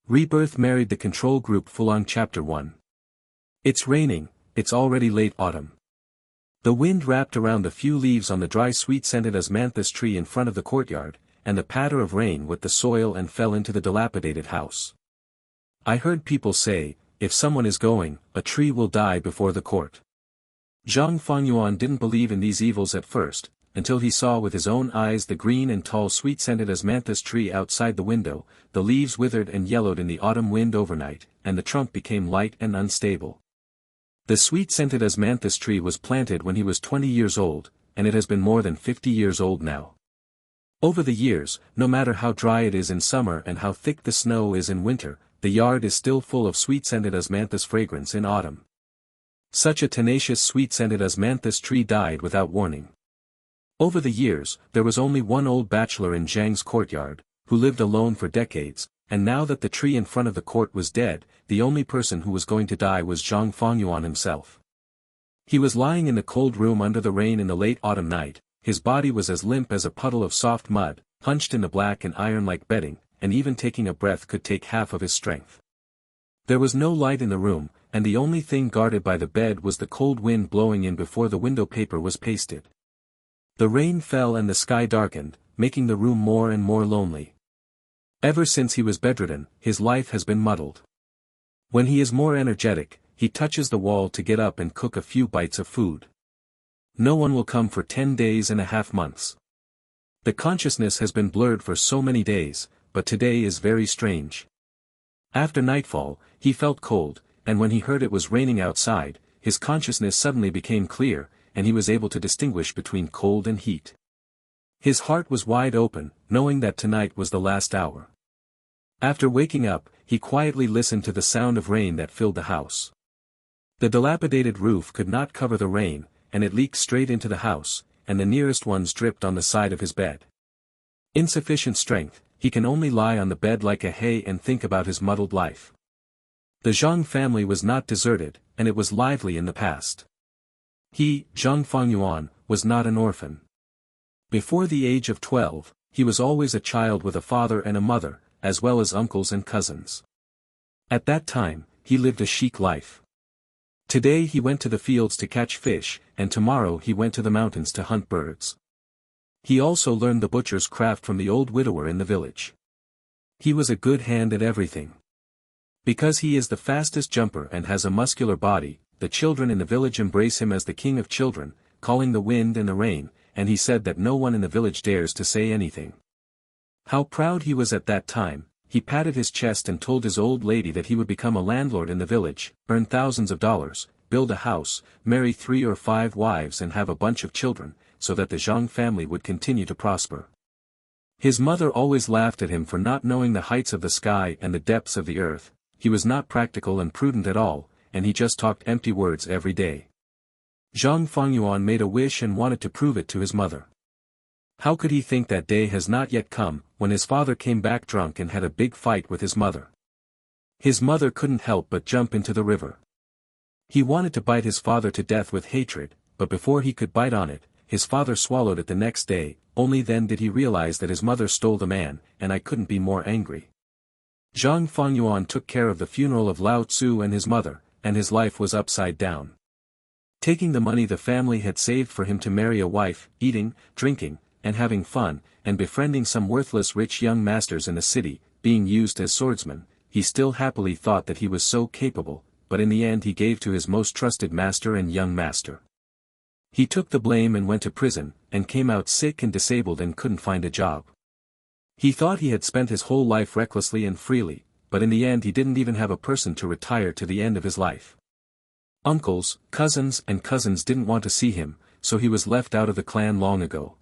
Rebirth married the control group Fulang Chapter 1. It's raining, it's already late autumn. The wind wrapped around the few leaves on the dry sweet-scented osmanthus tree in front of the courtyard, and the patter of rain with the soil and fell into the dilapidated house. I heard people say, if someone is going, a tree will die before the court. Zhang Fengyuan didn't believe in these evils at first, until he saw with his own eyes the green and tall sweet-scented osmanthus tree outside the window. The leaves withered and yellowed in the autumn wind overnight, and the trunk became light and unstable. The sweet-scented osmanthus tree was planted when he was 20 years old, and it has been more than 50 years old now. Over the years, no matter how dry it is in summer and how thick the snow is in winter, the yard is still full of sweet-scented osmanthus fragrance in autumn. Such a tenacious sweet-scented osmanthus tree died without warning. Over the years, there was only one old bachelor in Zhang's courtyard, who lived alone for decades, and now that the tree in front of the court was dead, the only person who was going to die was Zhang Fengyuan himself. He was lying in the cold room under the rain in the late autumn night. His body was as limp as a puddle of soft mud, hunched in the black and iron-like bedding, and even taking a breath could take half of his strength. There was no light in the room, and the only thing guarded by the bed was the cold wind blowing in before the window paper was pasted. The rain fell and the sky darkened, making the room more and more lonely. Ever since he was bedridden, his life has been muddled. When he is more energetic, he touches the wall to get up and cook a few bites of food. No one will come for 10 days and a half months. The consciousness has been blurred for so many days, but today is very strange. After nightfall, he felt cold, and when he heard it was raining outside, his consciousness suddenly became clear, and he was able to distinguish between cold and heat. His heart was wide open, knowing that tonight was the last hour. After waking up, he quietly listened to the sound of rain that filled the house. The dilapidated roof could not cover the rain, and it leaked straight into the house, and the nearest ones dripped on the side of his bed. Insufficient strength, he can only lie on the bed like a hay and think about his muddled life. The Zhang family was not deserted, and it was lively in the past. He, Zhang Fengyuan, was not an orphan. Before the age of 12, he was always a child with a father and a mother, as well as uncles and cousins. At that time, he lived a chic life. Today he went to the fields to catch fish, and tomorrow he went to the mountains to hunt birds. He also learned the butcher's craft from the old widower in the village. He was a good hand at everything. Because he is the fastest jumper and has a muscular body, the children in the village embrace him as the king of children, calling the wind and the rain, and he said that no one in the village dares to say anything. How proud he was at that time. He patted his chest and told his old lady that he would become a landlord in the village, earn thousands of dollars, build a house, marry 3 or 5 wives and have a bunch of children, so that the Zhang family would continue to prosper. His mother always laughed at him for not knowing the heights of the sky and the depths of the earth. He was not practical and prudent at all, and he just talked empty words every day. Zhang Fengyuan made a wish and wanted to prove it to his mother. How could he think that day has not yet come, when his father came back drunk and had a big fight with his mother? His mother couldn't help but jump into the river. He wanted to bite his father to death with hatred, but before he could bite on it, his father swallowed it the next day. Only then did he realize that his mother stole the man, and I couldn't be more angry. Zhang Fengyuan took care of the funeral of Lao Tzu and his mother, and his life was upside down. Taking the money the family had saved for him to marry a wife, eating, drinking, and having fun, and befriending some worthless rich young masters in the city, being used as swordsmen, he still happily thought that he was so capable, but in the end he gave to his most trusted master and young master. He took the blame and went to prison, and came out sick and disabled and couldn't find a job. He thought he had spent his whole life recklessly and freely, but in the end he didn't even have a person to retire to the end of his life. Uncles, cousins didn't want to see him, so he was left out of the clan long ago.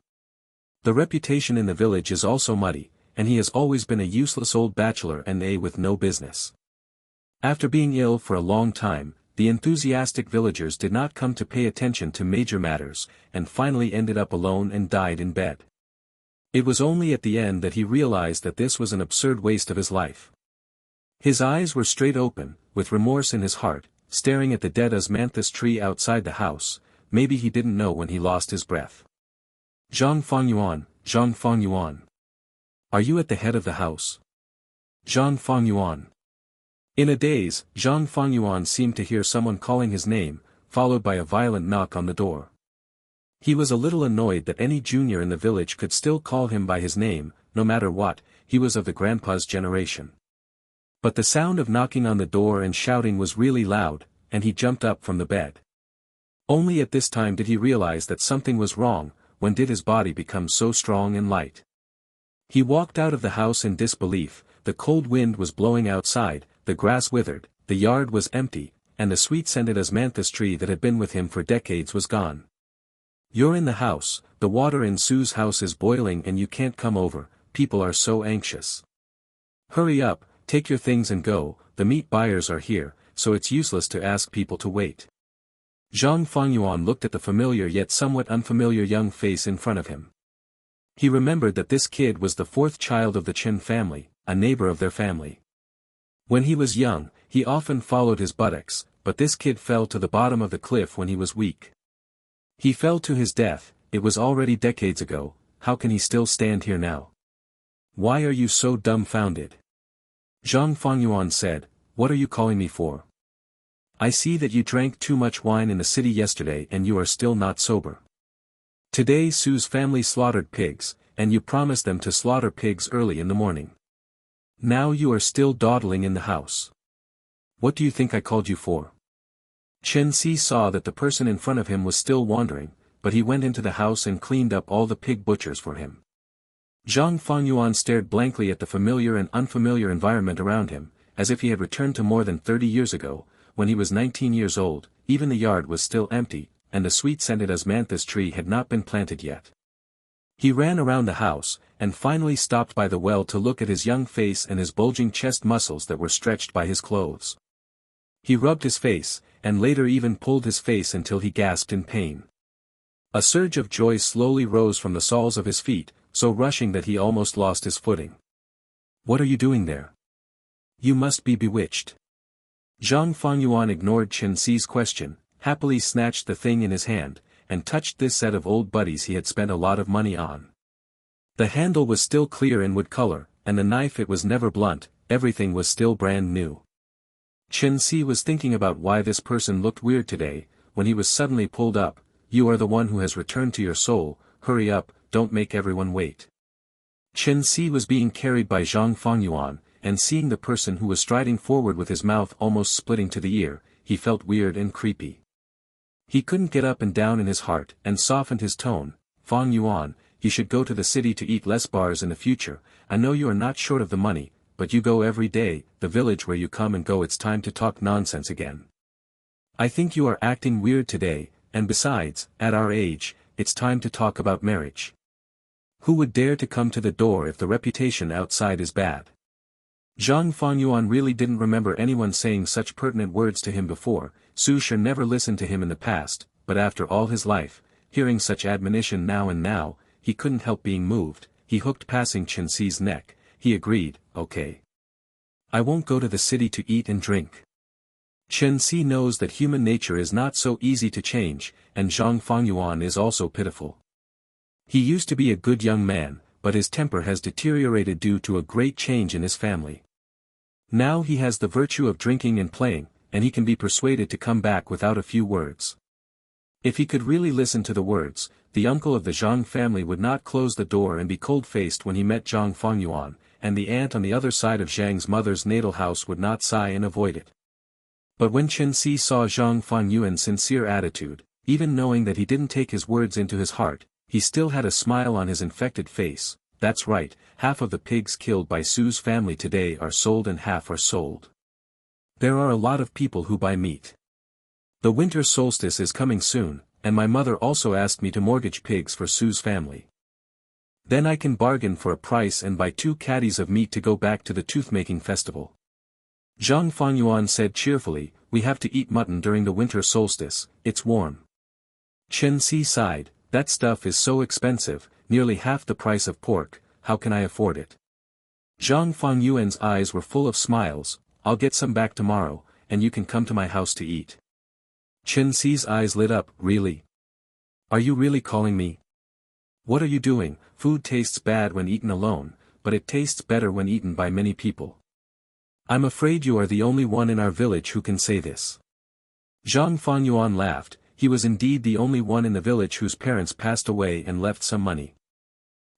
The reputation in the village is also muddy, and he has always been a useless old bachelor and with no business. After being ill for a long time, the enthusiastic villagers did not come to pay attention to major matters, and finally ended up alone and died in bed. It was only at the end that he realized that this was an absurd waste of his life. His eyes were straight open, with remorse in his heart, staring at the dead osmanthus tree outside the house. Maybe he didn't know when he lost his breath. Zhang Fengyuan. Are you at the head of the house? Zhang Fengyuan. In a daze, Zhang Fengyuan seemed to hear someone calling his name, followed by a violent knock on the door. He was a little annoyed that any junior in the village could still call him by his name, no matter what, he was of the grandpa's generation. But the sound of knocking on the door and shouting was really loud, and he jumped up from the bed. Only at this time did he realize that something was wrong. When did his body become so strong and light? He walked out of the house in disbelief. The cold wind was blowing outside, the grass withered, the yard was empty, and the sweet-scented osmanthus tree that had been with him for decades was gone. "You're in the house, the water in Sue's house is boiling and you can't come over, people are so anxious. Hurry up, take your things and go, the meat buyers are here, so it's useless to ask people to wait." Zhang Fengyuan looked at the familiar yet somewhat unfamiliar young face in front of him. He remembered that this kid was the fourth child of the Chen family, a neighbor of their family. When he was young, he often followed his buttocks, but this kid fell to the bottom of the cliff when he was weak. He fell to his death. It was already decades ago. How can he still stand here now? "Why are you so dumbfounded?" Zhang Fengyuan said, "What are you calling me for? I see that you drank too much wine in the city yesterday and you are still not sober. Today Sue's family slaughtered pigs, and you promised them to slaughter pigs early in the morning. Now you are still dawdling in the house. What do you think I called you for?" Chen Si saw that the person in front of him was still wandering, but he went into the house and cleaned up all the pig butchers for him. Zhang Fengyuan stared blankly at the familiar and unfamiliar environment around him, as if he had returned to more than 30 years ago. When he was 19 years old, even the yard was still empty, and the sweet-scented osmanthus tree had not been planted yet. He ran around the house, and finally stopped by the well to look at his young face and his bulging chest muscles that were stretched by his clothes. He rubbed his face, and later even pulled his face until he gasped in pain. A surge of joy slowly rose from the soles of his feet, so rushing that he almost lost his footing. "What are you doing there? You must be bewitched." Zhang Fengyuan ignored Chen Si's question, happily snatched the thing in his hand, and touched this set of old buddies he had spent a lot of money on. The handle was still clear in wood color, and the knife it was never blunt, everything was still brand new. Chen Si was thinking about why this person looked weird today, when he was suddenly pulled up. "You are the one who has returned to your soul, hurry up, don't make everyone wait." Chen Si was being carried by Zhang Fengyuan, and seeing the person who was striding forward with his mouth almost splitting to the ear, he felt weird and creepy. He couldn't get up and down in his heart, and softened his tone. "Fengyuan, you should go to the city to eat less bars in the future. I know you are not short of the money, but you go every day, the village where you come and go, it's time to talk nonsense again. I think you are acting weird today, and besides, at our age, it's time to talk about marriage. Who would dare to come to the door if the reputation outside is bad?" Zhang Fengyuan really didn't remember anyone saying such pertinent words to him before. Su Shi never listened to him in the past, but after all his life, hearing such admonition now and now, he couldn't help being moved. He hooked passing Chen Si's neck. He agreed, "Okay. I won't go to the city to eat and drink." Chen Si knows that human nature is not so easy to change, and Zhang Fengyuan is also pitiful. He used to be a good young man, but his temper has deteriorated due to a great change in his family. Now he has the virtue of drinking and playing, and he can be persuaded to come back without a few words. If he could really listen to the words, the uncle of the Zhang family would not close the door and be cold-faced when he met Zhang Fengyuan, and the aunt on the other side of Zhang's mother's natal house would not sigh and avoid it. But when Chen Si saw Zhang Fengyuan's sincere attitude, even knowing that he didn't take his words into his heart, he still had a smile on his infected face. "That's right, half of the pigs killed by Sue's family today are sold and half are sold. There are a lot of people who buy meat. The winter solstice is coming soon, and my mother also asked me to mortgage pigs for Sue's family. Then I can bargain for a price and buy 2 caddies of meat to go back to the tooth-making festival." Zhang Fengyuan said cheerfully, "We have to eat mutton during the winter solstice, it's warm." Chen Si sighed, "That stuff is so expensive, nearly half the price of pork, how can I afford it?" Zhang Fengyuan's eyes were full of smiles. "I'll get some back tomorrow, and you can come to my house to eat." Chen Si's eyes lit up. "Really? Are you really calling me? What are you doing? Food tastes bad when eaten alone, but it tastes better when eaten by many people. I'm afraid you are the only one in our village who can say this. Zhang Fengyuan laughed. He was indeed the only one in the village whose parents passed away and left some money.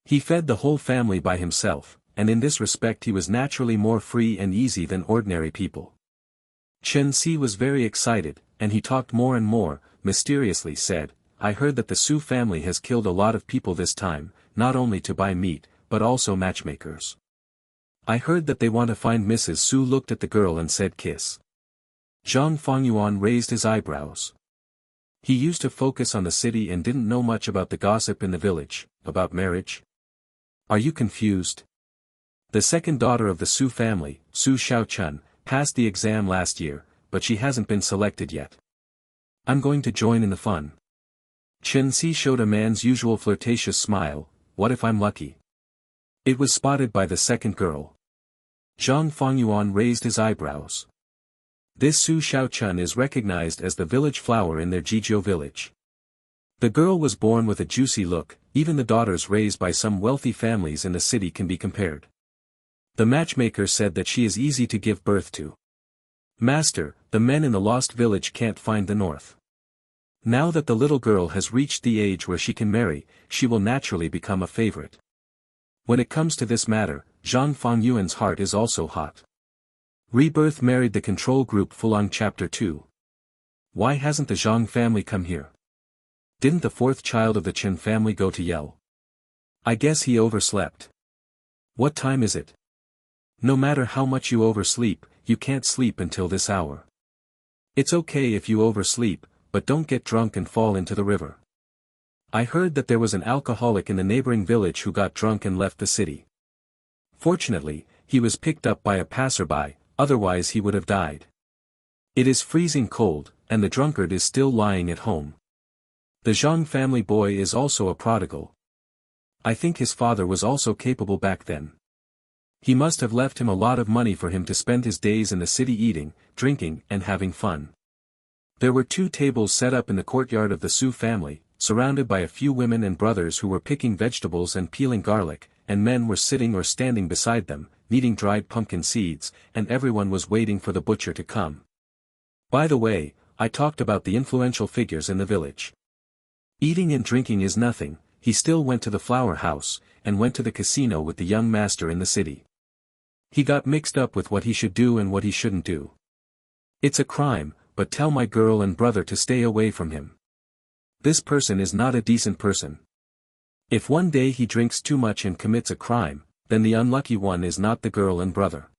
He fed the whole family by himself, and in this respect he was naturally more free and easy than ordinary people. Chen Si was very excited, and he talked more and more, mysteriously said, I heard that the Su family has killed a lot of people this time, not only to buy meat, but also matchmakers. I heard that they want to find Mrs. Su looked at the girl and said kiss. Zhang Fengyuan raised his eyebrows. He used to focus on the city and didn't know much about the gossip in the village, about marriage. Are you confused? The second daughter of the Su family, Su Xiaochun, passed the exam last year, but she hasn't been selected yet. I'm going to join in the fun. Chen Si showed a man's usual flirtatious smile. What if I'm lucky? It was spotted by the second girl. Zhang Fengyuan raised his eyebrows. This Su Xiaochun is recognized as the village flower in their Jizhou village. The girl was born with a juicy look, even the daughters raised by some wealthy families in the city can be compared. The matchmaker said that she is easy to give birth to. Master, the men in the lost village can't find the north. Now that the little girl has reached the age where she can marry, she will naturally become a favorite. When it comes to this matter, Zhang Fengyuan's heart is also hot. Rebirth married the control group Fulang Chapter 2. Why hasn't the Zhang family come here? Didn't the fourth child of the Chen family go to Yell? I guess he overslept. What time is it? No matter how much you oversleep, you can't sleep until this hour. It's okay if you oversleep, but don't get drunk and fall into the river. I heard that there was an alcoholic in the neighboring village who got drunk and left the city. Fortunately, he was picked up by a passerby, otherwise he would have died. It is freezing cold, and the drunkard is still lying at home. The Zhang family boy is also a prodigal. I think his father was also capable back then. He must have left him a lot of money for him to spend his days in the city eating, drinking, and having fun. There were 2 tables set up in the courtyard of the Su family, surrounded by a few women and brothers who were picking vegetables and peeling garlic, and men were sitting or standing beside them, kneading dried pumpkin seeds, and everyone was waiting for the butcher to come. By the way, I talked about the influential figures in the village. Eating and drinking is nothing, he still went to the flower house, and went to the casino with the young master in the city. He got mixed up with what he should do and what he shouldn't do. It's a crime, but tell my girl and brother to stay away from him. This person is not a decent person. If one day he drinks too much and commits a crime, then the unlucky one is not the girl and brother.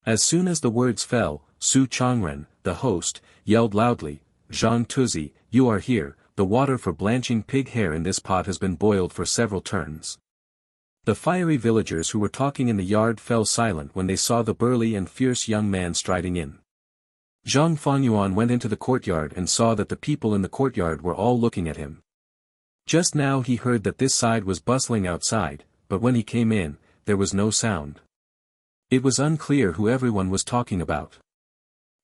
As soon as the words fell, Su Changren, the host, yelled loudly, Zhang Tuzi, you are here, the water for blanching pig hair in this pot has been boiled for several turns. The fiery villagers who were talking in the yard fell silent when they saw the burly and fierce young man striding in. Zhang Fengyuan went into the courtyard and saw that the people in the courtyard were all looking at him. Just now he heard that this side was bustling outside, but when he came in, there was no sound. It was unclear who everyone was talking about.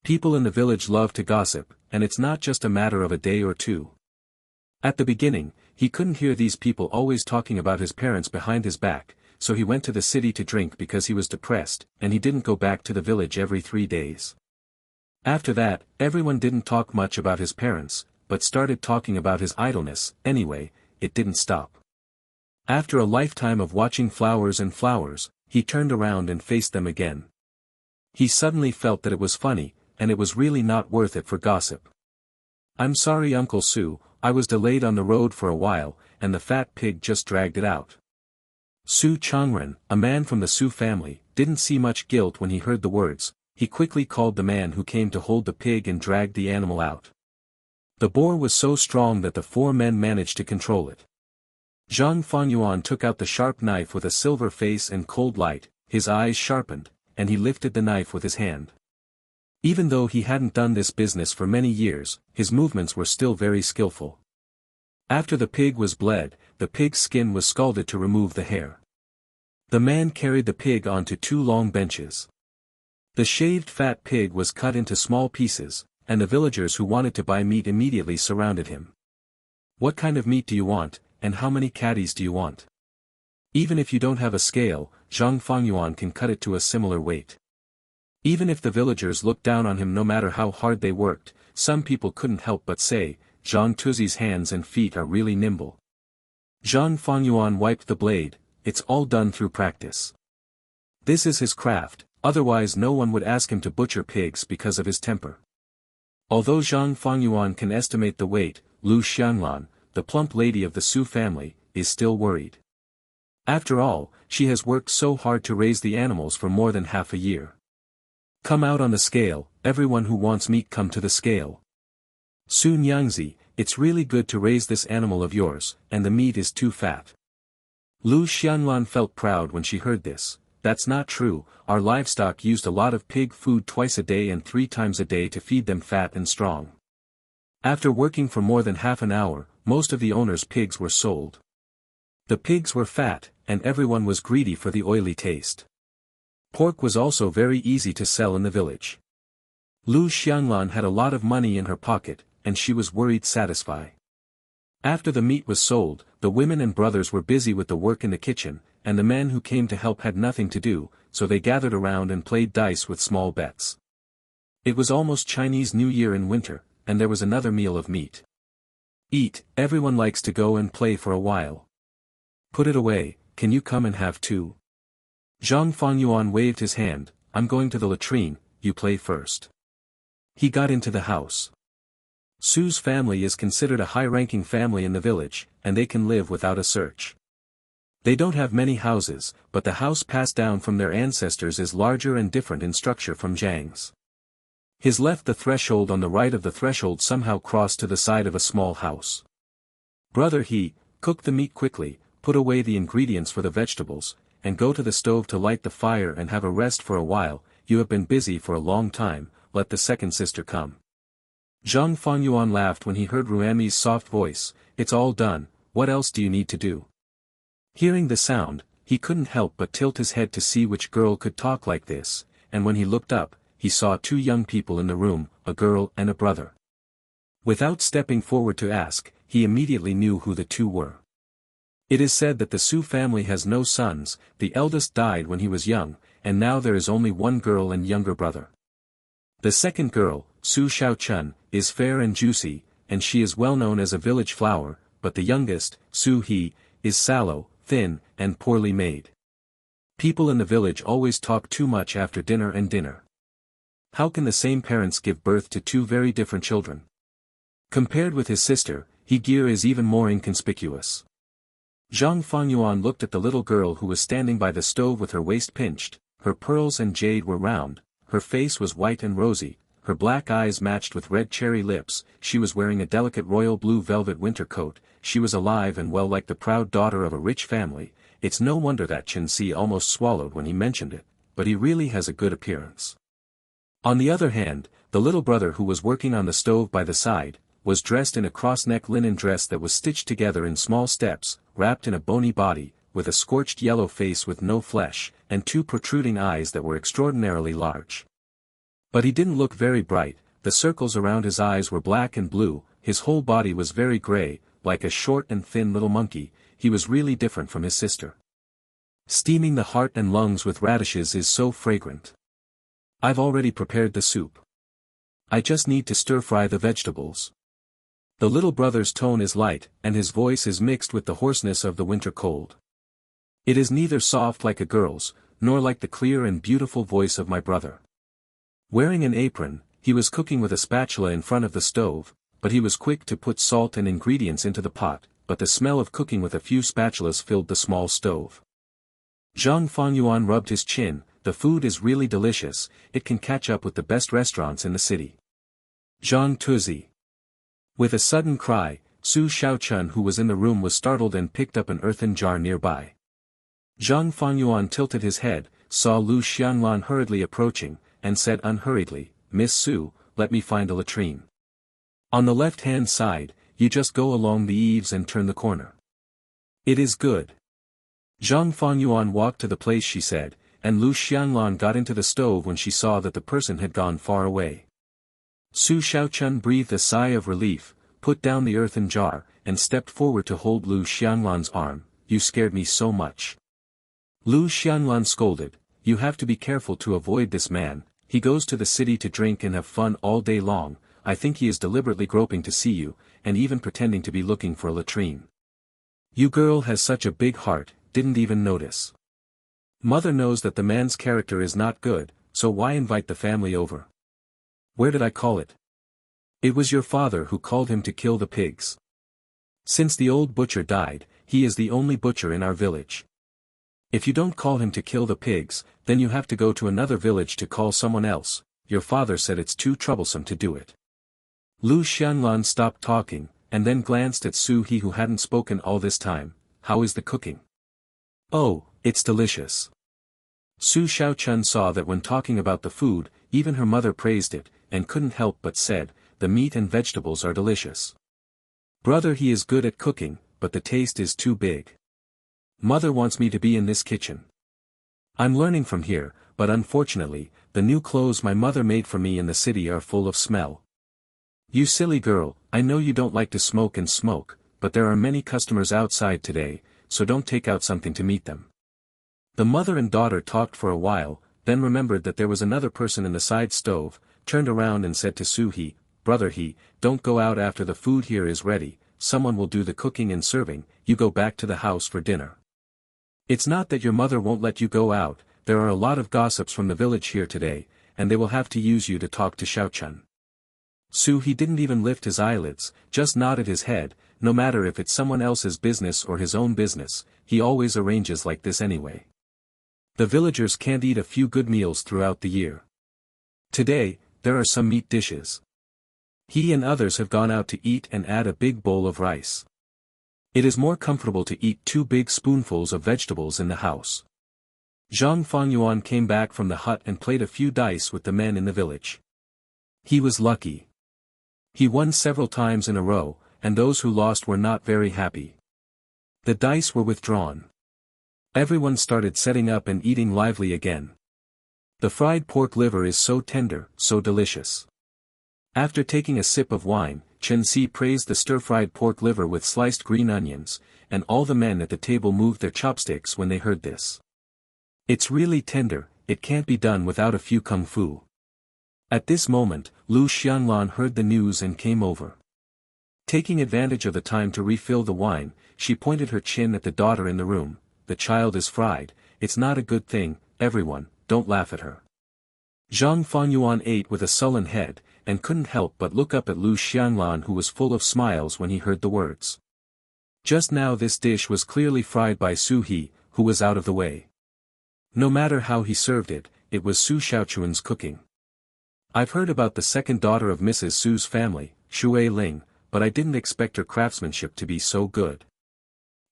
People in the village love to gossip, and it's not just a matter of a day or two. At the beginning, he couldn't hear these people always talking about his parents behind his back, so he went to the city to drink because he was depressed, and he didn't go back to the village every 3 days. After that, everyone didn't talk much about his parents, but started talking about his idleness. Anyway, it didn't stop. After a lifetime of watching flowers and flowers, he turned around and faced them again. He suddenly felt that it was funny, and it was really not worth it for gossip. I'm sorry Uncle Su, I was delayed on the road for a while, and the fat pig just dragged it out. Su Changren, a man from the Su family, didn't see much guilt when he heard the words. He quickly called the man who came to hold the pig and dragged the animal out. The boar was so strong that the 4 men managed to control it. Zhang Fengyuan took out the sharp knife with a silver face and cold light, his eyes sharpened, and he lifted the knife with his hand. Even though he hadn't done this business for many years, his movements were still very skillful. After the pig was bled, the pig's skin was scalded to remove the hair. The man carried the pig onto 2 long benches. The shaved fat pig was cut into small pieces, and the villagers who wanted to buy meat immediately surrounded him. What kind of meat do you want, and how many caddies do you want? Even if you don't have a scale, Zhang Fengyuan can cut it to a similar weight. Even if the villagers looked down on him no matter how hard they worked, some people couldn't help but say, Zhang Tuzi's hands and feet are really nimble. Zhang Fangyuan wiped the blade, it's all done through practice. This is his craft, otherwise no one would ask him to butcher pigs because of his temper. Although Zhang Fangyuan can estimate the weight, Lu Xianglan, the plump lady of the Su family, is still worried. After all, she has worked so hard to raise the animals for more than half a year. Come out on the scale, everyone who wants meat come to the scale. Su Nyangzi, it's really good to raise this animal of yours, and the meat is too fat. Lu Xianglan felt proud when she heard this. That's not true, our livestock used a lot of pig food twice a day and 3 times a day to feed them fat and strong. After working for more than half an hour, most of the owner's pigs were sold. The pigs were fat, and everyone was greedy for the oily taste. Pork was also very easy to sell in the village. Lu Xianglan had a lot of money in her pocket, and she was worried satisfied. After the meat was sold, the women and brothers were busy with the work in the kitchen, and the men who came to help had nothing to do, so they gathered around and played dice with small bets. It was almost Chinese New Year in winter, and there was another meal of meat. Eat, everyone likes to go and play for a while. Put it away, can you come and have too? Zhang Fangyuan waved his hand, I'm going to the latrine, you play first. He got into the house. Su's family is considered a high-ranking family in the village, and they can live without a search. They don't have many houses, but the house passed down from their ancestors is larger and different in structure from Zhang's. His left the threshold on the right of the threshold somehow crossed to the side of a small house. Brother he, cook the meat quickly, put away the ingredients for the vegetables, and go to the stove to light the fire and have a rest for a while, you have been busy for a long time, let the second sister come. Zhang Fangyuan laughed when he heard Ruami's soft voice, it's all done, what else do you need to do? Hearing the sound, he couldn't help but tilt his head to see which girl could talk like this, and when he looked up, he saw 2 young people in the room, a girl and a brother. Without stepping forward to ask, he immediately knew who the 2 were. It is said that the Su family has no sons, the eldest died when he was young, and now there is only 1 girl and younger brother. The second girl, Su Xiaochun, is fair and juicy, and she is well known as a village flower, but the youngest, Su He, is sallow, thin, and poorly made. People in the village always talk too much after dinner. How can the same parents give birth to 2 very different children? Compared with his sister, He Gear is even more inconspicuous. Zhang Fangyuan looked at the little girl who was standing by the stove with her waist pinched, her pearls and jade were round, her face was white and rosy, her black eyes matched with red cherry lips, she was wearing a delicate royal blue velvet winter coat, she was alive and well like the proud daughter of a rich family. It's no wonder that Chen Si almost swallowed when he mentioned it, but he really has a good appearance. On the other hand, the little brother who was working on the stove by the side, was dressed in a cross-neck linen dress that was stitched together in small steps, wrapped in a bony body, with a scorched yellow face with no flesh, and 2 protruding eyes that were extraordinarily large. But he didn't look very bright, the circles around his eyes were black and blue, his whole body was very gray, like a short and thin little monkey, he was really different from his sister. Steaming the heart and lungs with radishes is so fragrant. I've already prepared the soup. I just need to stir-fry the vegetables. The little brother's tone is light, and his voice is mixed with the hoarseness of the winter cold. It is neither soft like a girl's, nor like the clear and beautiful voice of my brother. Wearing an apron, he was cooking with a spatula in front of the stove, but he was quick to put salt and ingredients into the pot, but the smell of cooking with a few spatulas filled the small stove. Zhang Fangyuan rubbed his chin, the food is really delicious, it can catch up with the best restaurants in the city. Zhang Tuzi. With a sudden cry, Su Xiaochun who was in the room was startled and picked up an earthen jar nearby. Zhang Fangyuan tilted his head, saw Lu Xianglan hurriedly approaching, and said unhurriedly, Miss Su, let me find a latrine. On the left-hand side, you just go along the eaves and turn the corner. It is good. Zhang Fangyuan walked to the place she said, and Lu Xianglan got into the stove when she saw that the person had gone far away. Su Xiaochun breathed a sigh of relief, put down the earthen jar, and stepped forward to hold Lu Xianglan's arm, you scared me so much. Lu Xianglan scolded, you have to be careful to avoid this man, he goes to the city to drink and have fun all day long. I think he is deliberately groping to see you, and even pretending to be looking for a latrine. You girl has such a big heart, didn't even notice. Mother knows that the man's character is not good, so why invite the family over? Where did I call it? It was your father who called him to kill the pigs. Since the old butcher died, he is the only butcher in our village. If you don't call him to kill the pigs, then you have to go to another village to call someone else. Your father said it's too troublesome to do it. Lu Xianlan stopped talking, and then glanced at Su He, who hadn't spoken all this time. How is the cooking? Oh, it's delicious. Su Xiaochun saw that when talking about the food, even her mother praised it, and couldn't help but said, the meat and vegetables are delicious. Brother, he is good at cooking, but the taste is too big. Mother wants me to be in this kitchen. I'm learning from here, but unfortunately, the new clothes my mother made for me in the city are full of smell. You silly girl, I know you don't like to smoke, but there are many customers outside today, so don't take out something to meet them. The mother and daughter talked for a while, then remembered that there was another person in the side stove, turned around and said to Su He, Brother He, don't go out after the food here is ready, someone will do the cooking and serving, you go back to the house for dinner. It's not that your mother won't let you go out, there are a lot of gossips from the village here today, and they will have to use you to talk to Xiaochun. Su He didn't even lift his eyelids, just nodded his head. No matter if it's someone else's business or his own business, he always arranges like this anyway. The villagers can't eat a few good meals throughout the year. Today, there are some meat dishes. He and others have gone out to eat and add a big bowl of rice. It is more comfortable to eat 2 big spoonfuls of vegetables in the house. Zhang Fengyuan came back from the hut and played a few dice with the men in the village. He was lucky. He won several times in a row, and those who lost were not very happy. The dice were withdrawn. Everyone started setting up and eating lively again. The fried pork liver is so tender, so delicious. After taking a sip of wine, Chen Si praised the stir-fried pork liver with sliced green onions, and all the men at the table moved their chopsticks when they heard this. It's really tender, it can't be done without a few kung fu. At this moment, Lu Xianlan heard the news and came over. Taking advantage of the time to refill the wine, she pointed her chin at the daughter in the room. The child is fried, it's not a good thing, everyone, don't laugh at her. Zhang Fengyuan ate with a sullen head, and couldn't help but look up at Lu Xianlan, who was full of smiles when he heard the words. Just now this dish was clearly fried by Su He, who was out of the way. No matter how he served it, it was Su Xiaochun's cooking. I've heard about the second daughter of Mrs. Su's family, Xue Ling, but I didn't expect her craftsmanship to be so good.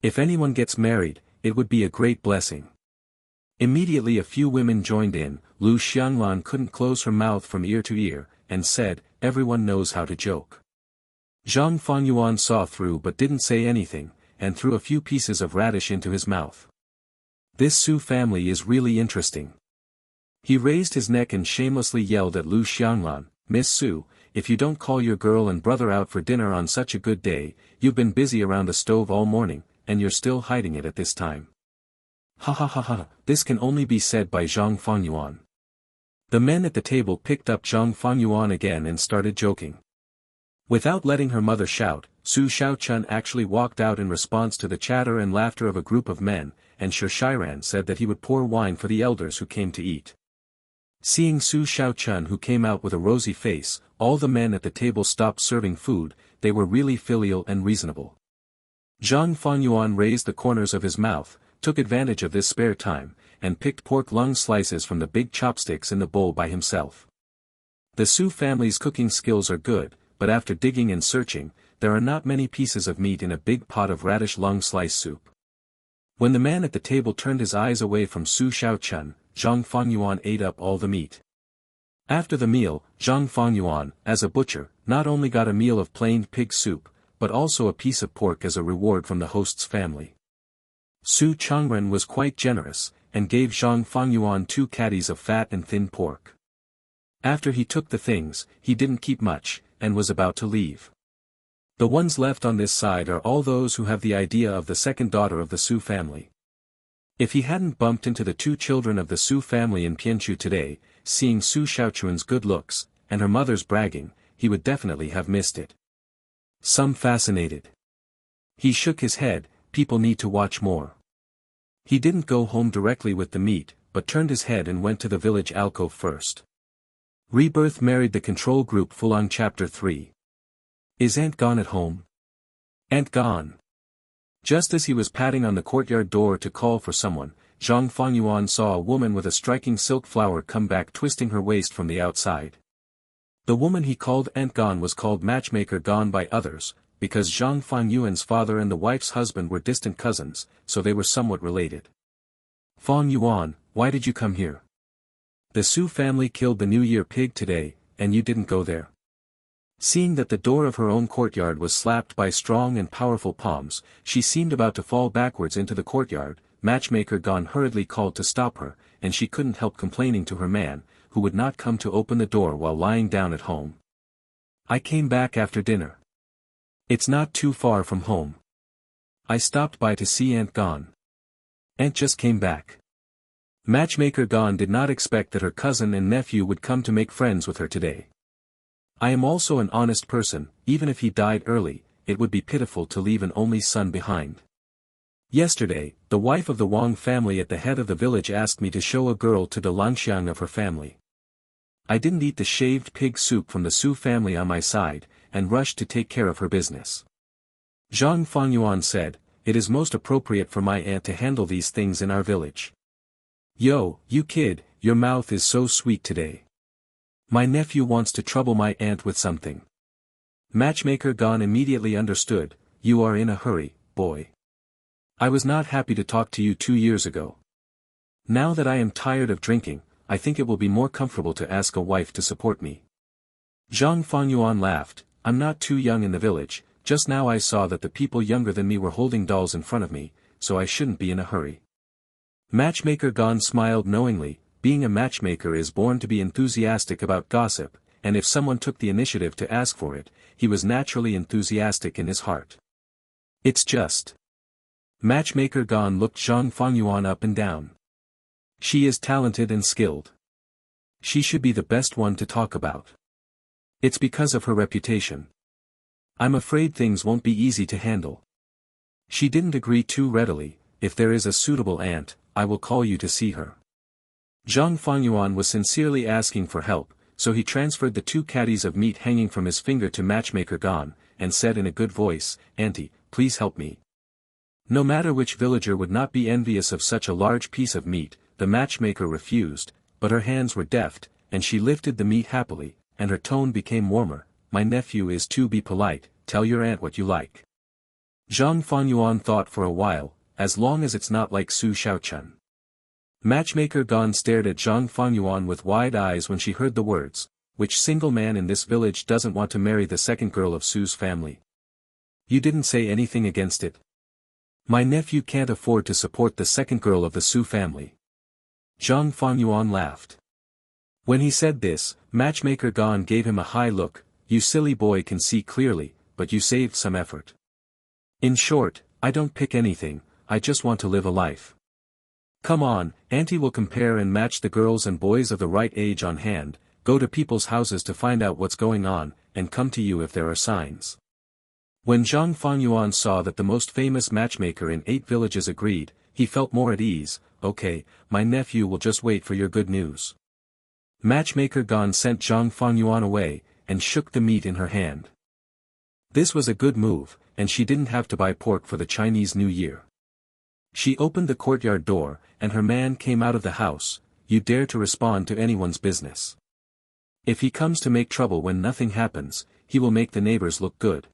If anyone gets married, it would be a great blessing. Immediately a few women joined in. Lu Xianlan couldn't close her mouth from ear to ear, and said, everyone knows how to joke. Zhang Fengyuan saw through but didn't say anything, and threw a few pieces of radish into his mouth. This Su family is really interesting. He raised his neck and shamelessly yelled at Lu Xianlan, Miss Su, if you don't call your girl and brother out for dinner on such a good day, you've been busy around the stove all morning, and you're still hiding it at this time. Ha ha ha ha, this can only be said by Zhang Fengyuan. The men at the table picked up Zhang Fengyuan again and started joking. Without letting her mother shout, Su Xiaochun actually walked out in response to the chatter and laughter of a group of men, and Shi Shiran said that he would pour wine for the elders who came to eat. Seeing Su Xiaochun, who came out with a rosy face, all the men at the table stopped serving food. They were really filial and reasonable. Zhang Fengyuan raised the corners of his mouth, took advantage of this spare time, and picked pork lung slices from the big chopsticks in the bowl by himself. The Su family's cooking skills are good, but after digging and searching, there are not many pieces of meat in a big pot of radish lung slice soup. When the man at the table turned his eyes away from Su Xiaochun, Zhang Fengyuan ate up all the meat. After the meal, Zhang Fengyuan, as a butcher, not only got a meal of plain pig soup, but also a piece of pork as a reward from the host's family. Su Changren was quite generous, and gave Zhang Fengyuan 2 caddies of fat and thin pork. After he took the things, he didn't keep much, and was about to leave. The ones left on this side are all those who have the idea of the second daughter of the Su family. If he hadn't bumped into the 2 children of the Su family in Pianchu today, seeing Su Xiaochuan's good looks, and her mother's bragging, he would definitely have missed it. Some fascinated. He shook his head, people need to watch more. He didn't go home directly with the meat, but turned his head and went to the village alcove first. Rebirth married the control group Fulang Chapter 3. Is Aunt gone at home? Aunt gone. Just as he was patting on the courtyard door to call for someone, Zhang Fengyuan saw a woman with a striking silk flower come back twisting her waist from the outside. The woman he called Aunt Gone was called Matchmaker Gone by others, because Zhang Fengyuan's father and the wife's husband were distant cousins, so they were somewhat related. Fengyuan, why did you come here? The Su family killed the New Year pig today, and you didn't go there. Seeing that the door of her own courtyard was slapped by strong and powerful palms, she seemed about to fall backwards into the courtyard. Matchmaker Gone hurriedly called to stop her, and she couldn't help complaining to her man, who would not come to open the door while lying down at home. I came back after dinner. It's not too far from home. I stopped by to see Aunt Gone. Aunt just came back. Matchmaker Gone did not expect that her cousin and nephew would come to make friends with her today. I am also an honest person, even if he died early, it would be pitiful to leave an only son behind. Yesterday, the wife of the Wang family at the head of the village asked me to show a girl to the Langxiang of her family. I didn't eat the shaved pig soup from the Su family on my side, and rushed to take care of her business. Zhang Fengyuan said, it is most appropriate for my aunt to handle these things in our village. Yo, you kid, your mouth is so sweet today. My nephew wants to trouble my aunt with something. Matchmaker Gone immediately understood, you are in a hurry, boy. I was not happy to talk to you 2 years ago. Now that I am tired of drinking, I think it will be more comfortable to ask a wife to support me. Zhang Fengyuan laughed, I'm not too young in the village, just now I saw that the people younger than me were holding dolls in front of me, so I shouldn't be in a hurry. Matchmaker Gone smiled knowingly, being a matchmaker is born to be enthusiastic about gossip, and if someone took the initiative to ask for it, he was naturally enthusiastic in his heart. It's just. Matchmaker Gone looked Zhang Fengyuan up and down. She is talented and skilled. She should be the best one to talk about. It's because of her reputation. I'm afraid things won't be easy to handle. She didn't agree too readily, if there is a suitable aunt, I will call you to see her. Zhang Fengyuan was sincerely asking for help, so he transferred the 2 caddies of meat hanging from his finger to Matchmaker Gone, and said in a good voice, Auntie, please help me. No matter which villager would not be envious of such a large piece of meat, the matchmaker refused, but her hands were deft, and she lifted the meat happily, and her tone became warmer, my nephew is to be polite, tell your aunt what you like. Zhang Fengyuan thought for a while, as long as it's not like Su Xiaochun. Matchmaker Gone stared at Zhang Fengyuan with wide eyes when she heard the words, which single man in this village doesn't want to marry the second girl of Su's family? You didn't say anything against it? My nephew can't afford to support the second girl of the Su family. Zhang Fengyuan laughed. When he said this, Matchmaker Gone gave him a high look, you silly boy can see clearly, but you saved some effort. In short, I don't pick anything, I just want to live a life. Come on, Auntie will compare and match the girls and boys of the right age on hand, go to people's houses to find out what's going on, and come to you if there are signs. When Zhang Fengyuan saw that the most famous matchmaker in 8 villages agreed, he felt more at ease, okay, my nephew will just wait for your good news. Matchmaker Gone sent Zhang Fengyuan away, and shook the meat in her hand. This was a good move, and she didn't have to buy pork for the Chinese New Year. She opened the courtyard door, and her man came out of the house, you dare to respond to anyone's business. If he comes to make trouble when nothing happens, he will make the neighbors look good.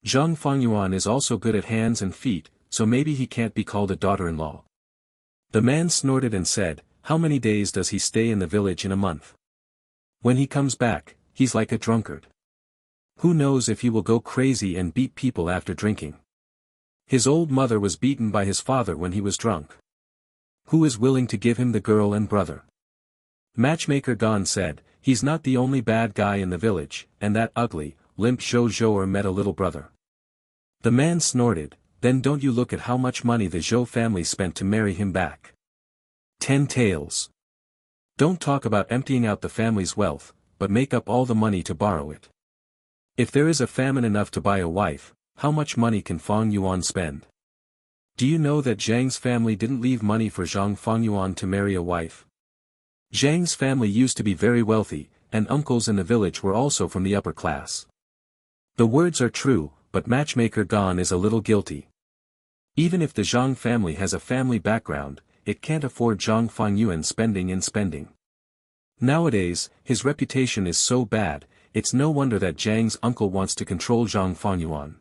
Zhang Fengyuan is also good at hands and feet, so maybe he can't be called a daughter-in-law. The man snorted and said, how many days does he stay in the village in a month? When he comes back, he's like a drunkard. Who knows if he will go crazy and beat people after drinking. His old mother was beaten by his father when he was drunk. Who is willing to give him the girl and brother? Matchmaker Gone said, he's not the only bad guy in the village, and that ugly, limp Zhou met a little brother. The man snorted, then don't you look at how much money the Zhou family spent to marry him back. 10 taels. Don't talk about emptying out the family's wealth, but make up all the money to borrow it. If there is a famine enough to buy a wife, how much money can Fang Yuan spend? Do you know that Zhang's family didn't leave money for Zhang Fengyuan to marry a wife? Zhang's family used to be very wealthy, and uncles in the village were also from the upper class. The words are true, but matchmaker Gan is a little guilty. Even if the Zhang family has a family background, it can't afford Zhang Fengyuan spending. Nowadays, his reputation is so bad, it's no wonder that Zhang's uncle wants to control Zhang Fengyuan.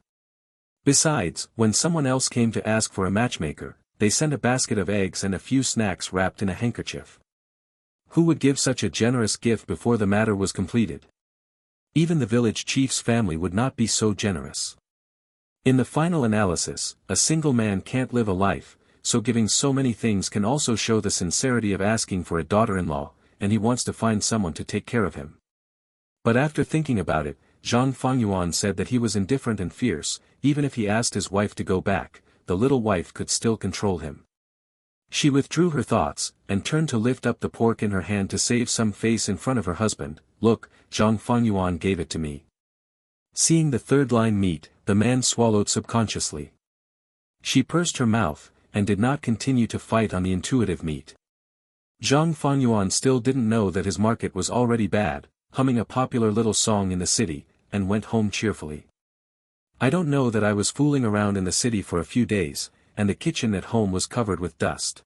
Besides, when someone else came to ask for a matchmaker, they sent a basket of eggs and a few snacks wrapped in a handkerchief. Who would give such a generous gift before the matter was completed? Even the village chief's family would not be so generous. In the final analysis, a single man can't live a life, so giving so many things can also show the sincerity of asking for a daughter-in-law, and he wants to find someone to take care of him. But after thinking about it, Zhang Fengyuan said that he was indifferent and fierce. Even if he asked his wife to go back, the little wife could still control him. She withdrew her thoughts, and turned to lift up the pork in her hand to save some face in front of her husband. Look, Zhang Fengyuan gave it to me. Seeing the third line meat, the man swallowed subconsciously. She pursed her mouth, and did not continue to fight on the intuitive meat. Zhang Fengyuan still didn't know that his market was already bad, humming a popular little song in the city, and went home cheerfully. I don't know that I was fooling around in the city for a few days, and the kitchen at home was covered with dust.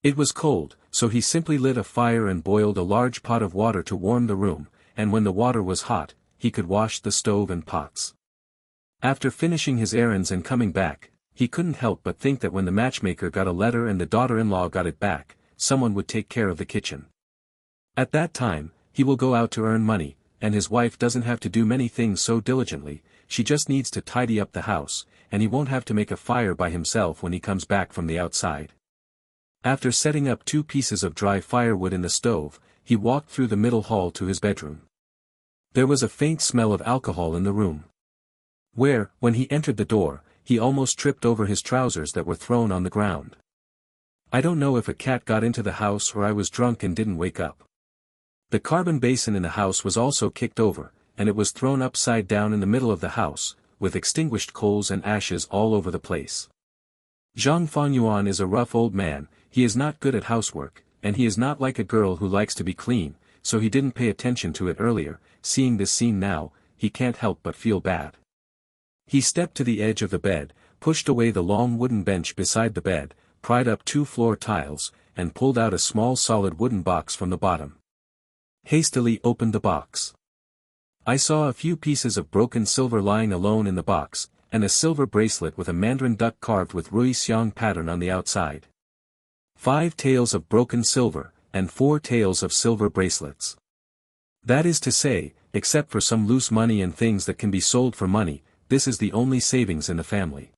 It was cold, so he simply lit a fire and boiled a large pot of water to warm the room, and when the water was hot, he could wash the stove and pots. After finishing his errands and coming back, he couldn't help but think that when the matchmaker got a letter and the daughter-in-law got it back, someone would take care of the kitchen. At that time, he will go out to earn money, and his wife doesn't have to do many things so diligently. She just needs to tidy up the house, and he won't have to make a fire by himself when he comes back from the outside. After setting up 2 pieces of dry firewood in the stove, he walked through the middle hall to his bedroom. There was a faint smell of alcohol in the room. When he entered the door, he almost tripped over his trousers that were thrown on the ground. I don't know if a cat got into the house or I was drunk and didn't wake up. The carbon basin in the house was also kicked over, and it was thrown upside down in the middle of the house, with extinguished coals and ashes all over the place. Zhang Fengyuan is a rough old man. He is not good at housework, and he is not like a girl who likes to be clean, so he didn't pay attention to it earlier. Seeing this scene now, he can't help but feel bad. He stepped to the edge of the bed, pushed away the long wooden bench beside the bed, pried up 2 floor tiles, and pulled out a small solid wooden box from the bottom. Hastily opened the box. I saw a few pieces of broken silver lying alone in the box, and a silver bracelet with a mandarin duck carved with Rui Xiang pattern on the outside. 5 taels of broken silver, and 4 taels of silver bracelets. That is to say, except for some loose money and things that can be sold for money, this is the only savings in the family.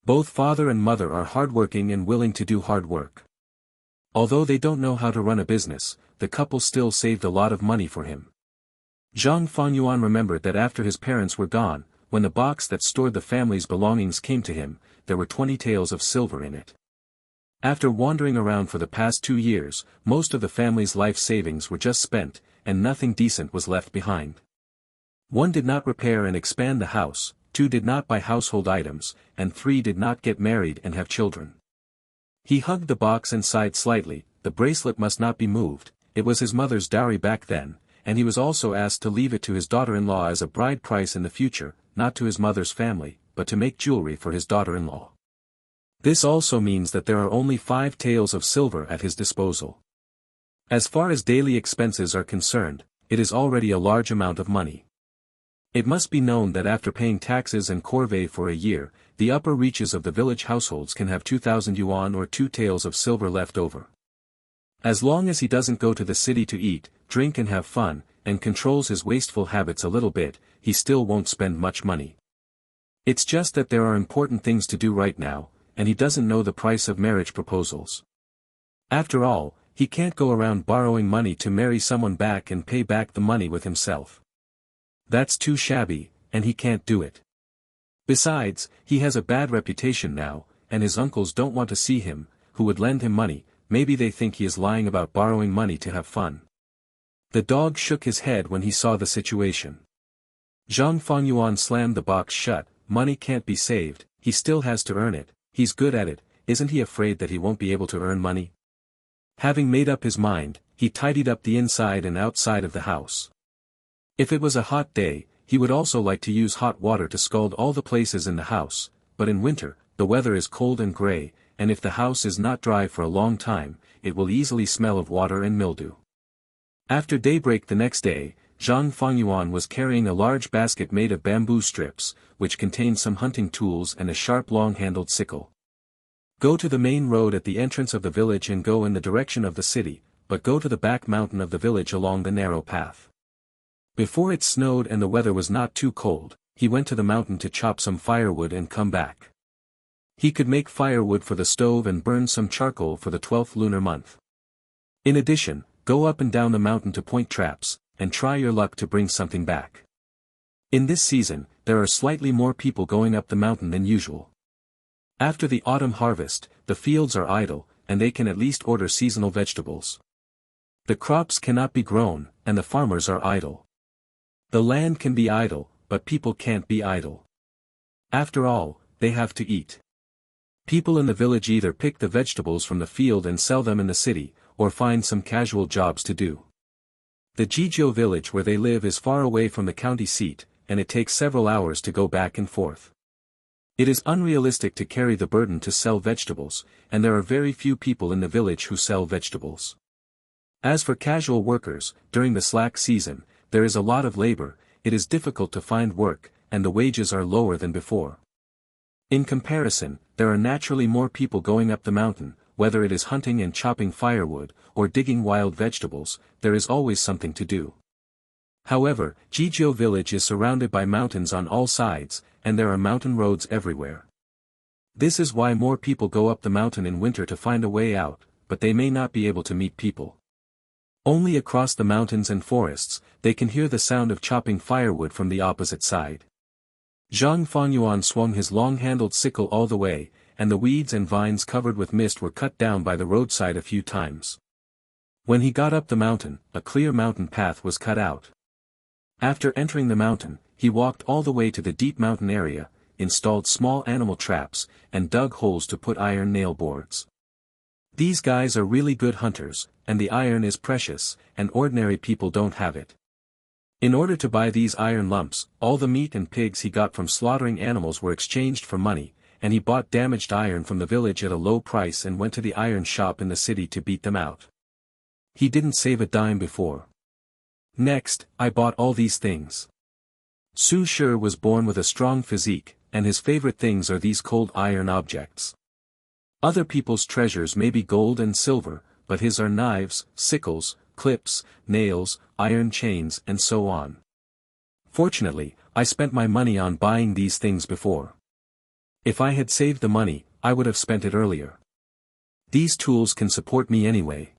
Both father and mother are hardworking and willing to do hard work. Although they don't know how to run a business, the couple still saved a lot of money for him. Zhang Fengyuan remembered that after his parents were gone, when the box that stored the family's belongings came to him, there were 20 taels of silver in it. After wandering around for the past 2 years, most of the family's life savings were just spent, and nothing decent was left behind. 1 did not repair and expand the house, 2 did not buy household items, and 3 did not get married and have children. He hugged the box and sighed slightly. The bracelet must not be moved. It was his mother's dowry back then, and he was also asked to leave it to his daughter-in-law as a bride price in the future, not to his mother's family, but to make jewelry for his daughter-in-law. This also means that there are only 5 taels of silver at his disposal. As far as daily expenses are concerned, it is already a large amount of money. It must be known that after paying taxes and corvée for a year, the upper reaches of the village households can have 2,000 yuan or 2 taels of silver left over. As long as he doesn't go to the city to eat, drink and have fun, and controls his wasteful habits a little bit, he still won't spend much money. It's just that there are important things to do right now, and he doesn't know the price of marriage proposals. After all, he can't go around borrowing money to marry someone back and pay back the money with himself. That's too shabby, and he can't do it. Besides, he has a bad reputation now, and his uncles don't want to see him, who would lend him money, maybe they think he is lying about borrowing money to have fun. The dog shook his head when he saw the situation. Zhang Fengyuan slammed the box shut. Money can't be saved, he still has to earn it, he's good at it, isn't he afraid that he won't be able to earn money? Having made up his mind, he tidied up the inside and outside of the house. If it was a hot day, he would also like to use hot water to scald all the places in the house, but in winter, the weather is cold and gray, and if the house is not dry for a long time, it will easily smell of water and mildew. After daybreak the next day, Zhang Fengyuan was carrying a large basket made of bamboo strips, which contained some hunting tools and a sharp long-handled sickle. Go to the main road at the entrance of the village and go in the direction of the city, but go to the back mountain of the village along the narrow path. Before it snowed and the weather was not too cold, he went to the mountain to chop some firewood and come back. He could make firewood for the stove and burn some charcoal for the 12th lunar month. In addition, go up and down the mountain to point traps, and try your luck to bring something back. In this season, there are slightly more people going up the mountain than usual. After the autumn harvest, the fields are idle, and they can at least order seasonal vegetables. The crops cannot be grown, and the farmers are idle. The land can be idle, but people can't be idle. After all, they have to eat. People in the village either pick the vegetables from the field and sell them in the city, or find some casual jobs to do. The Jizhou village where they live is far away from the county seat, and it takes several hours to go back and forth. It is unrealistic to carry the burden to sell vegetables, and there are very few people in the village who sell vegetables. As for casual workers, during the slack season, there is a lot of labor, it is difficult to find work, and the wages are lower than before. In comparison, there are naturally more people going up the mountain, whether it is hunting and chopping firewood, or digging wild vegetables, there is always something to do. However, Jizhou village is surrounded by mountains on all sides, and there are mountain roads everywhere. This is why more people go up the mountain in winter to find a way out, but they may not be able to meet people. Only across the mountains and forests, they can hear the sound of chopping firewood from the opposite side. Zhang Fengyuan swung his long-handled sickle all the way, and the weeds and vines covered with mist were cut down by the roadside a few times. When he got up the mountain, a clear mountain path was cut out. After entering the mountain, he walked all the way to the deep mountain area, installed small animal traps, and dug holes to put iron nail boards. These guys are really good hunters, and the iron is precious, and ordinary people don't have it. In order to buy these iron lumps, all the meat and pigs he got from slaughtering animals were exchanged for money, and he bought damaged iron from the village at a low price and went to the iron shop in the city to beat them out. He didn't save a dime before. Next, I bought all these things. Su Shi was born with a strong physique, and his favorite things are these cold iron objects. Other people's treasures may be gold and silver, but his are knives, sickles, clips, nails, iron chains and so on. Fortunately, I spent my money on buying these things before. If I had saved the money, I would have spent it earlier. These tools can support me anyway.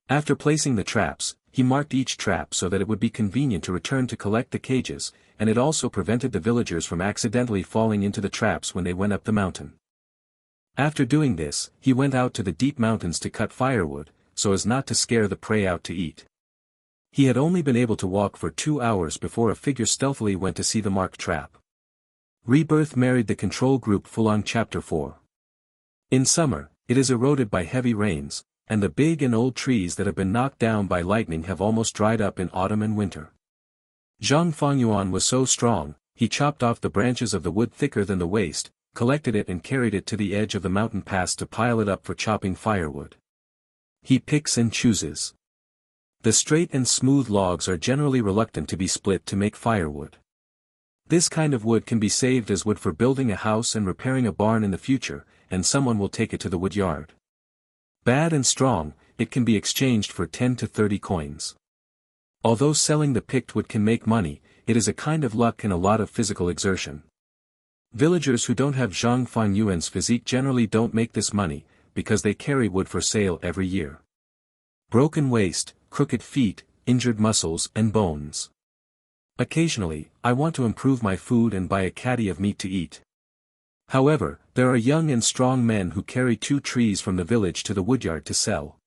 After placing the traps, he marked each trap so that it would be convenient to return to collect the cages, and it also prevented the villagers from accidentally falling into the traps when they went up the mountain. After doing this, he went out to the deep mountains to cut firewood, so as not to scare the prey out to eat. He had only been able to walk for 2 hours before a figure stealthily went to see the marked trap. Rebirth married the control group Fulang Chapter 4. In summer, it is eroded by heavy rains, and the big and old trees that have been knocked down by lightning have almost dried up in autumn and winter. Zhang Fengyuan was so strong, he chopped off the branches of the wood thicker than the waist, collected it and carried it to the edge of the mountain pass to pile it up for chopping firewood. He picks and chooses. The straight and smooth logs are generally reluctant to be split to make firewood. This kind of wood can be saved as wood for building a house and repairing a barn in the future, and someone will take it to the wood yard. Bad and strong, it can be exchanged for 10 to 30 coins. Although selling the picked wood can make money, it is a kind of luck and a lot of physical exertion. Villagers who don't have Zhang Fengyuan's physique generally don't make this money, because they carry wood for sale every year. Broken waist, crooked feet, injured muscles and bones. Occasionally, I want to improve my food and buy a caddy of meat to eat. However, there are young and strong men who carry 2 trees from the village to the woodyard to sell.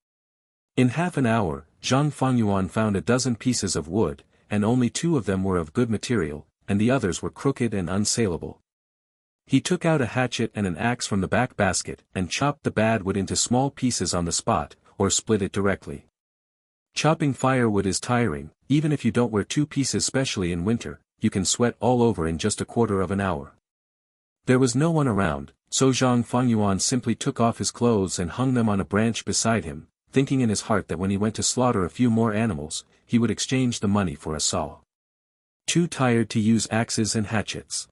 In half an hour, Zhang Fengyuan found a dozen pieces of wood, and only 2 of them were of good material, and the others were crooked and unsaleable. He took out a hatchet and an axe from the back basket and chopped the bad wood into small pieces on the spot, or split it directly. Chopping firewood is tiring, even if you don't wear 2 pieces, especially in winter. You can sweat all over in just a quarter of an hour. There was no one around, so Zhang Fengyuan simply took off his clothes and hung them on a branch beside him, thinking in his heart that when he went to slaughter a few more animals, he would exchange the money for a saw. Too tired to use axes and hatchets.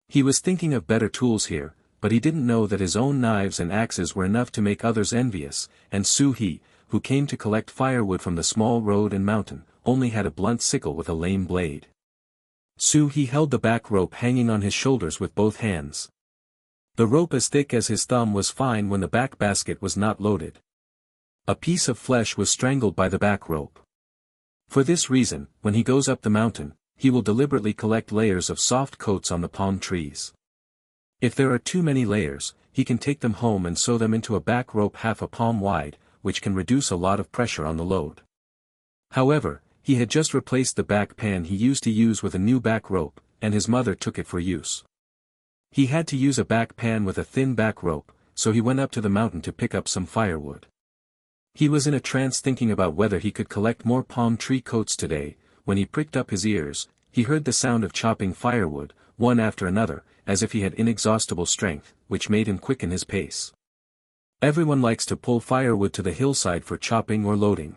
He was thinking of better tools here, but he didn't know that his own knives and axes were enough to make others envious, and Su He, who came to collect firewood from the small road and mountain, only had a blunt sickle with a lame blade. Su He held the back rope hanging on his shoulders with both hands. The rope as thick as his thumb was fine when the back basket was not loaded. A piece of flesh was strangled by the back rope. For this reason, when he goes up the mountain, he will deliberately collect layers of soft coats on the palm trees. If there are too many layers, he can take them home and sew them into a back rope half a palm wide, which can reduce a lot of pressure on the load. However, he had just replaced the back pan he used to use with a new back rope, and his mother took it for use. He had to use a back pan with a thin back rope, so he went up to the mountain to pick up some firewood. He was in a trance thinking about whether he could collect more palm tree coats today. When he pricked up his ears, he heard the sound of chopping firewood, one after another, as if he had inexhaustible strength, which made him quicken his pace. Everyone likes to pull firewood to the hillside for chopping or loading.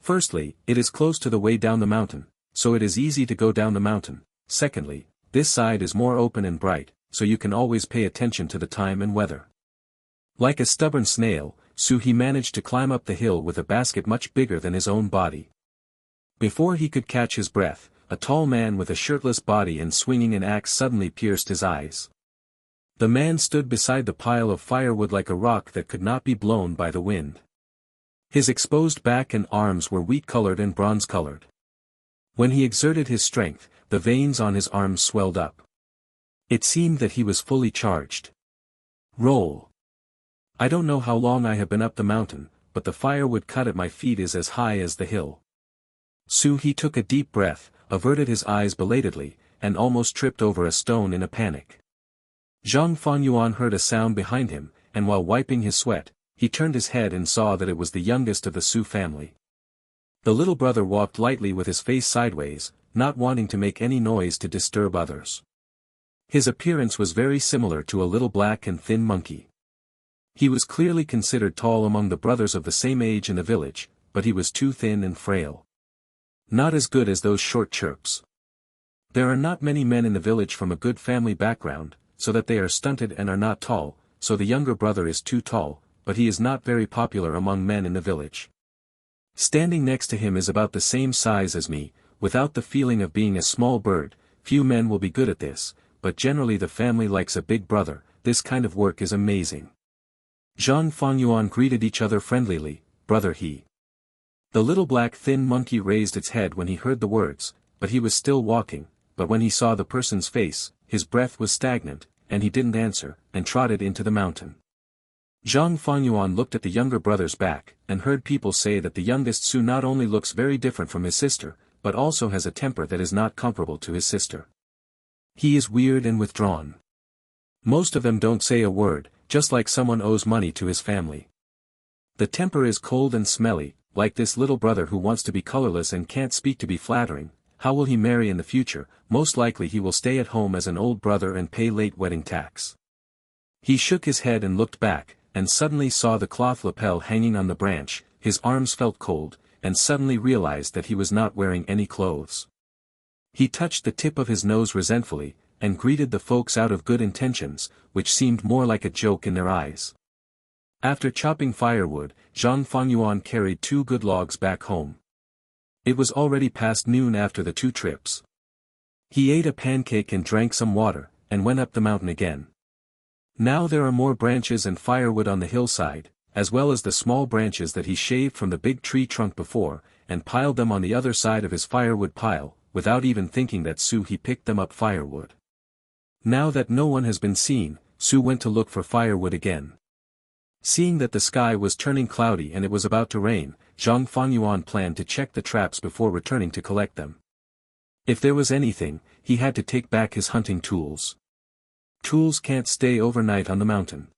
Firstly, it is close to the way down the mountain, so it is easy to go down the mountain. Secondly, this side is more open and bright, so you can always pay attention to the time and weather. Like a stubborn snail, Su He managed to climb up the hill with a basket much bigger than his own body. Before he could catch his breath, a tall man with a shirtless body and swinging an axe suddenly pierced his eyes. The man stood beside the pile of firewood like a rock that could not be blown by the wind. His exposed back and arms were wheat-colored and bronze-colored. When he exerted his strength, the veins on his arms swelled up. It seemed that he was fully charged. Roll. I don't know how long I have been up the mountain, but the firewood cut at my feet is as high as the hill. Su He took a deep breath, averted his eyes belatedly, and almost tripped over a stone in a panic. Zhang Fengyuan heard a sound behind him, and while wiping his sweat, he turned his head and saw that it was the youngest of the Su family. The little brother walked lightly with his face sideways, not wanting to make any noise to disturb others. His appearance was very similar to a little black and thin monkey. He was clearly considered tall among the brothers of the same age in the village, but he was too thin and frail. Not as good as those short chirps. There are not many men in the village from a good family background, so that they are stunted and are not tall, so the younger brother is too tall, but he is not very popular among men in the village. Standing next to him is about the same size as me, without the feeling of being a small bird. Few men will be good at this, but generally the family likes a big brother. This kind of work is amazing. Zhang Fengyuan greeted each other friendlily. Brother He. The little black thin monkey raised its head when he heard the words, but he was still walking, but when he saw the person's face, his breath was stagnant, and he didn't answer, and trotted into the mountain. Zhang Fengyuan looked at the younger brother's back, and heard people say that the youngest Su not only looks very different from his sister, but also has a temper that is not comparable to his sister. He is weird and withdrawn. Most of them don't say a word, just like someone owes money to his family. The temper is cold and smelly, like this little brother who wants to be colorless and can't speak to be flattering. How will he marry in the future? Most likely he will stay at home as an old brother and pay late wedding tax. He shook his head and looked back, and suddenly saw the cloth lapel hanging on the branch. His arms felt cold, and suddenly realized that he was not wearing any clothes. He touched the tip of his nose resentfully, and greeted the folks out of good intentions, which seemed more like a joke in their eyes. After chopping firewood, Zhang Fengyuan carried 2 good logs back home. It was already past noon after the 2 trips. He ate a pancake and drank some water, and went up the mountain again. Now there are more branches and firewood on the hillside, as well as the small branches that he shaved from the big tree trunk before, and piled them on the other side of his firewood pile, without even thinking that Su He picked them up firewood. Now that no one has been seen, Su went to look for firewood again. Seeing that the sky was turning cloudy and it was about to rain, Zhang Fangyuan planned to check the traps before returning to collect them. If there was anything, he had to take back his hunting tools. Tools can't stay overnight on the mountain.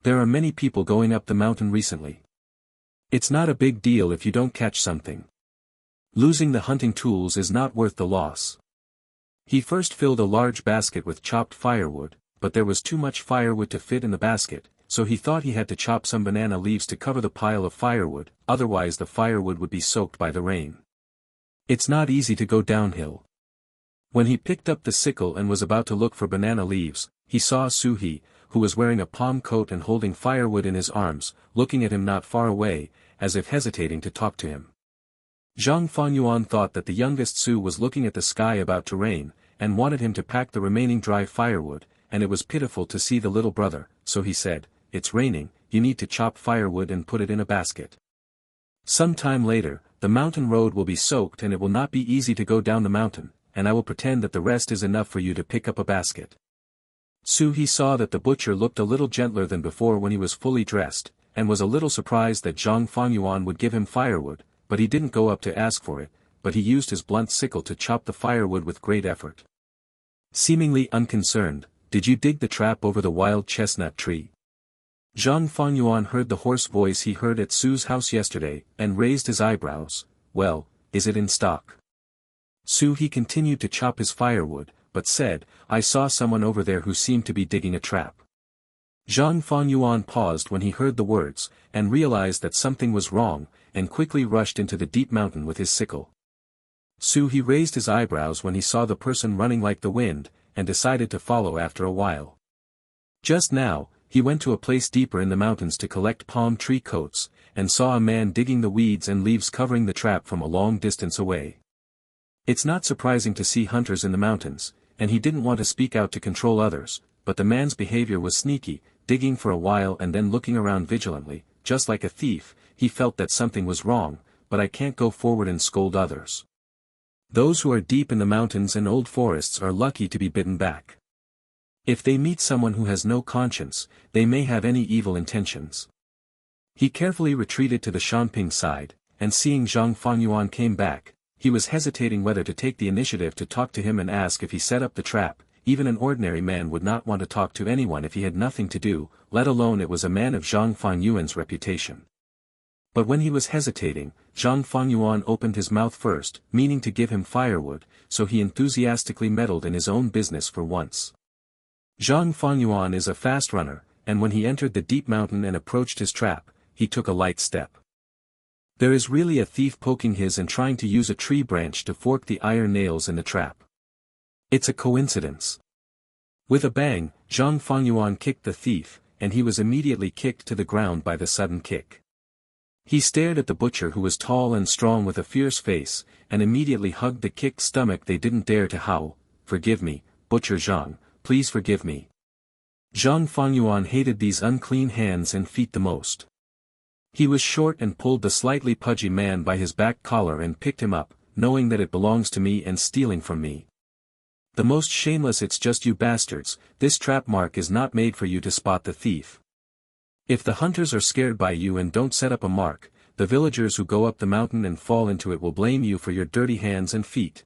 There are many people going up the mountain recently. It's not a big deal if you don't catch something. Losing the hunting tools is not worth the loss. He first filled a large basket with chopped firewood, but there was too much firewood to fit in the basket, so he thought he had to chop some banana leaves to cover the pile of firewood, otherwise the firewood would be soaked by the rain. It's not easy to go downhill. When he picked up the sickle and was about to look for banana leaves, he saw Su-hee, who was wearing a palm coat and holding firewood in his arms, looking at him not far away, as if hesitating to talk to him. Zhang Fangyuan thought that the youngest Su was looking at the sky about to rain, and wanted him to pack the remaining dry firewood, and it was pitiful to see the little brother, so he said, "It's raining, you need to chop firewood and put it in a basket. Some time later, the mountain road will be soaked and it will not be easy to go down the mountain, and I will pretend that the rest is enough for you to pick up a basket." Su-hee saw that the butcher looked a little gentler than before when he was fully dressed, and was a little surprised that Zhang Fangyuan would give him firewood, but he didn't go up to ask for it, but he used his blunt sickle to chop the firewood with great effort. Seemingly unconcerned, "Did you dig the trap over the wild chestnut tree?" Zhang Fangyuan heard the hoarse voice he heard at Su's house yesterday, and raised his eyebrows. "Well, is it in stock?" Su-hee continued to chop his firewood, but said, "I saw someone over there who seemed to be digging a trap." Zhang Fangyuan paused when he heard the words, and realized that something was wrong, and quickly rushed into the deep mountain with his sickle. Su-hee raised his eyebrows when he saw the person running like the wind, and decided to follow after a while. Just now, he went to a place deeper in the mountains to collect palm tree coats, and saw a man digging the weeds and leaves covering the trap from a long distance away. It's not surprising to see hunters in the mountains, and he didn't want to speak out to control others, but the man's behavior was sneaky, digging for a while and then looking around vigilantly, just like a thief. He felt that something was wrong, but I can't go forward and scold others. Those who are deep in the mountains and old forests are lucky to be bitten back. If they meet someone who has no conscience, they may have any evil intentions. He carefully retreated to the Shanping side, and seeing Zhang Fangyuan came back, he was hesitating whether to take the initiative to talk to him and ask if he set up the trap. Even an ordinary man would not want to talk to anyone if he had nothing to do, let alone it was a man of Zhang Fangyuan's reputation. But when he was hesitating, Zhang Fangyuan opened his mouth first, meaning to give him firewood, so he enthusiastically meddled in his own business for once. Zhang Fangyuan is a fast runner, and when he entered the deep mountain and approached his trap, he took a light step. There is really a thief poking his and trying to use a tree branch to fork the iron nails in the trap. It's a coincidence. With a bang, Zhang Fangyuan kicked the thief, and he was immediately kicked to the ground by the sudden kick. He stared at the butcher who was tall and strong with a fierce face, and immediately hugged the kicked stomach. They didn't dare to howl, "Forgive me, Butcher Zhang, please forgive me." Zhang Fangyuan hated these unclean hands and feet the most. He was short and pulled the slightly pudgy man by his back collar and picked him up, knowing that it belongs to me and stealing from me. "The most shameless, it's just you bastards, this trap mark is not made for you to spot the thief. If the hunters are scared by you and don't set up a mark, the villagers who go up the mountain and fall into it will blame you for your dirty hands and feet.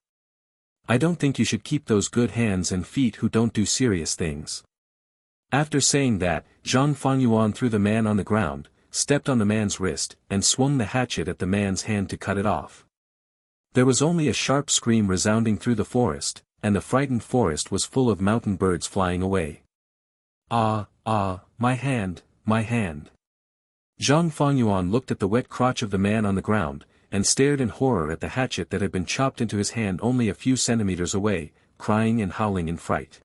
I don't think you should keep those good hands and feet who don't do serious things." After saying that, Zhang Fangyuan threw the man on the ground, stepped on the man's wrist, and swung the hatchet at the man's hand to cut it off. There was only a sharp scream resounding through the forest, and the frightened forest was full of mountain birds flying away. "Ah, my hand, my hand." Zhang Fangyuan looked at the wet crotch of the man on the ground, and stared in horror at the hatchet that had been chopped into his hand only a few centimeters away, crying and howling in fright.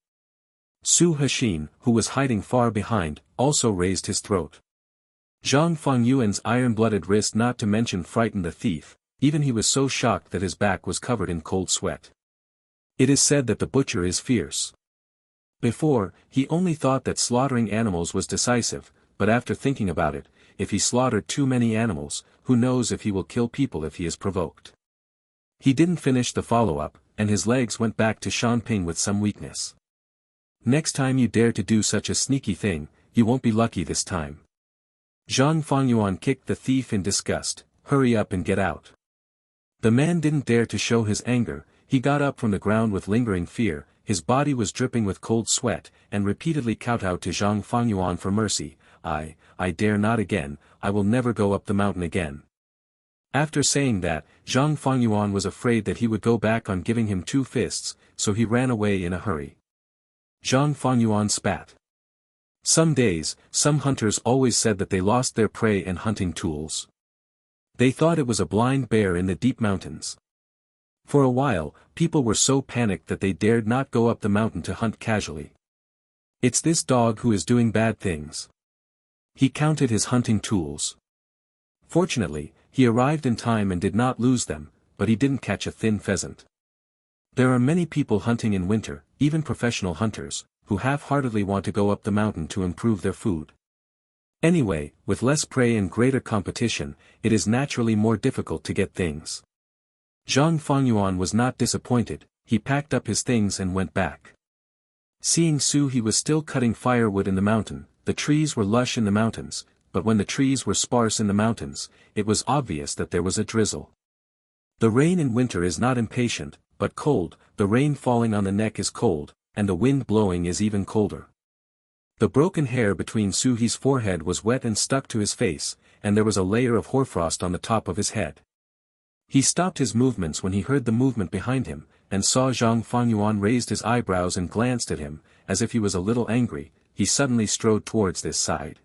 Su Hexin, who was hiding far behind, also raised his throat. Zhang Fangyuan's iron-blooded wrist, not to mention, frightened the thief. Even he was so shocked that his back was covered in cold sweat. It is said that the butcher is fierce. Before, he only thought that slaughtering animals was decisive, but after thinking about it, if he slaughtered too many animals, who knows if he will kill people if he is provoked. He didn't finish the follow-up, and his legs went back to Shanping with some weakness. Next time you dare to do such a sneaky thing, you won't be lucky this time. Zhang Fengyuan kicked the thief in disgust. Hurry up and get out. The man didn't dare to show his anger. He got up from the ground with lingering fear, his body was dripping with cold sweat, and repeatedly kowtowed to Zhang Fengyuan for mercy. I dare not again, I will never go up the mountain again. After saying that, Zhang Fengyuan was afraid that he would go back on giving him 2 fists, so he ran away in a hurry. Zhang Fengyuan spat. Some days, some hunters always said that they lost their prey and hunting tools. They thought it was a blind bear in the deep mountains. For a while, people were so panicked that they dared not go up the mountain to hunt casually. It's this dog who is doing bad things. He counted his hunting tools. Fortunately, he arrived in time and did not lose them, but he didn't catch a thin pheasant. There are many people hunting in winter, even professional hunters, who half-heartedly want to go up the mountain to improve their food. Anyway, with less prey and greater competition, it is naturally more difficult to get things. Zhang Fengyuan was not disappointed, he packed up his things and went back. Seeing Su he was still cutting firewood in the mountain. The trees were lush in the mountains, but when the trees were sparse in the mountains, it was obvious that there was a drizzle. The rain in winter is not impatient, but cold. The rain falling on the neck is cold, and the wind blowing is even colder. The broken hair between Suhi's forehead was wet and stuck to his face, and there was a layer of hoarfrost on the top of his head. He stopped his movements when he heard the movement behind him, and saw Zhang Fengyuan raised his eyebrows and glanced at him, as if he was a little angry. He suddenly strode towards this side.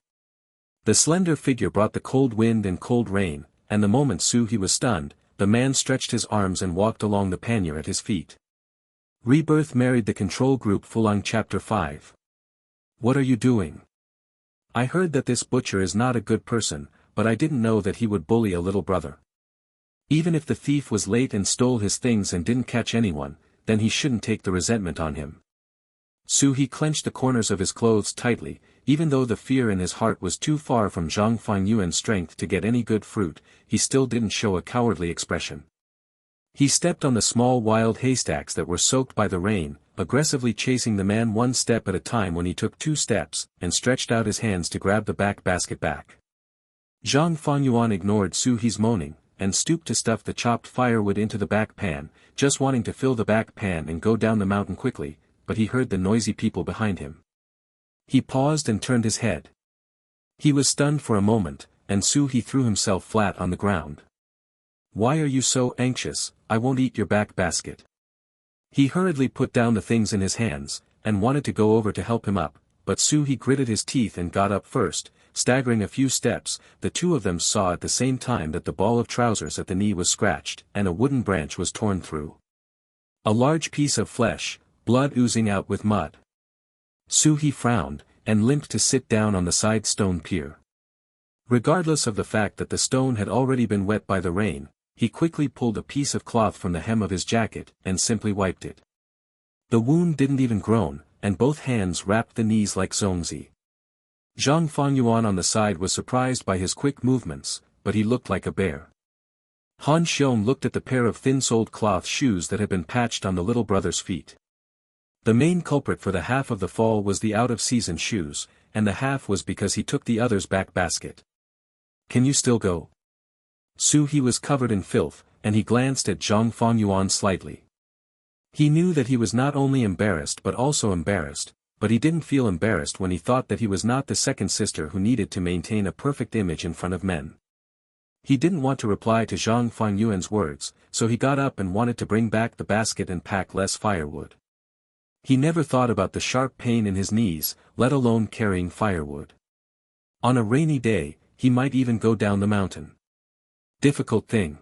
The slender figure brought the cold wind and cold rain, and the moment Suhi was stunned, the man stretched his arms and walked along the pannier at his feet. Rebirth married the control group Fulang Chapter 5. What are you doing? I heard that this butcher is not a good person, but I didn't know that he would bully a little brother. Even if the thief was late and stole his things and didn't catch anyone, then he shouldn't take the resentment on him. Suhi clenched the corners of his clothes tightly, even though the fear in his heart was too far from Zhang Fengyuan's strength to get any good fruit, he still didn't show a cowardly expression. He stepped on the small wild haystacks that were soaked by the rain, aggressively chasing the man 1 step at a time when he took 2 steps, and stretched out his hands to grab the back basket back. Zhang Fengyuan ignored Suhi's moaning, and stooped to stuff the chopped firewood into the back pan, just wanting to fill the back pan and go down the mountain quickly, but he heard the noisy people behind him. He paused and turned his head. He was stunned for a moment, and Suhi threw himself flat on the ground. Why are you so anxious? I won't eat your back basket. He hurriedly put down the things in his hands, and wanted to go over to help him up, but Suhi gritted his teeth and got up first. Staggering a few steps, the 2 of them saw at the same time that the ball of trousers at the knee was scratched, and a wooden branch was torn through. A large piece of flesh, blood oozing out with mud. Suhi frowned, and limped to sit down on the side stone pier. Regardless of the fact that the stone had already been wet by the rain, he quickly pulled a piece of cloth from the hem of his jacket, and simply wiped it. The wound didn't even groan, and both hands wrapped the knees like zongzi. Zhang Fengyuan on the side was surprised by his quick movements, but he looked like a bear. Han Xiong looked at the pair of thin-soled cloth shoes that had been patched on the little brother's feet. The main culprit for the half of the fall was the out-of-season shoes, and the half was because he took the other's back basket. Can you still go? Suhi was covered in filth, and he glanced at Zhang Fengyuan slightly. He knew that he was not only embarrassed but also embarrassed, but he didn't feel embarrassed when he thought that he was not the second sister who needed to maintain a perfect image in front of men. He didn't want to reply to Zhang Fengyuan's words, so he got up and wanted to bring back the basket and pack less firewood. He never thought about the sharp pain in his knees, let alone carrying firewood. On a rainy day, he might even go down the mountain. Difficult thing.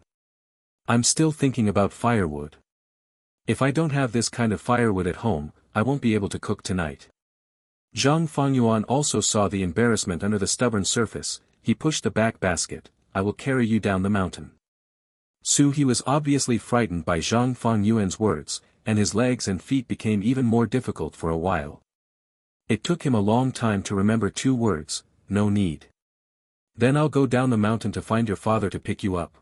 I'm still thinking about firewood. If I don't have this kind of firewood at home, I won't be able to cook tonight. Zhang Fengyuan also saw the embarrassment under the stubborn surface. He pushed the back basket. I will carry you down the mountain. Suhi was obviously frightened by Zhang Fengyuan's words, and his legs and feet became even more difficult for a while. It took him a long time to remember 2 words, no need. Then I'll go down the mountain to find your father to pick you up.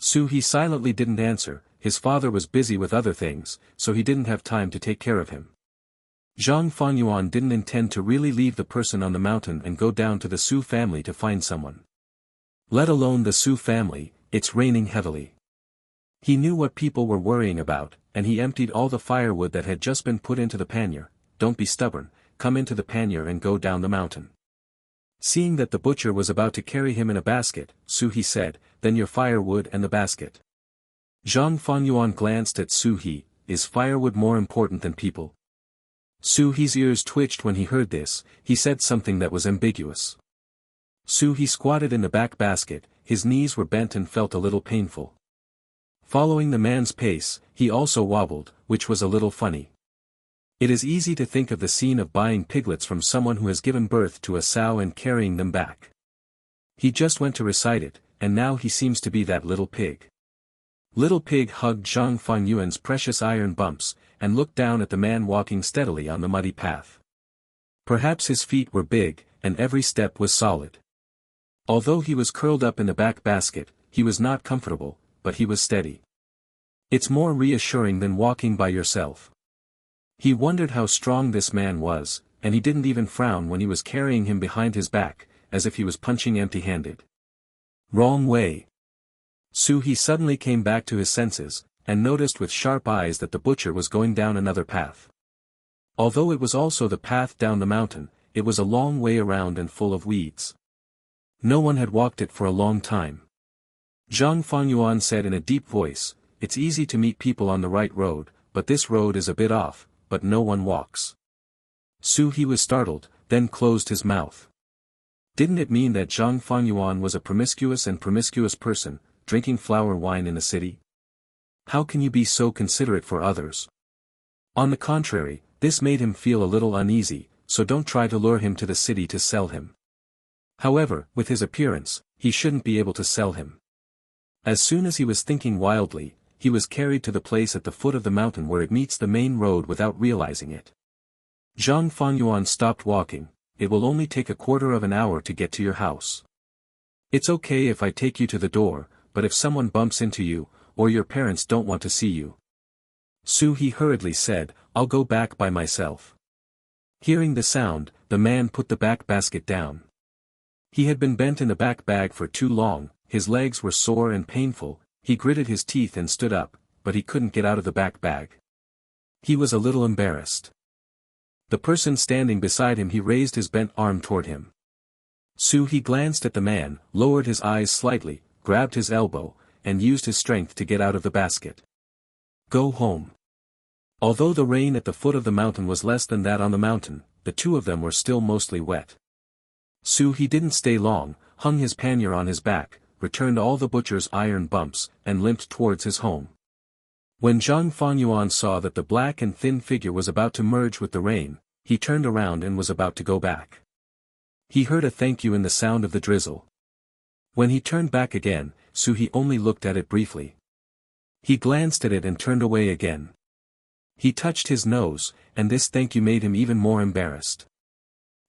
Suhi silently didn't answer. His father was busy with other things, so he didn't have time to take care of him. Zhang Fengyuan didn't intend to really leave the person on the mountain and go down to the Su family to find someone. Let alone the Su family, it's raining heavily. He knew what people were worrying about, and he emptied all the firewood that had just been put into the pannier. Don't be stubborn, come into the pannier and go down the mountain. Seeing that the butcher was about to carry him in a basket, Su He said, then your firewood and the basket. Zhang Fengyuan glanced at Su He, is firewood more important than people? Su He's ears twitched when he heard this, he said something that was ambiguous. Su He squatted in the back basket, his knees were bent and felt a little painful. Following the man's pace, he also wobbled, which was a little funny. It is easy to think of the scene of buying piglets from someone who has given birth to a sow and carrying them back. He just went to recite it, and now he seems to be that little pig. Little Pig hugged Zhang Fengyuan's precious iron bumps, and looked down at the man walking steadily on the muddy path. Perhaps his feet were big, and every step was solid. Although he was curled up in the back basket, he was not comfortable, but he was steady. It's more reassuring than walking by yourself. He wondered how strong this man was, and he didn't even frown when he was carrying him behind his back, as if he was punching empty-handed. Wrong way. Su He suddenly came back to his senses, and noticed with sharp eyes that the butcher was going down another path. Although it was also the path down the mountain, it was a long way around and full of weeds. No one had walked it for a long time. Zhang Fengyuan said in a deep voice, it's easy to meet people on the right road, but this road is a bit off, but no one walks. Su He was startled, then closed his mouth. Didn't it mean that Zhang Fengyuan was a promiscuous person, drinking flower wine in the city? How can you be so considerate for others? On the contrary, this made him feel a little uneasy, so don't try to lure him to the city to sell him. However, with his appearance, he shouldn't be able to sell him. As soon as he was thinking wildly, he was carried to the place at the foot of the mountain where it meets the main road without realizing it. Zhang Fengyuan stopped walking, it will only take a quarter of an hour to get to your house. It's okay if I take you to the door, but if someone bumps into you, or your parents don't want to see you. Su He hurriedly said, I'll go back by myself. Hearing the sound, the man put the back basket down. He had been bent in the back bag for too long, his legs were sore and painful, he gritted his teeth and stood up, but he couldn't get out of the back bag. He was a little embarrassed. The person standing beside him, he raised his bent arm toward him. Su He glanced at the man, lowered his eyes slightly, grabbed his elbow, and used his strength to get out of the basket. Go home. Although the rain at the foot of the mountain was less than that on the mountain, the two of them were still mostly wet. Su He didn't stay long, hung his pannier on his back, returned all the butcher's iron bumps, and limped towards his home. When Zhang Fengyuan saw that the black and thin figure was about to merge with the rain, he turned around and was about to go back. He heard a thank you in the sound of the drizzle. When he turned back again, Su He only looked at it briefly. He glanced at it and turned away again. He touched his nose, and this thank you made him even more embarrassed.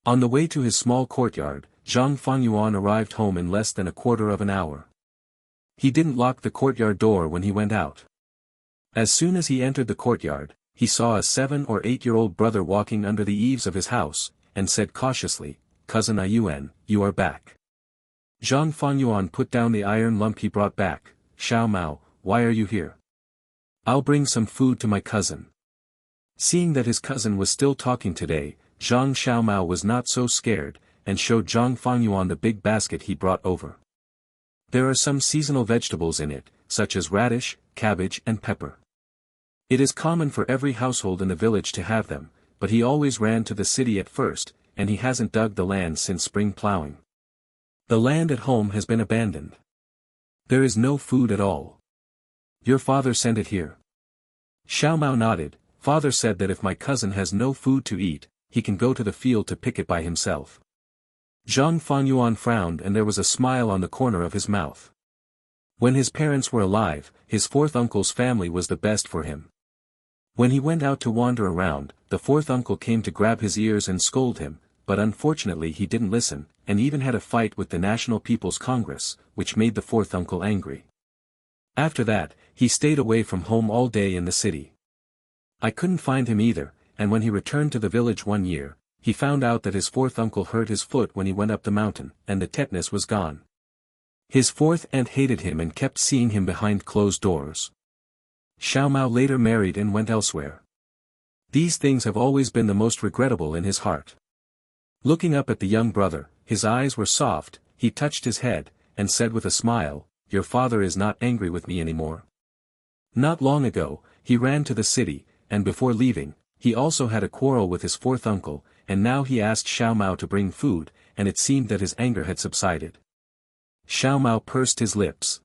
On the way to his small courtyard, Zhang Fengyuan arrived home in less than a quarter of an hour. He didn't lock the courtyard door when he went out. As soon as he entered the courtyard, he saw a 7 or 8-year-old brother walking under the eaves of his house, and said cautiously, Cousin Ayuan, you are back. Zhang Fengyuan put down the iron lump he brought back. Xiao Mao, why are you here? I'll bring some food to my cousin. Seeing that his cousin was still talking today, Zhang Xiaomao was not so scared, and showed Zhang Fengyuan the big basket he brought over. There are some seasonal vegetables in it, such as radish, cabbage and pepper. It is common for every household in the village to have them, but he always ran to the city at first, and he hasn't dug the land since spring plowing. The land at home has been abandoned. There is no food at all. Your father sent it here. Xiao Mao nodded. Father said that if my cousin has no food to eat, he can go to the field to pick it by himself. Zhang Fengyuan frowned and there was a smile on the corner of his mouth. When his parents were alive, his fourth uncle's family was the best for him. When he went out to wander around, the fourth uncle came to grab his ears and scold him, but unfortunately he didn't listen, and even had a fight with the National People's Congress, which made the fourth uncle angry. After that, he stayed away from home all day in the city. I couldn't find him either, and when he returned to the village one year, he found out that his fourth uncle hurt his foot when he went up the mountain, and the tetanus was gone. His fourth aunt hated him and kept seeing him behind closed doors. Xiao Mao later married and went elsewhere. These things have always been the most regrettable in his heart. Looking up at the young brother, his eyes were soft, he touched his head, and said with a smile, "Your father is not angry with me anymore." Not long ago, he ran to the city, and before leaving, he also had a quarrel with his fourth uncle, and now he asked Xiao Mao to bring food, and it seemed that his anger had subsided. Xiao Mao pursed his lips.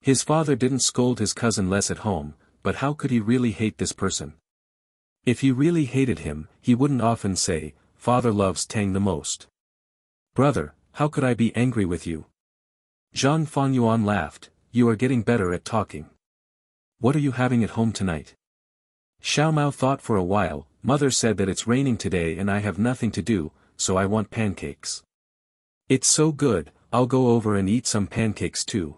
His father didn't scold his cousin less at home, but how could he really hate this person? If he really hated him, he wouldn't often say, "Father loves Tang the most." "Brother, how could I be angry with you?" Zhang Fengyuan laughed, "You are getting better at talking. What are you having at home tonight?" Xiao Mao thought for a while. "Mother said that it's raining today and I have nothing to do, so I want pancakes." "It's so good, I'll go over and eat some pancakes too."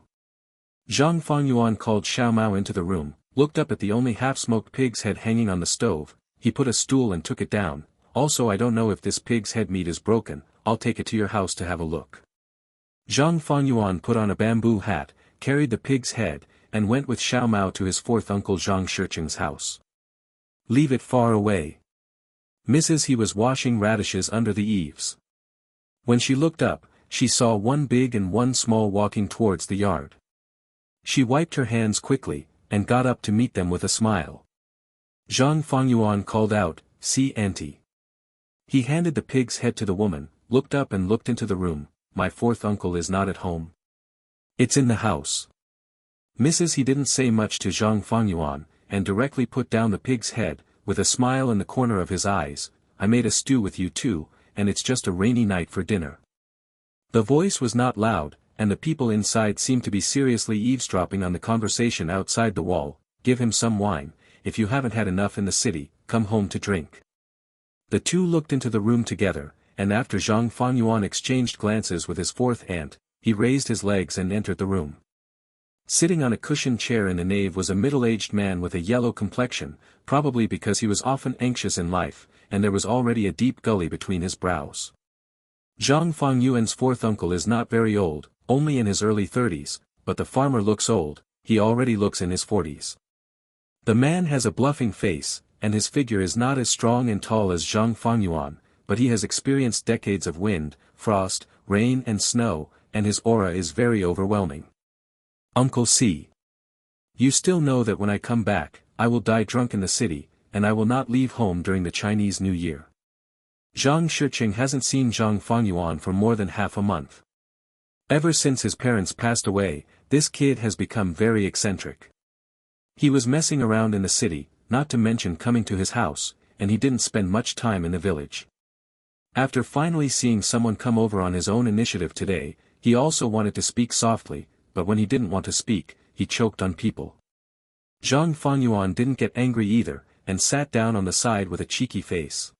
Zhang Fengyuan called Xiao Mao into the room, looked up at the only half-smoked pig's head hanging on the stove, he put a stool and took it down. "Also, I don't know if this pig's head meat is broken, I'll take it to your house to have a look." Zhang Fengyuan put on a bamboo hat, carried the pig's head, and went with Xiao Mao to his fourth uncle Zhang Shicheng's house. "Leave it far away." Mrs. He was washing radishes under the eaves. When she looked up, she saw one big and one small walking towards the yard. She wiped her hands quickly, and got up to meet them with a smile. Zhang Fengyuan called out, "See, auntie." He handed the pig's head to the woman, looked up and looked into the room. "My fourth uncle is not at home." "It's in the house." Mrs. He didn't say much to Zhang Fengyuan, and directly put down the pig's head, with a smile in the corner of his eyes. "I made a stew with you too, and it's just a rainy night for dinner." The voice was not loud, and the people inside seemed to be seriously eavesdropping on the conversation outside the wall. "Give him some wine, if you haven't had enough in the city, come home to drink." The two looked into the room together, and after Zhang Fengyuan exchanged glances with his fourth aunt, he raised his legs and entered the room. Sitting on a cushioned chair in the nave was a middle-aged man with a yellow complexion, probably because he was often anxious in life, and there was already a deep gully between his brows. Zhang Fengyuan's fourth uncle is not very old, only in his early 30s, but the farmer looks old, he already looks in his 40s. The man has a bluffing face, and his figure is not as strong and tall as Zhang Fengyuan, but he has experienced decades of wind, frost, rain and snow, and his aura is very overwhelming. "Uncle C. You still know that when I come back, I will die drunk in the city, and I will not leave home during the Chinese New Year." Zhang Shicheng hasn't seen Zhang Fengyuan for more than half a month. Ever since his parents passed away, this kid has become very eccentric. He was messing around in the city, not to mention coming to his house, and he didn't spend much time in the village. After finally seeing someone come over on his own initiative today, he also wanted to speak softly, but when he didn't want to speak, he choked on people. Zhang Fengyuan didn't get angry either, and sat down on the side with a cheeky face.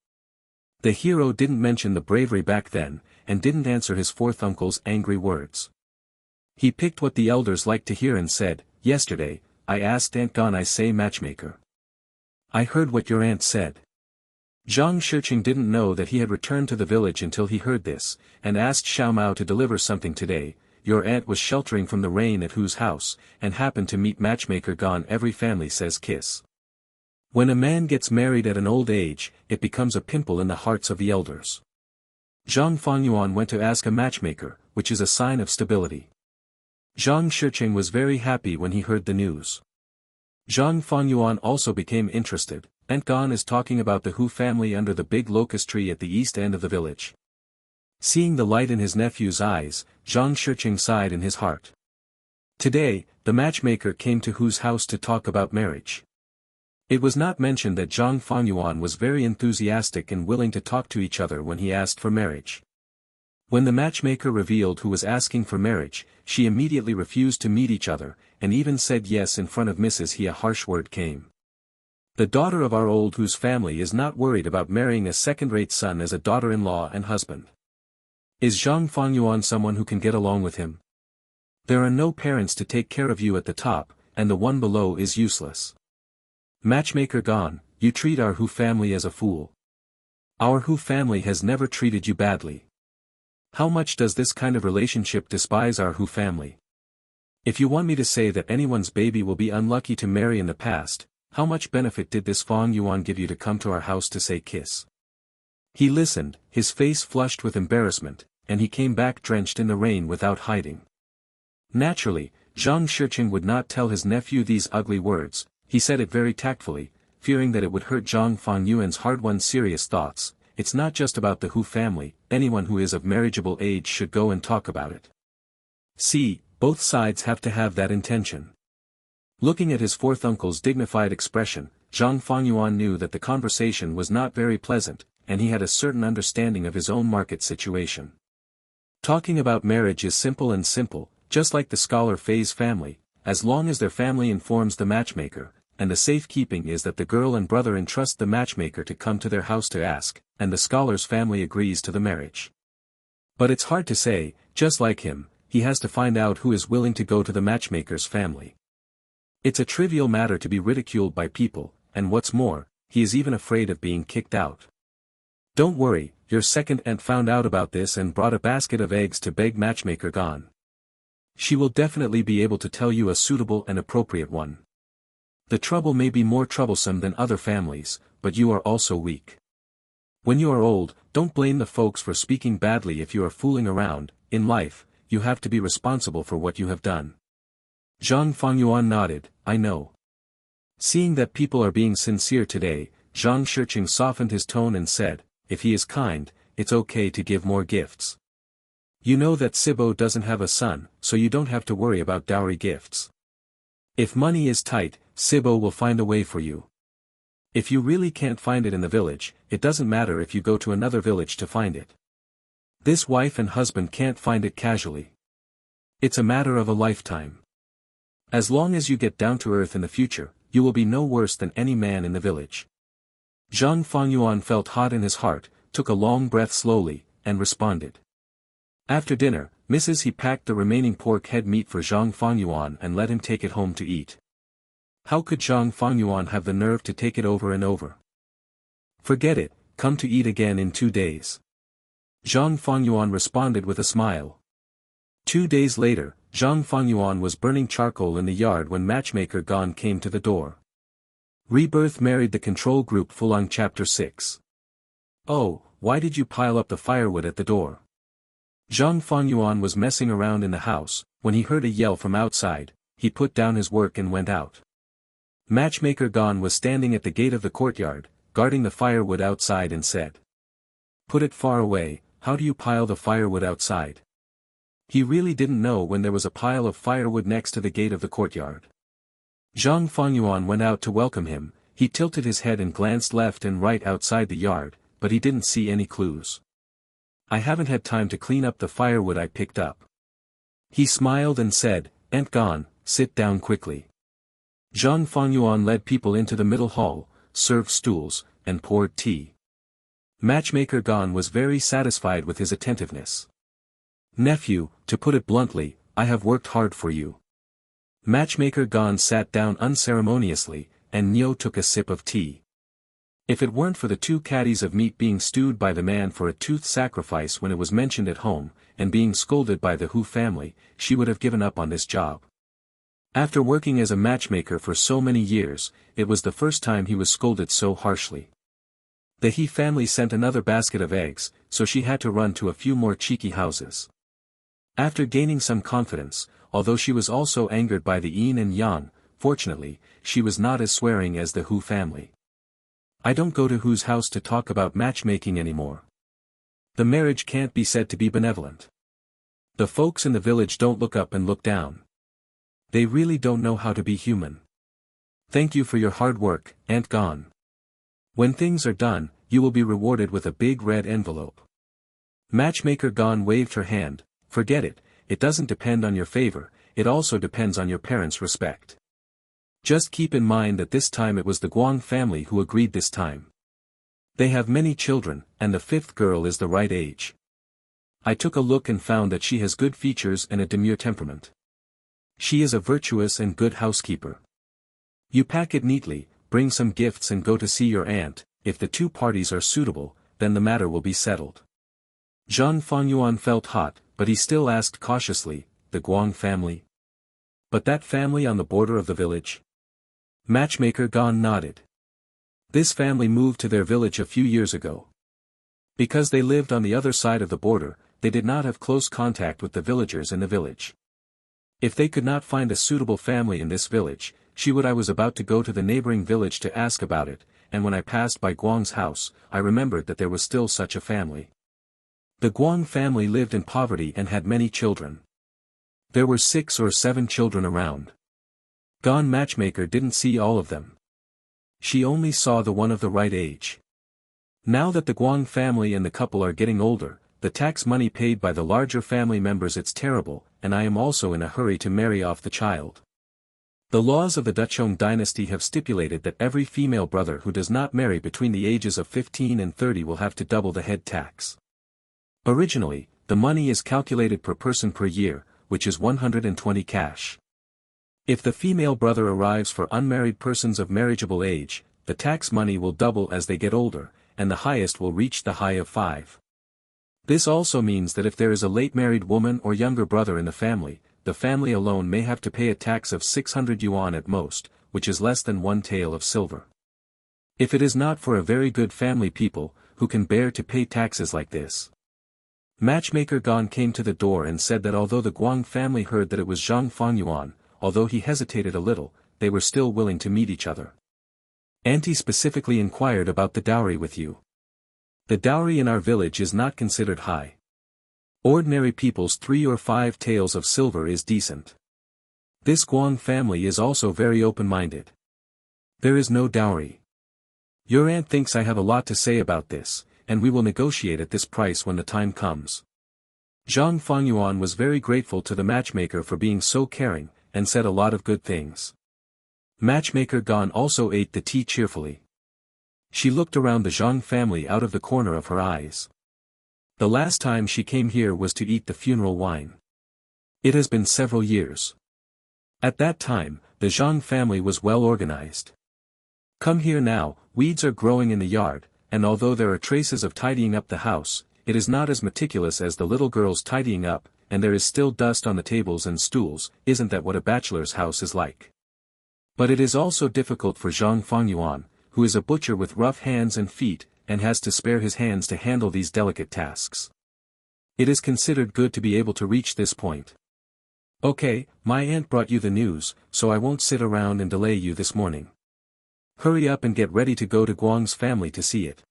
The hero didn't mention the bravery back then, and didn't answer his fourth uncle's angry words. He picked what the elders liked to hear and said, "Yesterday, I asked Aunt Gan I say matchmaker. I heard what your aunt said." Zhang Shicheng didn't know that he had returned to the village until he heard this, and asked Xiao Mao to deliver something today. "Your aunt was sheltering from the rain at whose house, and happened to meet matchmaker Gan. Every family says kiss. When a man gets married at an old age, it becomes a pimple in the hearts of the elders." Zhang Fengyuan went to ask a matchmaker, which is a sign of stability. Zhang Shicheng was very happy when he heard the news. Zhang Fengyuan also became interested. Aunt Gan is talking about the Hu family under the big locust tree at the east end of the village. Seeing the light in his nephew's eyes, Zhang Shicheng sighed in his heart. Today, the matchmaker came to Hu's house to talk about marriage. It was not mentioned that Zhang Fengyuan was very enthusiastic and willing to talk to each other when he asked for marriage. When the matchmaker revealed who was asking for marriage, she immediately refused to meet each other, and even said yes in front of Mrs. He. A harsh word came. "The daughter of our old Hu's family is not worried about marrying a second-rate son as a daughter-in-law and husband. Is Zhang Fengyuan someone who can get along with him? There are no parents to take care of you at the top, and the one below is useless. Matchmaker Gan, you treat our Hu family as a fool. Our Hu family has never treated you badly. How much does this kind of relationship despise our Hu family? If you want me to say that anyone's baby will be unlucky to marry in the past, how much benefit did this Fang Yuan give you to come to our house to say kiss? He listened, his face flushed with embarrassment, and he came back drenched in the rain without hiding. Naturally, Zhang Shiqing would not tell his nephew these ugly words. He said it very tactfully, fearing that it would hurt Zhang Fangyuan's hard-won serious thoughts. It's not just about the Hu family, anyone who is of marriageable age should go and talk about it. See, both sides have to have that intention. Looking at his fourth uncle's dignified expression, Zhang Fangyuan knew that the conversation was not very pleasant, and he had a certain understanding of his own market situation. Talking about marriage is simple, just like the scholar Fei's family, as long as their family informs the matchmaker, and the safekeeping is that the girl and brother entrust the matchmaker to come to their house to ask, and the scholar's family agrees to the marriage. But it's hard to say, just like him, he has to find out who is willing to go to the matchmaker's family. It's a trivial matter to be ridiculed by people, and what's more, he is even afraid of being kicked out. Don't worry, your second aunt found out about this and brought a basket of eggs to beg matchmaker Gan. She will definitely be able to tell you a suitable and appropriate one. The trouble may be more troublesome than other families, but you are also weak. When you are old, don't blame the folks for speaking badly if you are fooling around. In life, you have to be responsible for what you have done. Zhang Fangyuan nodded, I know. Seeing that people are being sincere today, Zhang Shiqing softened his tone and said, if he is kind, it's okay to give more gifts. You know that Sibo doesn't have a son, so you don't have to worry about dowry gifts. If money is tight, Sibo will find a way for you. If you really can't find it in the village, it doesn't matter if you go to another village to find it. This wife and husband can't find it casually. It's a matter of a lifetime. As long as you get down to earth in the future, you will be no worse than any man in the village. Zhang Fangyuan felt hot in his heart, took a long breath slowly, and responded. After dinner, He packed the remaining pork head meat for Zhang Fangyuan and let him take it home to eat. How could Zhang Fangyuan have the nerve to take it over and over? Forget it, come to eat again in 2 days. Zhang Fangyuan responded with a smile. 2 days later, Zhang Fangyuan was burning charcoal in the yard when matchmaker Gan came to the door. Rebirth married the control group Fulang Chapter 6. Oh, why did you pile up the firewood at the door? Zhang Fangyuan was messing around in the house. When he heard a yell from outside, he put down his work and went out. Matchmaker Gan was standing at the gate of the courtyard, guarding the firewood outside and said. Put it far away. How do you pile the firewood outside? He really didn't know when there was a pile of firewood next to the gate of the courtyard. Zhang Fangyuan went out to welcome him. He tilted his head and glanced left and right outside the yard, but he didn't see any clues. I haven't had time to clean up the firewood I picked up. He smiled and said, Aunt Gan, sit down quickly. Zhang Fangyuan led people into the middle hall, served stools, and poured tea. Matchmaker Gan was very satisfied with his attentiveness. Nephew, to put it bluntly, I have worked hard for you. Matchmaker Gan sat down unceremoniously, and Neo took a sip of tea. If it weren't for the 2 caddies of meat being stewed by the man for a tooth sacrifice when it was mentioned at home, and being scolded by the Hu family, she would have given up on this job. After working as a matchmaker for so many years, it was the first time he was scolded so harshly. The He family sent another basket of eggs, so she had to run to a few more cheeky houses. After gaining some confidence, although she was also angered by the yin and yang, fortunately, she was not as swearing as the Hu family. I don't go to Hu's house to talk about matchmaking anymore. The marriage can't be said to be benevolent. The folks in the village don't look up and look down. They really don't know how to be human. Thank you for your hard work, Aunt Gan. When things are done, you will be rewarded with a big red envelope. Matchmaker Gan waved her hand. Forget it, it doesn't depend on your favor, it also depends on your parents' respect. Just keep in mind that this time it was the Guang family who agreed this time. They have many children, and the 5th girl is the right age. I took a look and found that she has good features and a demure temperament. She is a virtuous and good housekeeper. You pack it neatly, bring some gifts and go to see your aunt. If the two parties are suitable, then the matter will be settled. Zhang Fengyuan felt hot, but he still asked cautiously, the Guang family? But that family on the border of the village? Matchmaker Gan nodded. This family moved to their village a few years ago. Because they lived on the other side of the border, they did not have close contact with the villagers in the village. If they could not find a suitable family in this village, I was about to go to the neighboring village to ask about it, and when I passed by Guang's house, I remembered that there was still such a family. The Guang family lived in poverty and had many children. There were 6 or 7 children around. Gan Matchmaker didn't see all of them. She only saw the one of the right age. Now that the Guang family and the couple are getting older, the tax money paid by the larger family members, it's terrible, and I am also in a hurry to marry off the child. The laws of the Duchong dynasty have stipulated that every female brother who does not marry between the ages of 15 and 30 will have to double the head tax. Originally, the money is calculated per person per year, which is 120 cash. If the female brother arrives for unmarried persons of marriageable age, the tax money will double as they get older, and the highest will reach the high of 5. This also means that if there is a late married woman or younger brother in the family alone may have to pay a tax of 600 yuan at most, which is less than 1 tael of silver. If it is not for a very good family people, who can bear to pay taxes like this. Matchmaker Gan came to the door and said that although the Guang family heard that it was Zhang Fengyuan, although he hesitated a little, they were still willing to meet each other. Auntie specifically inquired about the dowry with you. The dowry in our village is not considered high. Ordinary people's 3 or 5 taels of silver is decent. This Guang family is also very open-minded. There is no dowry. Your aunt thinks I have a lot to say about this, and we will negotiate at this price when the time comes. Zhang Fengyuan was very grateful to the matchmaker for being so caring, and said a lot of good things. Matchmaker Gan also ate the tea cheerfully. She looked around the Zhang family out of the corner of her eyes. The last time she came here was to eat the funeral wine. It has been several years. At that time, the Zhang family was well organized. Come here now, weeds are growing in the yard, and although there are traces of tidying up the house, it is not as meticulous as the little girls tidying up, and there is still dust on the tables and stools. Isn't that what a bachelor's house is like? But it is also difficult for Zhang Fengyuan, who is a butcher with rough hands and feet, and has to spare his hands to handle these delicate tasks. It is considered good to be able to reach this point. Okay, my aunt brought you the news, so I won't sit around and delay you this morning. Hurry up and get ready to go to Guang's family to see it.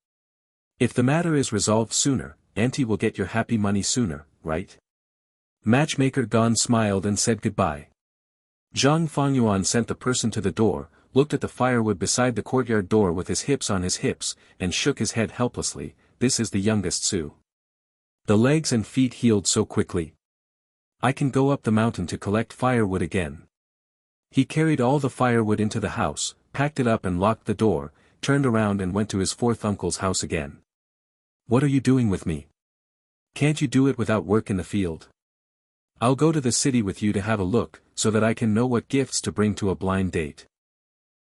If the matter is resolved sooner, auntie will get your happy money sooner, right? Matchmaker Gan smiled and said goodbye. Zhang Fengyuan sent the person to the door, looked at the firewood beside the courtyard door with his hips on his hips, and shook his head helplessly. This is the youngest Su. The legs and feet healed so quickly. I can go up the mountain to collect firewood again. He carried all the firewood into the house, packed it up and locked the door, turned around and went to his 4th uncle's house again. What are you doing with me? Can't you do it without work in the field? I'll go to the city with you to have a look, so that I can know what gifts to bring to a blind date.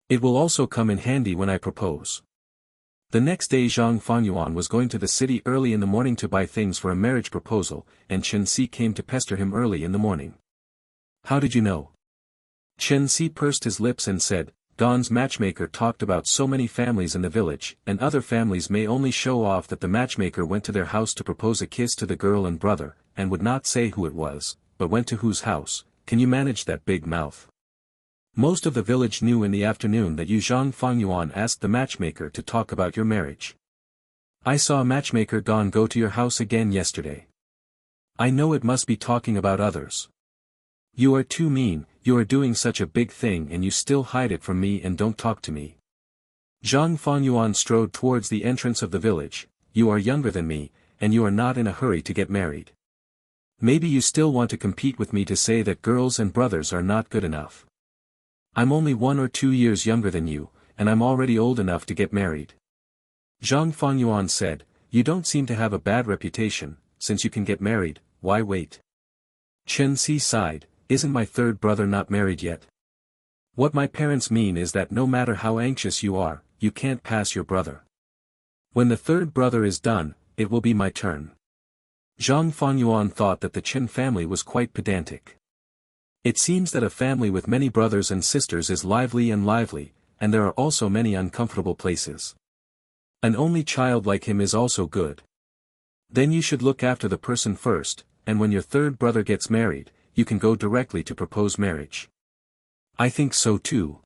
It will also come in handy when I propose. The next day Zhang Fengyuan was going to the city early in the morning to buy things for a marriage proposal, and Chen Si came to pester him early in the morning. How did you know? Chen Si pursed his lips and said, Gan's matchmaker talked about so many families in the village, and other families may only show off that the matchmaker went to their house to propose a kiss to the girl and brother, and would not say who it was, but went to whose house. Can you manage that big mouth? Most of the village knew in the afternoon that you Zhang Fengyuan asked the matchmaker to talk about your marriage. I saw matchmaker Gan go to your house again yesterday. I know it must be talking about others. You are too mean, you are doing such a big thing and you still hide it from me and don't talk to me. Zhang Fengyuan strode towards the entrance of the village. You are younger than me, and you are not in a hurry to get married. Maybe you still want to compete with me to say that girls and brothers are not good enough. I'm only 1 or 2 years younger than you, and I'm already old enough to get married. Zhang Fengyuan said, you don't seem to have a bad reputation, since you can get married, why wait? Chen Si sighed, isn't my 3rd brother not married yet? What my parents mean is that no matter how anxious you are, you can't pass your brother. When the third brother is done, it will be my turn. Zhang Fangyuan thought that the Chen family was quite pedantic. It seems that a family with many brothers and sisters is lively, and there are also many uncomfortable places. An only child like him is also good. Then you should look after the person first, and when your third brother gets married, you can go directly to propose marriage. I think so too.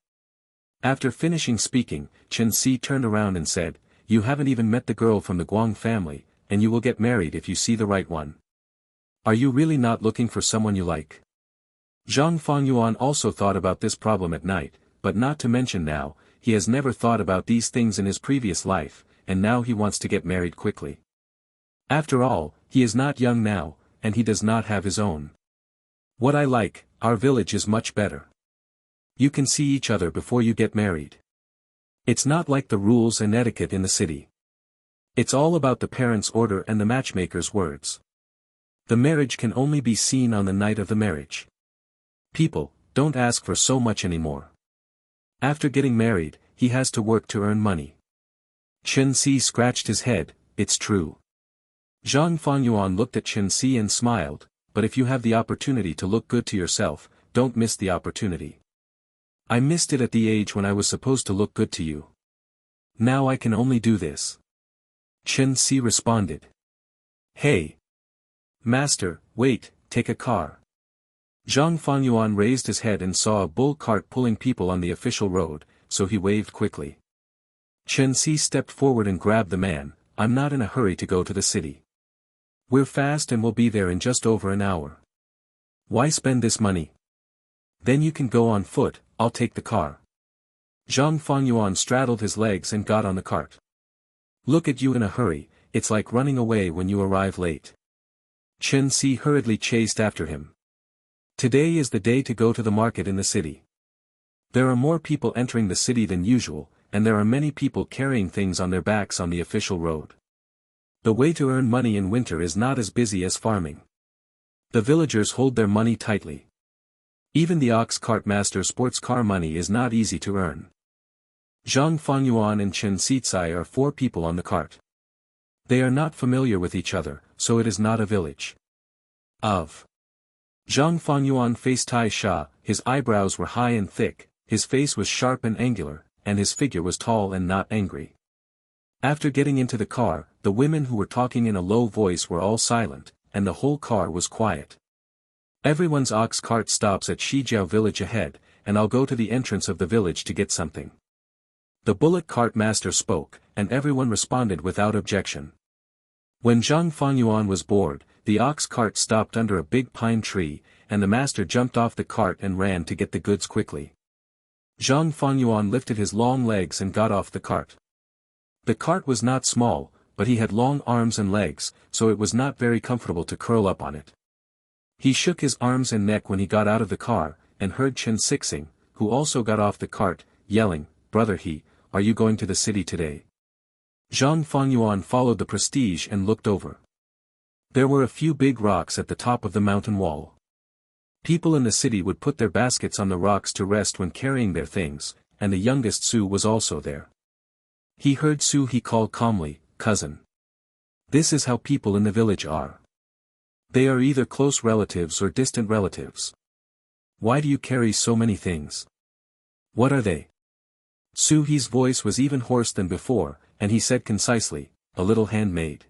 After finishing speaking, Chen Si turned around and said, "You haven't even met the girl from the Guang family, and you will get married if you see the right one. Are you really not looking for someone you like?" Zhang Fangyuan also thought about this problem at night, but not to mention now, he has never thought about these things in his previous life, and now he wants to get married quickly. After all, he is not young now, and he does not have his own. What I like, our village is much better. You can see each other before you get married. It's not like the rules and etiquette in the city. It's all about the parents' order and the matchmaker's words. The marriage can only be seen on the night of the marriage. People don't ask for so much anymore. After getting married, he has to work to earn money. Chen Si scratched his head, it's true. Zhang Fangyuan looked at Chen Si and smiled, but if you have the opportunity to look good to yourself, don't miss the opportunity. I missed it at the age when I was supposed to look good to you. Now I can only do this. Chen Si responded. Hey! Master, wait, take a car. Zhang Fangyuan raised his head and saw a bull cart pulling people on the official road, so he waved quickly. Chen Si stepped forward and grabbed the man. I'm not in a hurry to go to the city. We're fast and we'll be there in just over an hour. Why spend this money? Then you can go on foot, I'll take the car. Zhang Fangyuan straddled his legs and got on the cart. Look at you in a hurry, it's like running away when you arrive late. Chen Si hurriedly chased after him. Today is the day to go to the market in the city. There are more people entering the city than usual, and there are many people carrying things on their backs on the official road. The way to earn money in winter is not as busy as farming. The villagers hold their money tightly. Even the ox cart master sports car money is not easy to earn. Zhang Fangyuan and Chen Sicai are 4 people on the cart. They are not familiar with each other, so it is not a village. Of Zhang Fangyuan faced Tai Sha, his eyebrows were high and thick, his face was sharp and angular, and his figure was tall and not angry. After getting into the car, the women who were talking in a low voice were all silent, and the whole car was quiet. Everyone's ox cart stops at Shijiao village ahead, and I'll go to the entrance of the village to get something. The bullock cart master spoke, and everyone responded without objection. When Zhang Fangyuan was bored, the ox cart stopped under a big pine tree, and the master jumped off the cart and ran to get the goods quickly. Zhang Fangyuan lifted his long legs and got off the cart. The cart was not small, but he had long arms and legs, so it was not very comfortable to curl up on it. He shook his arms and neck when he got out of the car, and heard Chen Sixing, who also got off the cart, yelling, "Brother He, are you going to the city today?" Zhang Fangyuan followed the prestige and looked over. There were a few big rocks at the top of the mountain wall. People in the city would put their baskets on the rocks to rest when carrying their things, and the youngest Su was also there. He heard Su He call calmly, "Cousin." This is how people in the village are. They are either close relatives or distant relatives. Why do you carry so many things? What are they? Su He's voice was even hoarse than before, and he said concisely, "A little handmade."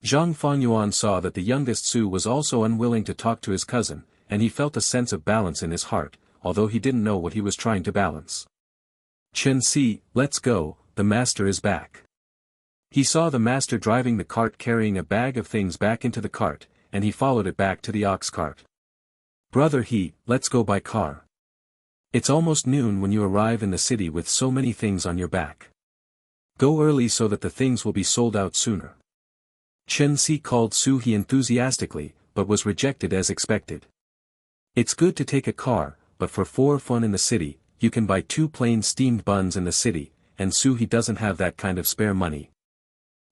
Zhang Fangyuan saw that the youngest Su was also unwilling to talk to his cousin, and he felt a sense of balance in his heart, although he didn't know what he was trying to balance. Chen Si, let's go, the master is back. He saw the master driving the cart carrying a bag of things back into the cart, and he followed it back to the ox cart. Brother He, let's go by car. It's almost noon when you arrive in the city with so many things on your back. Go early so that the things will be sold out sooner. Chen Si called Su He enthusiastically, but was rejected as expected. It's good to take a car, but for fun in the city, you can buy 2 plain steamed buns in the city, and Su He doesn't have that kind of spare money.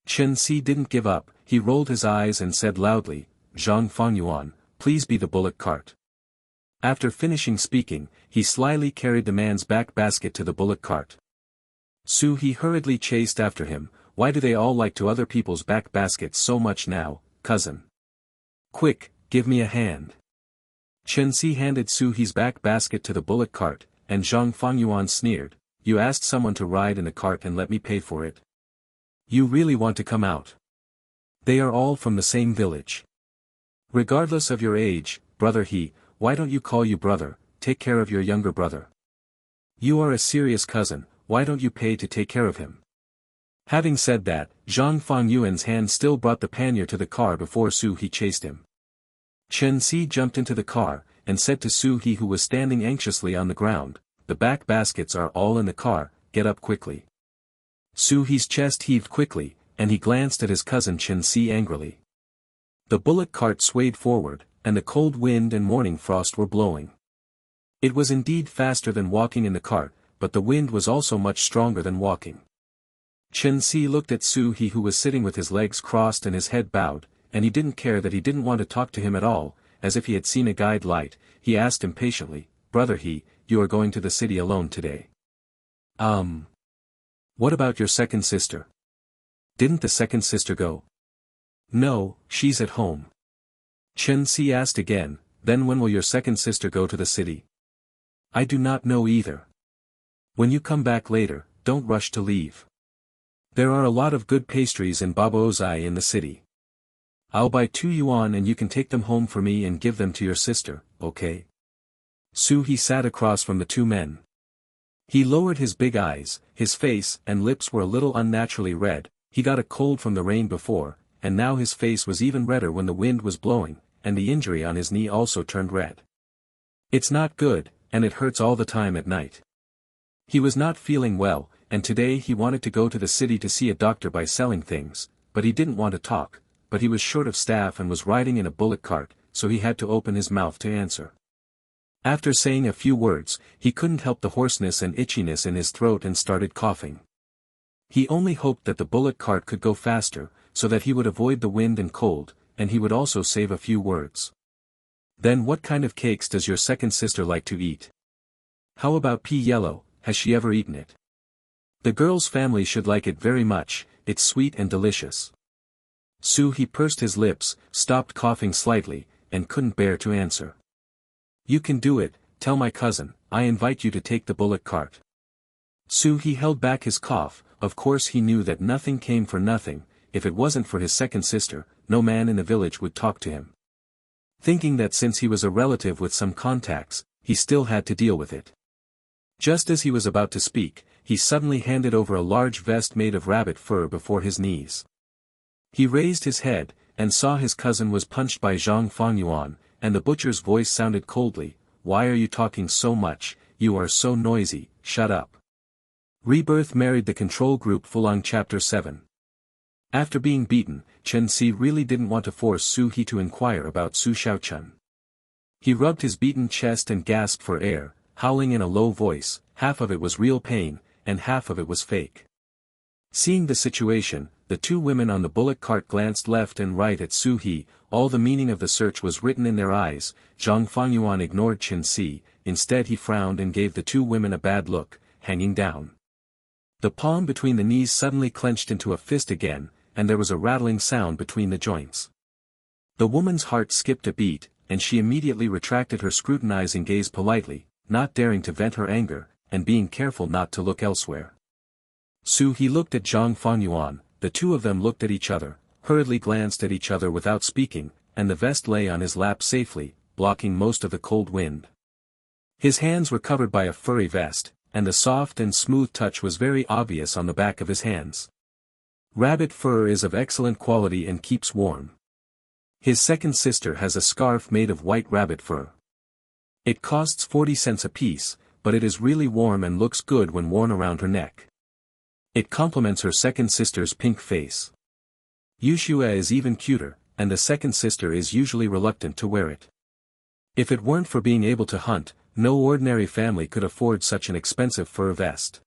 Chen Si didn't give up, he rolled his eyes and said loudly, "Zhang Fangyuan, please be the bullock cart." After finishing speaking, he slyly carried the man's back basket to the bullock cart. Su-hee hurriedly chased after him. Why do they all like to other people's back baskets so much now, cousin? Quick, give me a hand. Chen-si handed Su-hee's back basket to the bullock cart, and Zhang Fengyuan sneered, you asked someone to ride in the cart and let me pay for it. You really want to come out? They are all from the same village. Regardless of your age, brother He, why don't you call you brother, take care of your younger brother. You are a serious cousin, why don't you pay to take care of him? Having said that, Zhang Fengyuan's hand still brought the pannier to the car before Su-hee chased him. Chen-si jumped into the car, and said to Su-hee who was standing anxiously on the ground, the back baskets are all in the car, get up quickly. Su-hee's chest heaved quickly, and he glanced at his cousin Chen-si angrily. The bullock cart swayed forward, and the cold wind and morning frost were blowing. It was indeed faster than walking in the cart, but the wind was also much stronger than walking. Chen-si looked at Su-hee who was sitting with his legs crossed and his head bowed, and he didn't care that he didn't want to talk to him at all, as if he had seen a guide light. He asked impatiently, brother He, you are going to the city alone today. What about your second sister? Didn't the second sister go? No, she's at home. Chen-si asked again, then when will your second sister go to the city? I do not know either. When you come back later, don't rush to leave. There are a lot of good pastries and babozai in the city. I'll buy 2 yuan and you can take them home for me and give them to your sister, okay? Su-hee sat across from the two men. He lowered his big eyes, his face and lips were a little unnaturally red. He got a cold from the rain before, and now his face was even redder when the wind was blowing, and the injury on his knee also turned red. It's not good, and it hurts all the time at night. He was not feeling well, and today he wanted to go to the city to see a doctor by selling things, but he didn't want to talk, but he was short of staff and was riding in a bullock cart, so he had to open his mouth to answer. After saying a few words, he couldn't help the hoarseness and itchiness in his throat and started coughing. He only hoped that the bullock cart could go faster, so that he would avoid the wind and cold, and he would also save a few words. Then what kind of cakes does your second sister like to eat? How about pea yellow, has she ever eaten it? The girl's family should like it very much, it's sweet and delicious. Su-hee pursed his lips, stopped coughing slightly, and couldn't bear to answer. You can do it, tell my cousin, I invite you to take the bullock cart. Su-hee held back his cough, of course he knew that nothing came for nothing, if it wasn't for his second sister, no man in the village would talk to him. Thinking that since he was a relative with some contacts, he still had to deal with it. Just as he was about to speak, he suddenly handed over a large vest made of rabbit fur before his knees. He raised his head, and saw his cousin was punched by Zhang Fengyuan, and the butcher's voice sounded coldly, why are you talking so much, you are so noisy, shut up. Rebirth married the control group Fulang Chapter 7. After being beaten, Chen-si really didn't want to force Su-hee to inquire about Su Xiaochun. He rubbed his beaten chest and gasped for air, howling in a low voice, half of it was real pain, and half of it was fake. Seeing the situation, the two women on the bullock cart glanced left and right at Su-hee, all the meaning of the search was written in their eyes. Zhang Fengyuan ignored Chen-si, instead he frowned and gave the two women a bad look, hanging down. The palm between the knees suddenly clenched into a fist again, and there was a rattling sound between the joints. The woman's heart skipped a beat, and she immediately retracted her scrutinizing gaze politely, not daring to vent her anger, and being careful not to look elsewhere. Su-hee looked at Zhang Fengyuan, the two of them looked at each other, hurriedly glanced at each other without speaking, and the vest lay on his lap safely, blocking most of the cold wind. His hands were covered by a furry vest, and the soft and smooth touch was very obvious on the back of his hands. Rabbit fur is of excellent quality and keeps warm. His second sister has a scarf made of white rabbit fur. It costs 40 cents apiece, but it is really warm and looks good when worn around her neck. It complements her second sister's pink face. Yushua is even cuter, and the second sister is usually reluctant to wear it. If it weren't for being able to hunt, no ordinary family could afford such an expensive fur vest.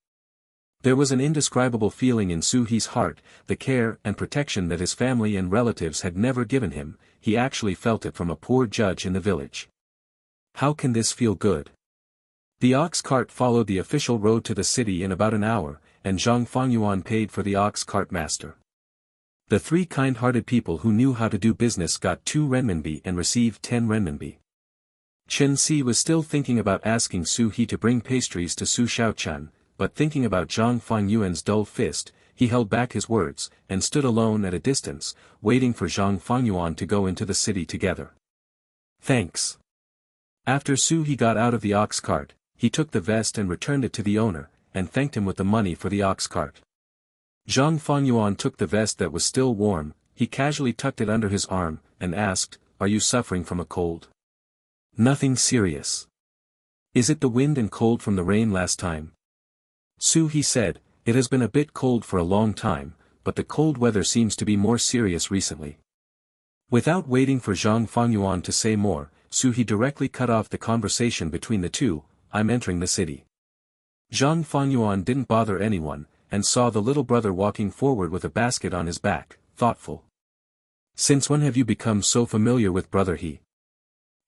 There was an indescribable feeling in Su-hee's heart, the care and protection that his family and relatives had never given him, he actually felt it from a poor judge in the village. How can this feel good? The ox cart followed the official road to the city in about an hour, and Zhang Fangyuan paid for the ox cart master. The three kind-hearted people who knew how to do business got 2 renminbi and received 10 renminbi. Chen Si was still thinking about asking Su He to bring pastries to Su Shaochan, but thinking about Zhang Fangyuan's dull fist, he held back his words, and stood alone at a distance, waiting for Zhang Fangyuan to go into the city together. Thanks. After Su He got out of the ox cart, he took the vest and returned it to the owner, and thanked him with the money for the ox cart. Zhang Fangyuan took the vest that was still warm, he casually tucked it under his arm, and asked, "Are you suffering from a cold?" "Nothing serious." "Is it the wind and cold from the rain last time?" Su He said, "It has been a bit cold for a long time, but the cold weather seems to be more serious recently." Without waiting for Zhang Fangyuan to say more, Su He directly cut off the conversation between the two. "I'm entering the city." Zhang Fangyuan didn't bother anyone, and saw the little brother walking forward with a basket on his back, thoughtful. "Since when have you become so familiar with Brother He?"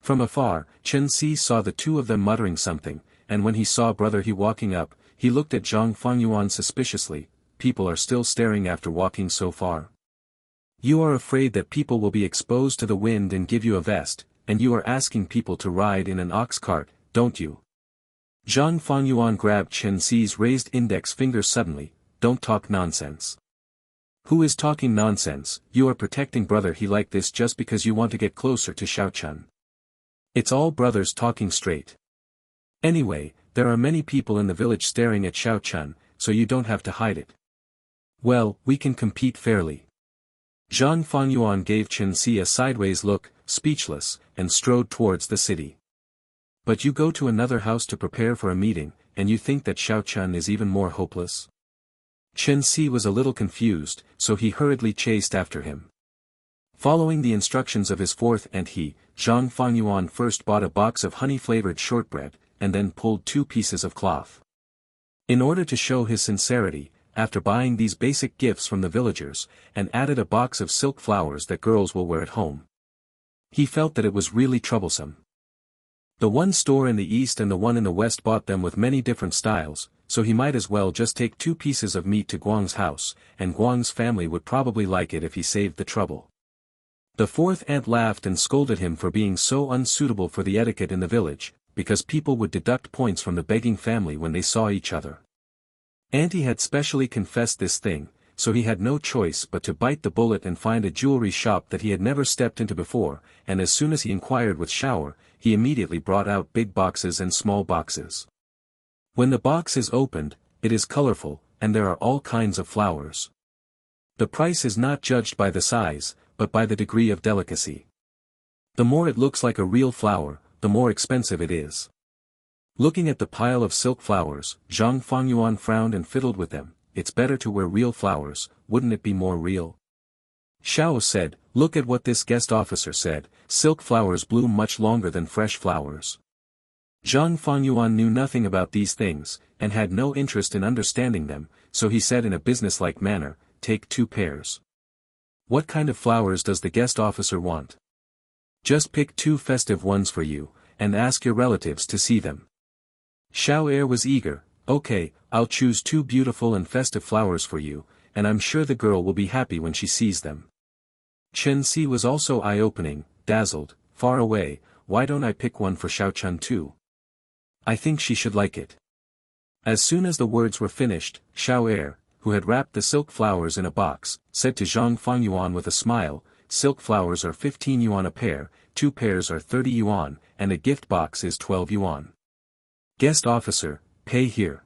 From afar, Chen Si saw the two of them muttering something, and when he saw Brother He walking up, he looked at Zhang Fangyuan suspiciously. "People are still staring after walking so far. You are afraid that people will be exposed to the wind and give you a vest, and you are asking people to ride in an ox cart, don't you?" Zhang Fangyuan grabbed Chen Si's raised index finger suddenly. "Don't talk nonsense." "Who is talking nonsense? You are protecting Brother He like this just because you want to get closer to Shaochan. It's all brothers talking straight. Anyway, there are many people in the village staring at Shaochan, so you don't have to hide it. Well, we can compete fairly." Zhang Fangyuan gave Chen Si a sideways look, speechless, and strode towards the city. "But you go to another house to prepare for a meeting, and you think that Shaochan is even more hopeless?" Chen Si was a little confused, so he hurriedly chased after him. Following the instructions of his fourth aunt He, Zhang Fangyuan first bought a box of honey-flavored shortbread, and then pulled 2 pieces of cloth. In order to show his sincerity, after buying these basic gifts from the villagers, and added a box of silk flowers that girls will wear at home. He felt that it was really troublesome. The one store in the east and the one in the west bought them with many different styles, so he might as well just take 2 pieces of meat to Guang's house, and Guang's family would probably like it if he saved the trouble. The fourth aunt laughed and scolded him for being so unsuitable for the etiquette in the village, because people would deduct points from the begging family when they saw each other. Auntie had specially confessed this thing, so he had no choice but to bite the bullet and find a jewelry shop that he had never stepped into before, and as soon as he inquired with Shower, he immediately brought out big boxes and small boxes. When the box is opened, it is colorful, and there are all kinds of flowers. The price is not judged by the size, but by the degree of delicacy. The more it looks like a real flower, the more expensive it is. Looking at the pile of silk flowers, Zhang Fangyuan frowned and fiddled with them. "It's better to wear real flowers, wouldn't it be more real?" Xiao said, "Look at what this guest officer said, silk flowers bloom much longer than fresh flowers." Zhang Fangyuan knew nothing about these things, and had no interest in understanding them, so he said in a businesslike manner, "Take 2 pairs. What kind of flowers does the guest officer want? Just pick 2 festive ones for you, and ask your relatives to see them." Xiao Er was eager. "Okay, I'll choose 2 beautiful and festive flowers for you, and I'm sure the girl will be happy when she sees them." Chen Si was also eye-opening, dazzled. "Far away, why don't I pick one for Shaochan too? I think she should like it." As soon as the words were finished, Xiao Er, who had wrapped the silk flowers in a box, said to Zhang Fangyuan with a smile, "Silk flowers are 15 yuan a pair, 2 pairs are 30 yuan, and a gift box is 12 yuan. Guest officer, pay here."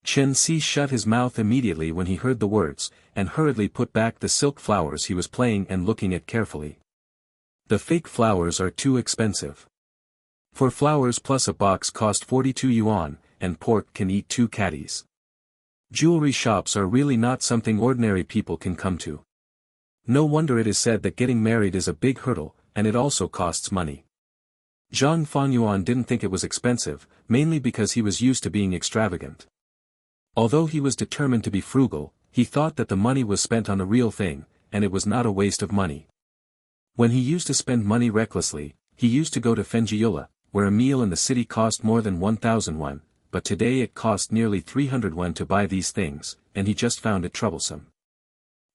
Chen Si shut his mouth immediately when he heard the words, and hurriedly put back the silk flowers he was playing and looking at carefully. The fake flowers are too expensive. For flowers plus a box cost 42 yuan, and pork can eat 2 caddies. Jewelry shops are really not something ordinary people can come to. No wonder it is said that getting married is a big hurdle, and it also costs money. Zhang Fangyuan didn't think it was expensive, mainly because he was used to being extravagant. Although he was determined to be frugal, he thought that the money was spent on the real thing, and it was not a waste of money. When he used to spend money recklessly, he used to go to Fenjiola, where a meal in the city cost more than 1,000 won, but today it cost nearly 300 won to buy these things, and he just found it troublesome.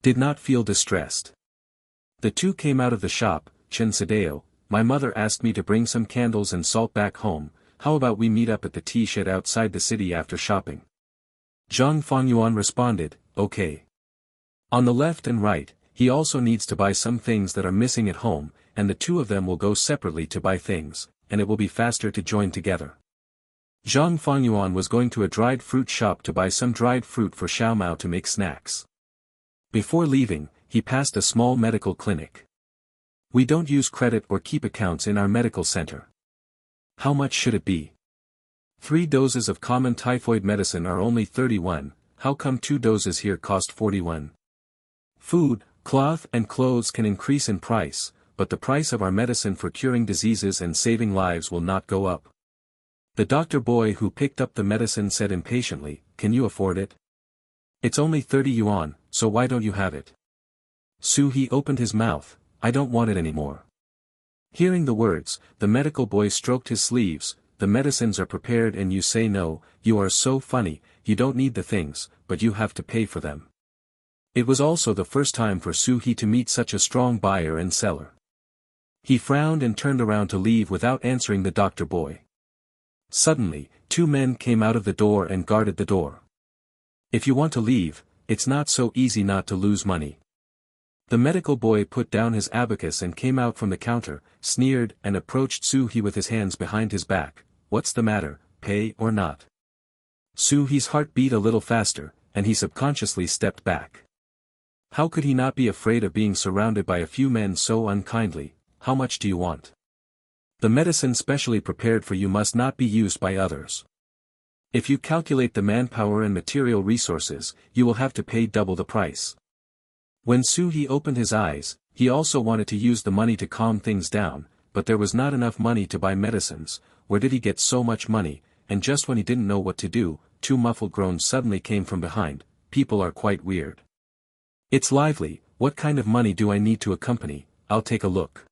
Did not feel distressed. The two came out of the shop. Chen Sadeo, my mother asked me to bring some candles and salt back home. How about we meet up at the tea shed outside the city after shopping? Zhang Fengyuan responded, okay. On the left and right, he also needs to buy some things that are missing at home, and the two of them will go separately to buy things, and it will be faster to join together. Zhang Fengyuan was going to a dried fruit shop to buy some dried fruit for Xiaomao to make snacks. Before leaving, he passed a small medical clinic. We don't use credit or keep accounts in our medical center. How much should it be? 3 doses of common typhoid medicine are only 31, how come 2 doses here cost 41? Food, cloth and clothes can increase in price, but the price of our medicine for curing diseases and saving lives will not go up. The doctor boy who picked up the medicine said impatiently, can you afford it? It's only 30 yuan, so why don't you have it? Su-he opened his mouth, I don't want it anymore. Hearing the words, the medical boy stroked his sleeves, the medicines are prepared and you say no, you are so funny, you don't need the things, but you have to pay for them. It was also the first time for Su-he to meet such a strong buyer and seller. He frowned and turned around to leave without answering the doctor boy. Suddenly, 2 men came out of the door and guarded the door. If you want to leave, it's not so easy not to lose money. The medical boy put down his abacus and came out from the counter, sneered and approached Su-he with his hands behind his back. What's the matter, pay or not? Su-he's heart beat a little faster, and he subconsciously stepped back. How could he not be afraid of being surrounded by a few men so unkindly? How much do you want? The medicine specially prepared for you must not be used by others. If you calculate the manpower and material resources, you will have to pay double the price. When Su-he opened his eyes, he also wanted to use the money to calm things down, but there was not enough money to buy medicines. Where did he get so much money? And just when he didn't know what to do, 2 muffled groans suddenly came from behind. People are quite weird. It's lively, what kind of money do I need to accompany? I'll take a look.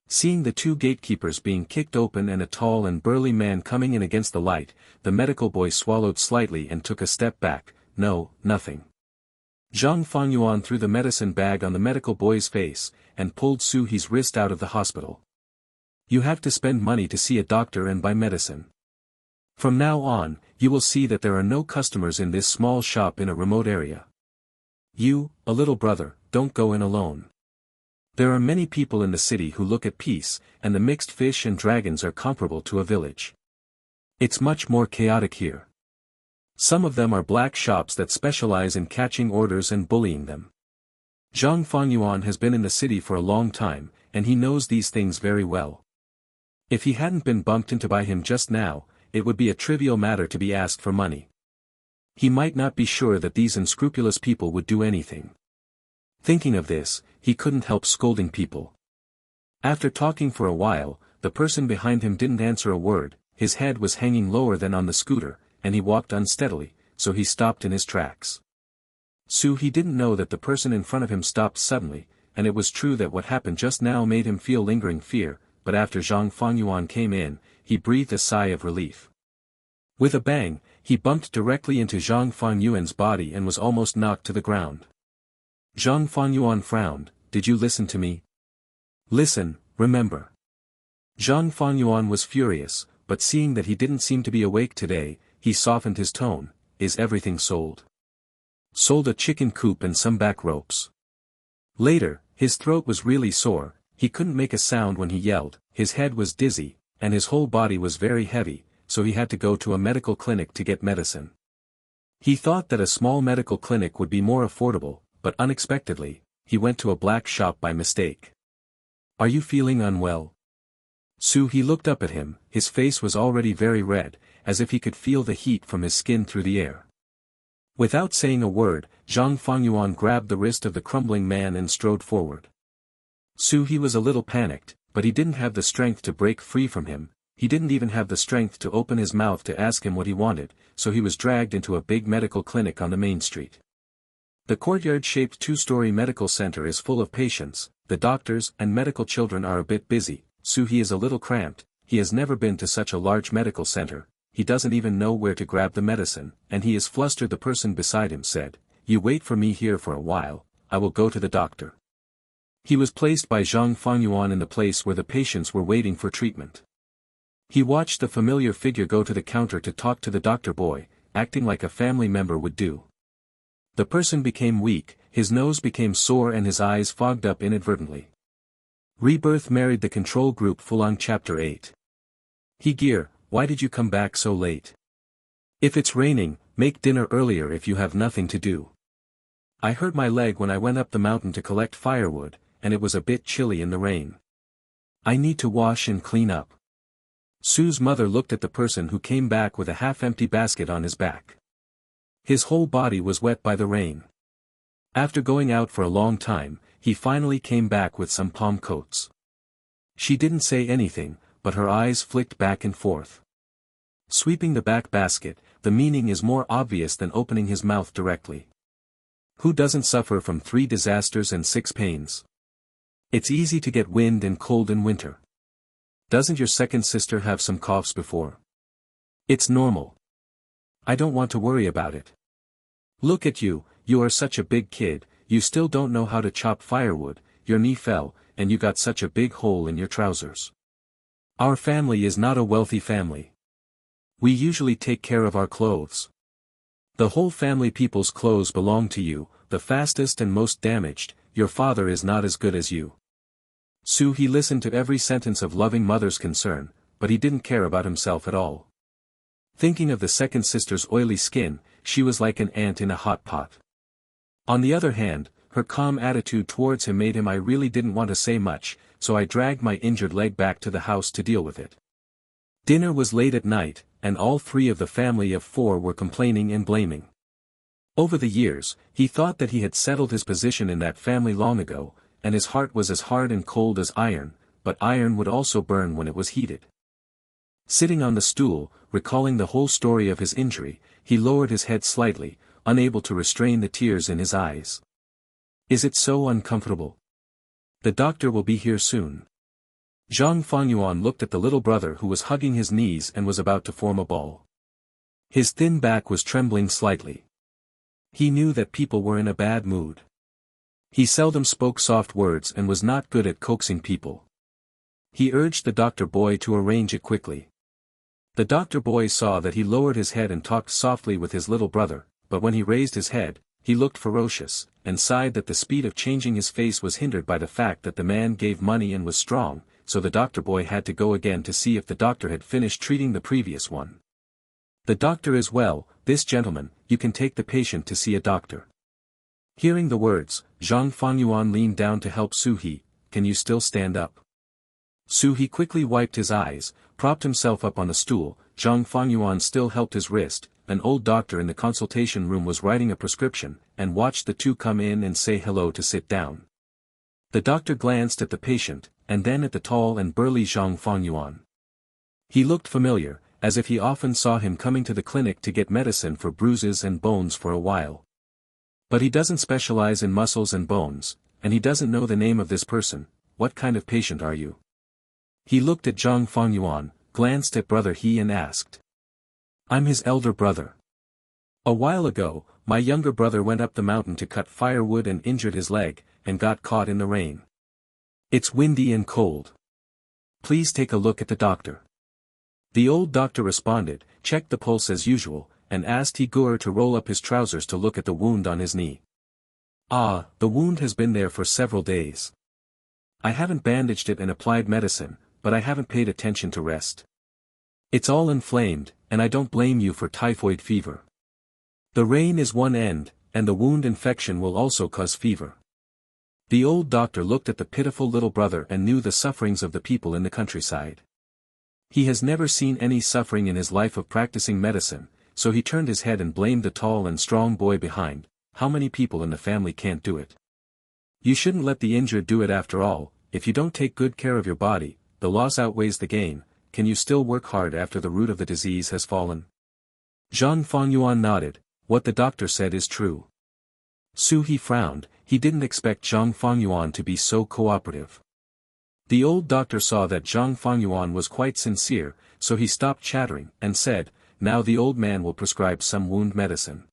Seeing the 2 gatekeepers being kicked open and a tall and burly man coming in against the light, the medical boy swallowed slightly and took a step back. No, nothing. Zhang Fengyuan threw the medicine bag on the medical boy's face, and pulled Su-he's wrist out of the hospital. You have to spend money to see a doctor and buy medicine. From now on, you will see that there are no customers in this small shop in a remote area. You, a little brother, don't go in alone. There are many people in the city who look at peace, and the mixed fish and dragons are comparable to a village. It's much more chaotic here. Some of them are black shops that specialize in catching orders and bullying them. Zhang Fengyuan has been in the city for a long time, and he knows these things very well. If he hadn't been bumped into by him just now, it would be a trivial matter to be asked for money. He might not be sure that these unscrupulous people would do anything. Thinking of this, he couldn't help scolding people. After talking for a while, the person behind him didn't answer a word, his head was hanging lower than on the scooter, and he walked unsteadily, so he stopped in his tracks. Su-he didn't know that the person in front of him stopped suddenly, and it was true that what happened just now made him feel lingering fear, but after Zhang Fengyuan came in, he breathed a sigh of relief. With a bang, he bumped directly into Zhang Fengyuan's body and was almost knocked to the ground. Zhang Fengyuan frowned, did you listen to me? Listen, remember. Zhang Fengyuan was furious, but seeing that he didn't seem to be awake today, he softened his tone, is everything sold? Sold a chicken coop and some back ropes. Later, his throat was really sore, he couldn't make a sound when he yelled, his head was dizzy, and his whole body was very heavy, so he had to go to a medical clinic to get medicine. He thought that a small medical clinic would be more affordable, but unexpectedly, he went to a black shop by mistake. Are you feeling unwell? Su-he looked up at him, his face was already very red, as if he could feel the heat from his skin through the air. Without saying a word, Zhang Fengyuan grabbed the wrist of the crumbling man and strode forward. Su-he was a little panicked, but he didn't have the strength to break free from him, he didn't even have the strength to open his mouth to ask him what he wanted, so he was dragged into a big medical clinic on the main street. The courtyard-shaped 2-story medical center is full of patients, the doctors and medical children are a bit busy, Su-he is a little cramped, he has never been to such a large medical center, he doesn't even know where to grab the medicine, and he is flustered. The person beside him said, "You wait for me here for a while, I will go to the doctor." He was placed by Zhang Fangyuan in the place where the patients were waiting for treatment. He watched the familiar figure go to the counter to talk to the doctor boy, acting like a family member would do. The person became weak, his nose became sore and his eyes fogged up inadvertently. Rebirth married the control group Fulang Chapter 8. He Gear, why did you come back so late? If it's raining, make dinner earlier if you have nothing to do. I hurt my leg when I went up the mountain to collect firewood, and it was a bit chilly in the rain. I need to wash and clean up. Sue's mother looked at the person who came back with a half-empty basket on his back. His whole body was wet by the rain. After going out for a long time, he finally came back with some palm coats. She didn't say anything, but her eyes flicked back and forth. Sweeping the back basket, the meaning is more obvious than opening his mouth directly. Who doesn't suffer from 3 disasters and 6 pains? It's easy to get wind and cold in winter. Doesn't your second sister have some coughs before? It's normal. I don't want to worry about it. Look at you, you are such a big kid, you still don't know how to chop firewood, your knee fell, and you got such a big hole in your trousers. Our family is not a wealthy family. We usually take care of our clothes. The whole family people's clothes belong to you, the fastest and most damaged, your father is not as good as you. He listened to every sentence of loving mother's concern, but he didn't care about himself at all. Thinking of the second sister's oily skin, she was like an ant in a hot pot. On the other hand, her calm attitude towards him made him. I really didn't want to say much, so I dragged my injured leg back to the house to deal with it. Dinner was late at night, and all 3 of the family of 4 were complaining and blaming. Over the years, he thought that he had settled his position in that family long ago, and his heart was as hard and cold as iron, but iron would also burn when it was heated. Sitting on the stool, recalling the whole story of his injury, he lowered his head slightly, unable to restrain the tears in his eyes. Is it so uncomfortable? The doctor will be here soon. Zhang Fangyuan looked at the little brother who was hugging his knees and was about to form a ball. His thin back was trembling slightly. He knew that people were in a bad mood. He seldom spoke soft words and was not good at coaxing people. He urged the doctor boy to arrange it quickly. The doctor boy saw that he lowered his head and talked softly with his little brother, but when he raised his head, he looked ferocious, and sighed that the speed of changing his face was hindered by the fact that the man gave money and was strong, so the doctor boy had to go again to see if the doctor had finished treating the previous one. The doctor is well, this gentleman, you can take the patient to see a doctor. Hearing the words, Zhang Fangyuan leaned down to help Suhi. Can you still stand up? Suhi quickly wiped his eyes, propped himself up on a stool. Zhang Fangyuan still helped his wrist. An old doctor in the consultation room was writing a prescription, and watched the 2 come in and say hello to sit down. The doctor glanced at the patient, and then at the tall and burly Zhang Fangyuan. He looked familiar, as if he often saw him coming to the clinic to get medicine for bruises and bones for a while. But he doesn't specialize in muscles and bones, and he doesn't know the name of this person. What kind of patient are you? He looked at Zhang Fangyuan, glanced at brother He and asked. I'm his elder brother. A while ago, my younger brother went up the mountain to cut firewood and injured his leg, and got caught in the rain. It's windy and cold. Please take a look at the doctor. The old doctor responded, checked the pulse as usual, and asked Igor to roll up his trousers to look at the wound on his knee. Ah, the wound has been there for several days. I haven't bandaged it and applied medicine, but I haven't paid attention to rest. It's all inflamed, and I don't blame you for typhoid fever. The rain is one end, and the wound infection will also cause fever. The old doctor looked at the pitiful little brother and knew the sufferings of the people in the countryside. He has never seen any suffering in his life of practicing medicine, so he turned his head and blamed the tall and strong boy behind. How many people in the family can't do it? You shouldn't let the injured do it after all. If you don't take good care of your body, the loss outweighs the gain. Can you still work hard after the root of the disease has fallen? Zhang Fangyuan nodded. What the doctor said is true. He frowned. He didn't expect Zhang Fangyuan to be so cooperative. The old doctor saw that Zhang Fangyuan was quite sincere, so he stopped chattering, and said, "Now the old man will prescribe some wound medicine.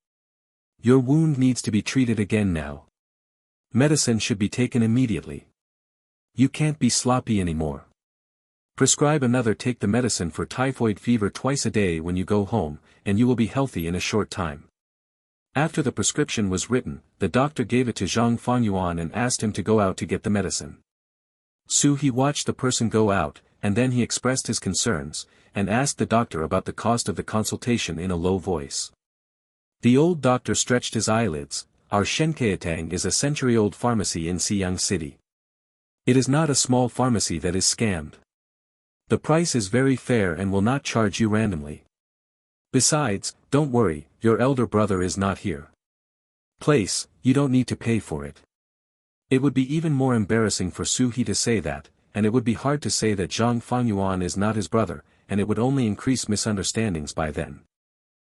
Your wound needs to be treated again now. Medicine should be taken immediately. You can't be sloppy anymore. Prescribe another. Take the medicine for typhoid fever twice a day when you go home, and you will be healthy in a short time." After the prescription was written, the doctor gave it to Zhang Fangyuan and asked him to go out to get the medicine. He watched the person go out, and then he expressed his concerns, and asked the doctor about the cost of the consultation in a low voice. The old doctor stretched his eyelids. "Our Shenkeatang is a century-old pharmacy in Xiyang City. It is not a small pharmacy that is scammed. The price is very fair and will not charge you randomly. Besides, don't worry, your elder brother is not here. You don't need to pay for it." It would be even more embarrassing for He to say that, and it would be hard to say that Zhang Fangyuan is not his brother, and it would only increase misunderstandings by then.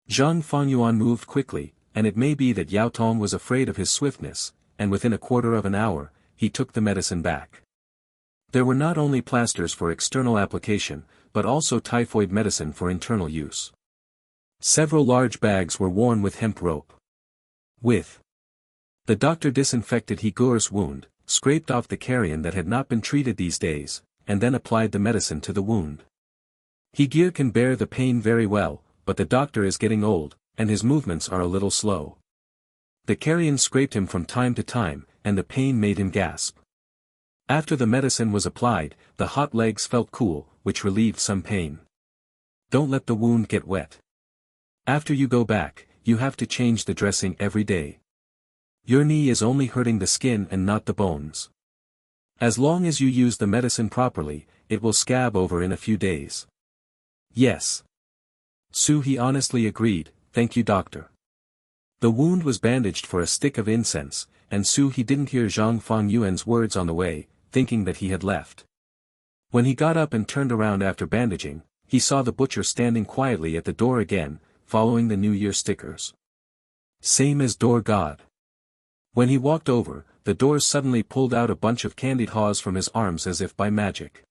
Zhang Fangyuan moved quickly, and it may be that Yao Tong was afraid of his swiftness, and within a quarter of an hour, he took the medicine back. There were not only plasters for external application, but also typhoid medicine for internal use. Several large bags were worn with hemp rope. The doctor disinfected Higur's wound, scraped off the carrion that had not been treated these days, and then applied the medicine to the wound. Higir can bear the pain very well, but the doctor is getting old, and his movements are a little slow. The carrion scraped him from time to time, and the pain made him gasp. After the medicine was applied, the hot legs felt cool, which relieved some pain. Don't let the wound get wet. After you go back, you have to change the dressing every day. Your knee is only hurting the skin and not the bones. As long as you use the medicine properly, it will scab over in a few days. Yes. He honestly agreed, "Thank you, doctor." The wound was bandaged for a stick of incense, and he didn't hear Zhang Fangyuan's words on the way, thinking that he had left. When he got up and turned around after bandaging, he saw the butcher standing quietly at the door again, following the New Year stickers. Same as door God. When he walked over, the doors suddenly pulled out a bunch of candied haws from his arms as if by magic.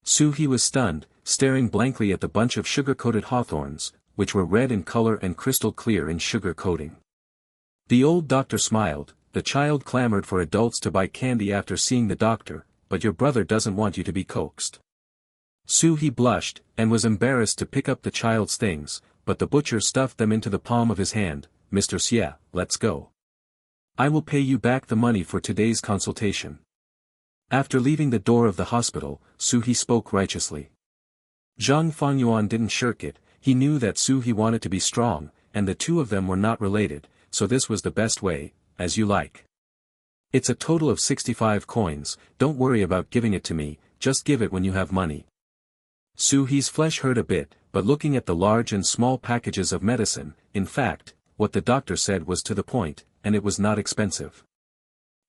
He was stunned, staring blankly at the bunch of sugar-coated hawthorns, which were red in color and crystal clear in sugar coating. The old doctor smiled. "The child clamored for adults to buy candy after seeing the doctor, but your brother doesn't want you to be coaxed." He blushed, and was embarrassed to pick up the child's things, but the butcher stuffed them into the palm of his hand. "Mr. Xie, let's go. I will pay you back the money for today's consultation." After leaving the door of the hospital, he spoke righteously. Zhang Fangyuan didn't shirk it. He knew that he wanted to be strong, and the two of them were not related, so this was the best way. "As you like. It's a total of 65 coins, don't worry about giving it to me, just give it when you have money." His flesh hurt a bit, but looking at the large and small packages of medicine, in fact, what the doctor said was to the point, and it was not expensive.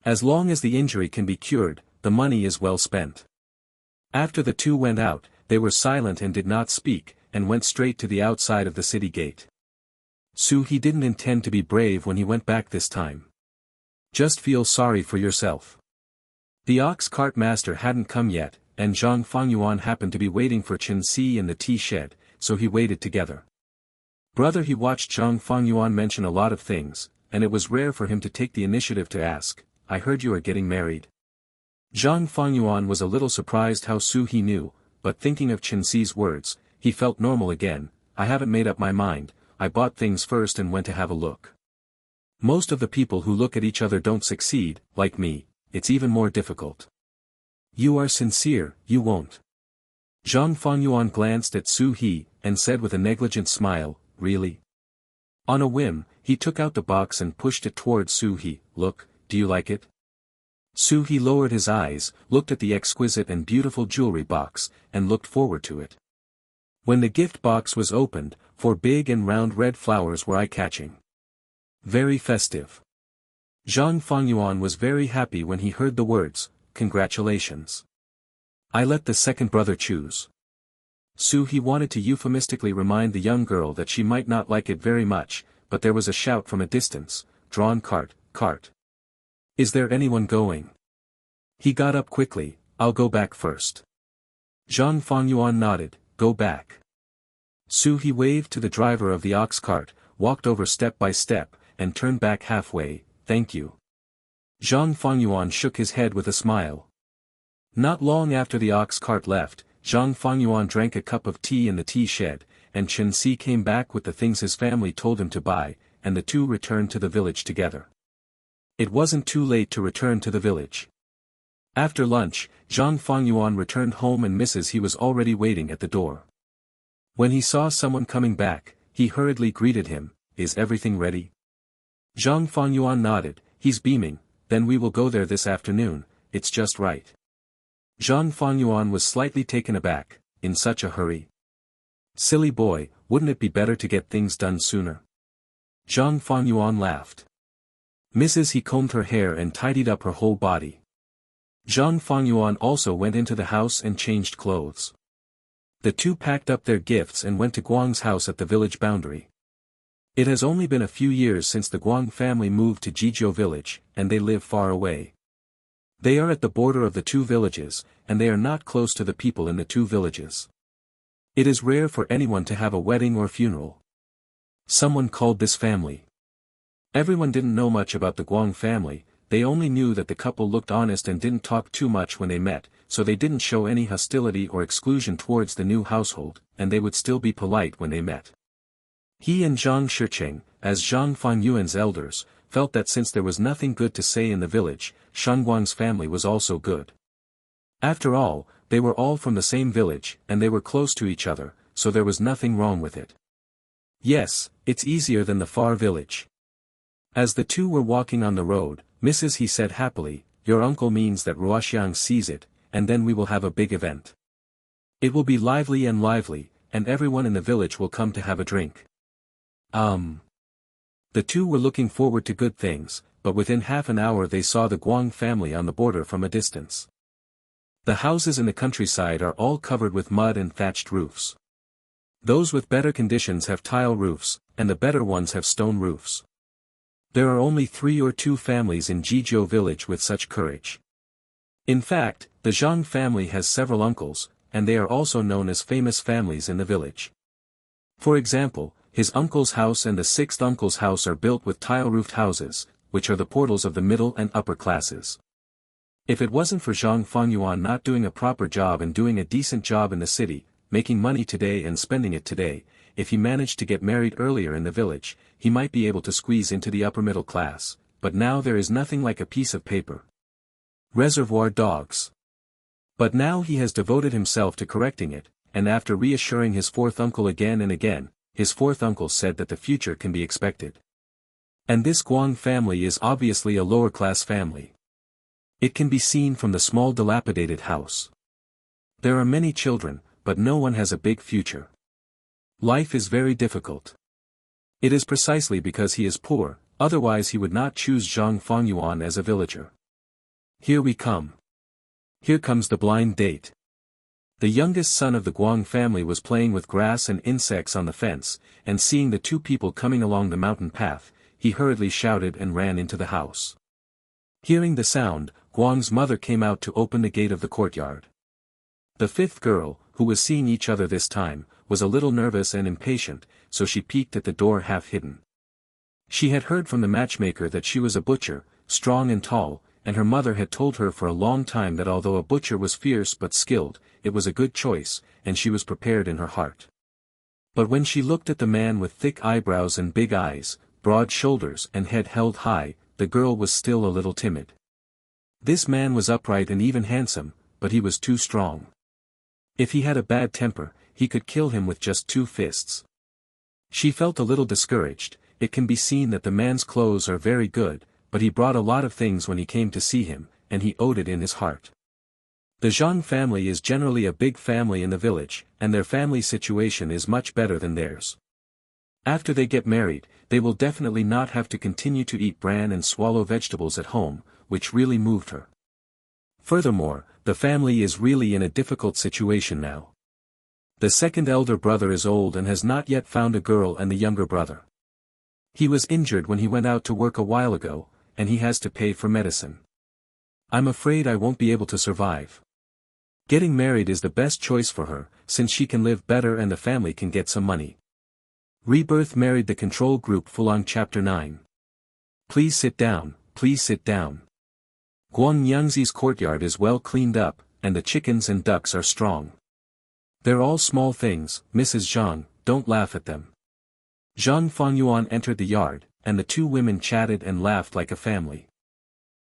As long as the injury can be cured, the money is well spent. After the two went out, they were silent and did not speak, and went straight to the outside of the city gate. He didn't intend to be brave when he went back this time. Just feel sorry for yourself. The ox cart master hadn't come yet, and Zhang Fangyuan happened to be waiting for Chen Si in the tea shed, so he waited together. He watched Zhang Fangyuan mention a lot of things, and it was rare for him to take the initiative to ask, "I heard you are getting married." Zhang Fangyuan was a little surprised how he knew, but thinking of Chen Si's words, he felt normal again. "I haven't made up my mind, I bought things first and went to have a look. Most of the people who look at each other don't succeed, like me, it's even more difficult." "You are sincere, you won't." Zhang Fangyuan glanced at He, and said with a negligent smile, "Really?" On a whim, he took out the box and pushed it towards He. "Look, do you like it?" He lowered his eyes, looked at the exquisite and beautiful jewelry box, and looked forward to it. When the gift box was opened, 4 big and round red flowers were eye-catching. Very festive. Zhang Fangyuan was very happy when he heard the words, "Congratulations. I let the second brother choose." He wanted to euphemistically remind the young girl that she might not like it very much, but there was a shout from a distance, "Drawn cart, cart. Is there anyone going?" He got up quickly, I'll go back first. Zhang Fengyuan nodded, go back. Su He waved to the driver of the ox cart, walked over step by step, and turned back halfway, thank you. Zhang Fengyuan shook his head with a smile. Not long after the ox cart left, Zhang Fengyuan drank a cup of tea in the tea shed, and Chen Si came back with the things his family told him to buy, and the two returned to the village together. It wasn't too late to return to the village. After lunch, Zhang Fengyuan returned home and Mrs. He was already waiting at the door. When he saw someone coming back, he hurriedly greeted him, is everything ready? Zhang Fengyuan nodded, he's beaming, then we will go there this afternoon, it's just right. Zhang Fengyuan was slightly taken aback, in such a hurry. Silly boy, wouldn't it be better to get things done sooner? Zhang Fengyuan laughed. Mrs. He combed her hair and tidied up her whole body. Zhang Fengyuan also went into the house and changed clothes. The two packed up their gifts and went to Guang's house at the village boundary. It has only been a few years since the Guang family moved to Jizhou village, and they live far away. They are at the border of the two villages, and they are not close to the people in the two villages. It is rare for anyone to have a wedding or funeral. Someone called this family. Everyone didn't know much about the Guang family, they only knew that the couple looked honest and didn't talk too much when they met, so they didn't show any hostility or exclusion towards the new household, and they would still be polite when they met. He and Zhang Shicheng, as Zhang Fengyuan's elders, felt that since there was nothing good to say in the village, Shangguang's family was also good. After all, they were all from the same village, and they were close to each other, so there was nothing wrong with it. Yes, it's easier than the far village. As the two were walking on the road, Mrs. He said happily, your uncle means that Ruoxiang sees it, and then we will have a big event. It will be lively, and everyone in the village will come to have a drink. The two were looking forward to good things, but within half an hour they saw the Guang family on the border from a distance. The houses in the countryside are all covered with mud and thatched roofs. Those with better conditions have tile roofs, and the better ones have stone roofs. There are only 3 or 2 families in Jizhou village with such courage. In fact, the Zhang family has several uncles, and they are also known as famous families in the village. For example, his uncle's house and the 6th uncle's house are built with tile-roofed houses, which are the portals of the middle and upper classes. If it wasn't for Zhang Fengyuan not doing a proper job and doing a decent job in the city, making money today and spending it today, if he managed to get married earlier in the village, he might be able to squeeze into the upper middle class, but now there is nothing like a piece of paper. Reservoir dogs. But now he has devoted himself to correcting it, and after reassuring his 4th uncle again and again, his 4th uncle said that the future can be expected. And this Guang family is obviously a lower-class family. It can be seen from the small dilapidated house. There are many children, but no one has a big future. Life is very difficult. It is precisely because he is poor, otherwise he would not choose Zhang Fengyuan as a villager. Here we come. Here comes the blind date. The youngest son of the Guang family was playing with grass and insects on the fence, and seeing the 2 people coming along the mountain path, he hurriedly shouted and ran into the house. Hearing the sound, Guang's mother came out to open the gate of the courtyard. The 5th girl, who was seeing each other this time, was a little nervous and impatient, so she peeked at the door half hidden. She had heard from the matchmaker that she was a butcher, strong and tall, and her mother had told her for a long time that although a butcher was fierce but skilled, it was a good choice, and she was prepared in her heart. But when she looked at the man with thick eyebrows and big eyes, broad shoulders and head held high, the girl was still a little timid. This man was upright and even handsome, but he was too strong. If he had a bad temper, he could kill him with just 2 fists. She felt a little discouraged. It can be seen that the man's clothes are very good, but he brought a lot of things when he came to see him, and he owed it in his heart. The Zhang family is generally a big family in the village, and their family situation is much better than theirs. After they get married, they will definitely not have to continue to eat bran and swallow vegetables at home, which really moved her. Furthermore, the family is really in a difficult situation now. The 2nd elder brother is old and has not yet found a girl, and the younger brother. He was injured when he went out to work a while ago, and he has to pay for medicine. I'm afraid I won't be able to survive. Getting married is the best choice for her, since she can live better and the family can get some money. Rebirth married the control group Fulang Chapter 9. Please sit down, please sit down. Guang Yangzi's courtyard is well cleaned up, and the chickens and ducks are strong. They're all small things, Mrs. Zhang, don't laugh at them. Zhang Fengyuan entered the yard, and the two women chatted and laughed like a family.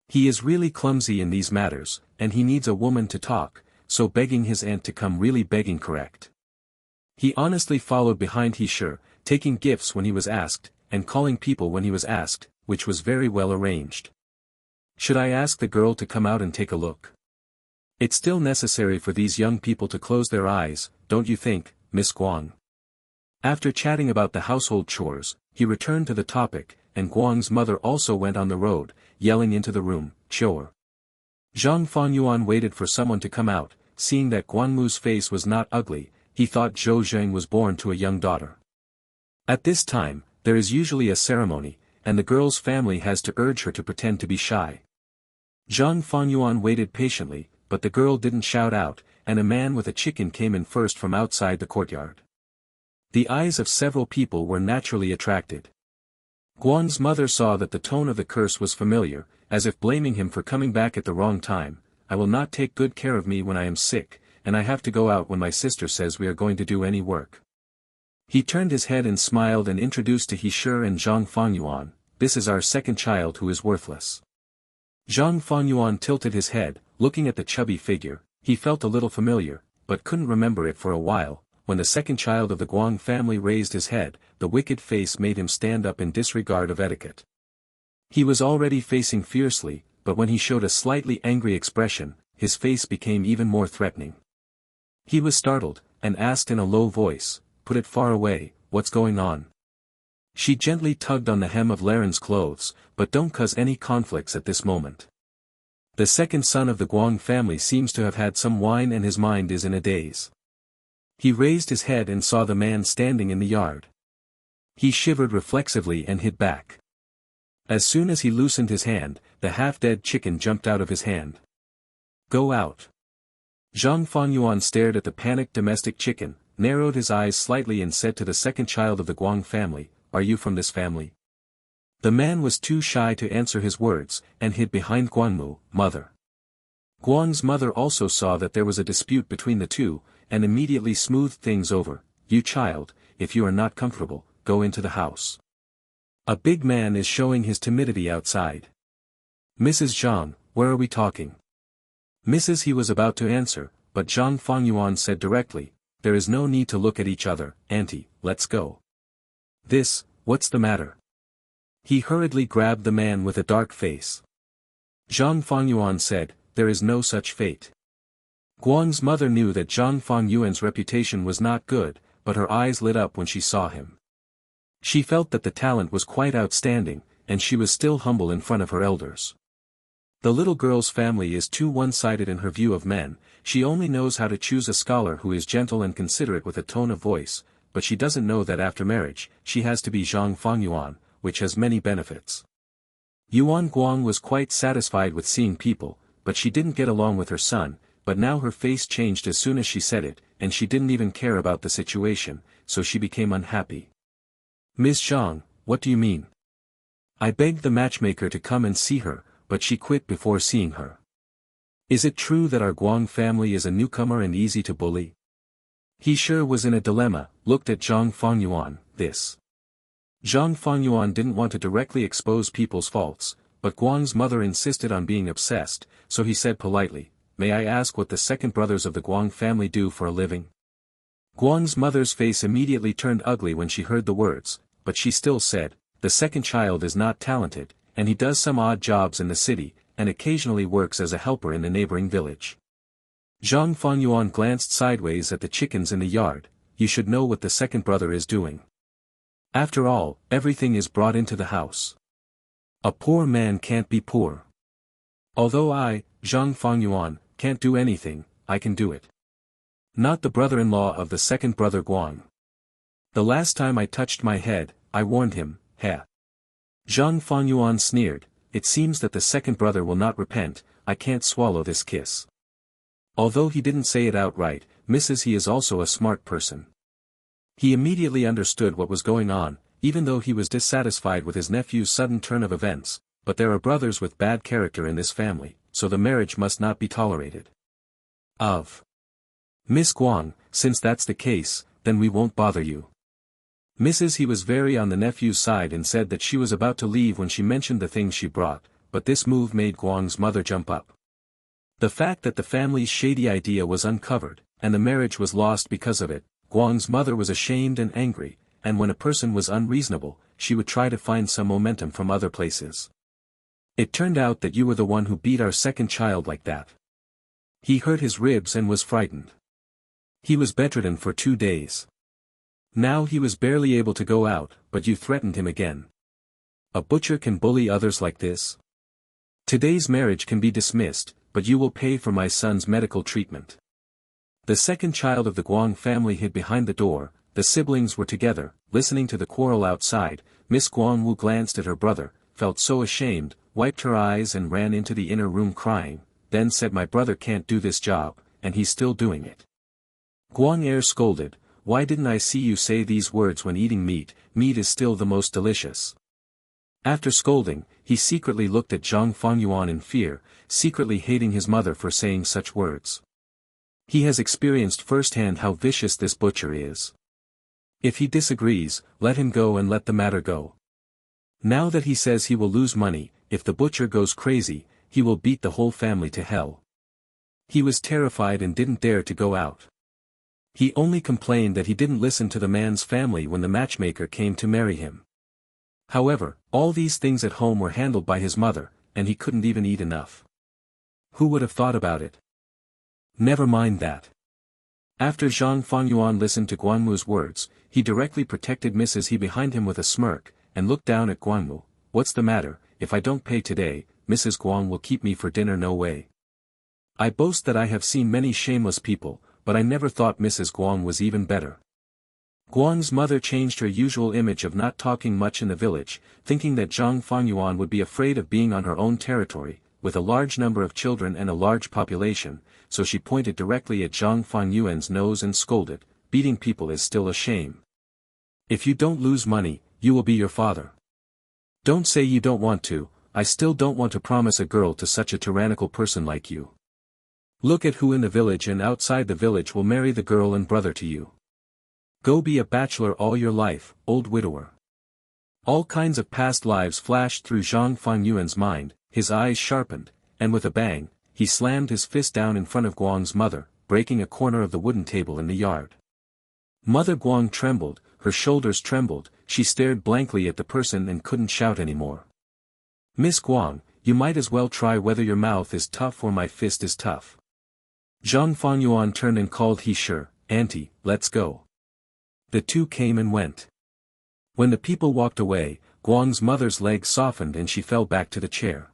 He is really clumsy in these matters, and he needs a woman to talk, so begging his aunt to come really begging correct. He honestly followed behind He-Shi, taking gifts when he was asked, and calling people when he was asked, which was very well arranged. Should I ask the girl to come out and take a look? It's still necessary for these young people to close their eyes, don't you think, Miss Guang? After chatting about the household chores, he returned to the topic, and Guang's mother also went on the road, yelling into the room, "Chore." Zhang Fengyuan waited for someone to come out, seeing that Guangmu's face was not ugly, he thought Zhou Zheng was born to a young daughter. At this time, there is usually a ceremony, and the girl's family has to urge her to pretend to be shy. Zhang Fengyuan waited patiently, but the girl didn't shout out, and a man with a chicken came in first from outside the courtyard. The eyes of several people were naturally attracted. Guang's mother saw that the tone of the curse was familiar, as if blaming him for coming back at the wrong time. "I will not take good care of me when I am sick, and I have to go out when my sister says we are going to do any work." He turned his head and smiled and introduced to He-Shi and Zhang Fengyuan, "This is our second child who is worthless." Zhang Fengyuan tilted his head, looking at the chubby figure. He felt a little familiar, but couldn't remember it for a while. When the second child of the Guang family raised his head, the wicked face made him stand up in disregard of etiquette. He was already facing fiercely, but when he showed a slightly angry expression, his face became even more threatening. He was startled, and asked in a low voice, "Put it far away, what's going on?" She gently tugged on the hem of Laren's clothes, "But don't cause any conflicts at this moment. The second son of the Guang family seems to have had some wine and his mind is in a daze." He raised his head and saw the man standing in the yard. He shivered reflexively and hid back. As soon as he loosened his hand, the half-dead chicken jumped out of his hand. "Go out." Zhang Fengyuan stared at the panicked domestic chicken, narrowed his eyes slightly and said to the second child of the Guang family, "Are you from this family?" The man was too shy to answer his words, and hid behind Guangmu, mother. Guang's mother also saw that there was a dispute between the two, and immediately smoothed things over. "You child, if you are not comfortable, go into the house. A big man is showing his timidity outside." "Mrs. Zhang, where are we talking?" Mrs. He was about to answer, but Zhang Fengyuan said directly, "There is no need to look at each other, auntie, let's go." What's the matter?" He hurriedly grabbed the man with a dark face. Zhang Fengyuan said, "There is no such fate." Guang's mother knew that Zhang Fengyuan's reputation was not good, but her eyes lit up when she saw him. She felt that the talent was quite outstanding, and she was still humble in front of her elders. The little girl's family is too one-sided in her view of men. She only knows how to choose a scholar who is gentle and considerate with a tone of voice, but she doesn't know that after marriage, she has to be Zhang Fengyuan, which has many benefits. Yuan Guang was quite satisfied with seeing people, but she didn't get along with her son, but now her face changed as soon as she said it, and she didn't even care about the situation, so she became unhappy. "Ms. Zhang, what do you mean?" "I begged the matchmaker to come and see her, but she quit before seeing her." "Is it true that our Guang family is a newcomer and easy to bully?" He-Shi was in a dilemma, looked at Zhang Fengyuan, Zhang Fengyuan didn't want to directly expose people's faults, but Guang's mother insisted on being obsessed, so he said politely, "May I ask what the second brothers of the Guang family do for a living?" Guang's mother's face immediately turned ugly when she heard the words, but she still said, "The second child is not talented, and he does some odd jobs in the city, and occasionally works as a helper in the neighboring village." Zhang Fengyuan glanced sideways at the chickens in the yard. "You should know what the second brother is doing. After all, everything is brought into the house. A poor man can't be poor. Although I, Zhang Fengyuan, can't do anything, I can do it. Not the brother-in-law of the second brother Guang. The last time I touched my head, I warned him, heh." Zhang Fengyuan sneered, "It seems that the second brother will not repent. I can't swallow this kiss." Although he didn't say it outright, Mrs. He is also a smart person. He immediately understood what was going on, even though he was dissatisfied with his nephew's sudden turn of events, but there are brothers with bad character in this family, so the marriage must not be tolerated. Of Miss Guang, since that's the case, then we won't bother you. Mrs. He was very on the nephew's side and said that she was about to leave when she mentioned the things she brought, but this move made Guang's mother jump up. The fact that the family's shady idea was uncovered, and the marriage was lost because of it, Guang's mother was ashamed and angry, and when a person was unreasonable, she would try to find some momentum from other places. It turned out that you were the one who beat our second child like that. He hurt his ribs and was frightened. He was bedridden for 2 days. Now he was barely able to go out, but you threatened him again. A butcher can bully others like this? Today's marriage can be dismissed, but you will pay for my son's medical treatment. The second child of the Guang family hid behind the door. The siblings were together, listening to the quarrel outside. Miss Guangwu glanced at her brother, felt so ashamed, wiped her eyes and ran into the inner room crying, then said, my brother can't do this job, and he's still doing it. Guang scolded, why didn't I see you say these words when eating meat? Meat is still the most delicious. After scolding, he secretly looked at Zhang Fengyuan in fear, secretly hating his mother for saying such words. He has experienced firsthand how vicious this butcher is. If he disagrees, let him go and let the matter go. Now that he says he will lose money, if the butcher goes crazy, he will beat the whole family to hell. He was terrified and didn't dare to go out. He only complained that he didn't listen to the man's family when the matchmaker came to marry him. However, all these things at home were handled by his mother, and he couldn't even eat enough. Who would have thought about it? Never mind that. After Zhang Fengyuan listened to Guanmu's words, he directly protected Mrs. He behind him with a smirk, and looked down at Guanmu. What's the matter? If I don't pay today, Mrs. Guang will keep me for dinner. No way. I boast that I have seen many shameless people, but I never thought Mrs. Guang was even better. Guang's mother changed her usual image of not talking much in the village, thinking that Zhang Fengyuan would be afraid of being on her own territory, with a large number of children and a large population, so she pointed directly at Zhang Fengyuan's nose and scolded, beating people is still a shame. If you don't lose money, you will be your father. Don't say you don't want to. I still don't want to promise a girl to such a tyrannical person like you. Look at who in the village and outside the village will marry the girl and brother to you. Go be a bachelor all your life, old widower. All kinds of past lives flashed through Zhang Fengyuan's mind, his eyes sharpened, and with a bang, he slammed his fist down in front of Guang's mother, breaking a corner of the wooden table in the yard. Mother Guang trembled, her shoulders trembled, she stared blankly at the person and couldn't shout anymore. Miss Guang, you might as well try whether your mouth is tough or my fist is tough. Zhang Fengyuan turned and called, he sure, Auntie, let's go. The two came and went. When the people walked away, Guang's mother's legs softened and she fell back to the chair.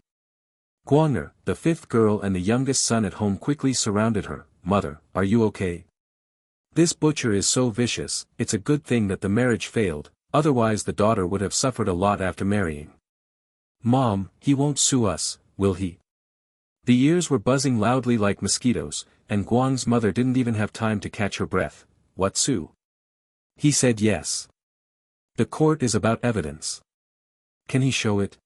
Guang'er, the fifth girl and the youngest son at home quickly surrounded her. Mother, are you okay? This butcher is so vicious, it's a good thing that the marriage failed, otherwise the daughter would have suffered a lot after marrying. Mom, he won't sue us, will he? The ears were buzzing loudly like mosquitoes, and Guang's mother didn't even have time to catch her breath. What sue? He said yes. The court is about evidence. Can he show it?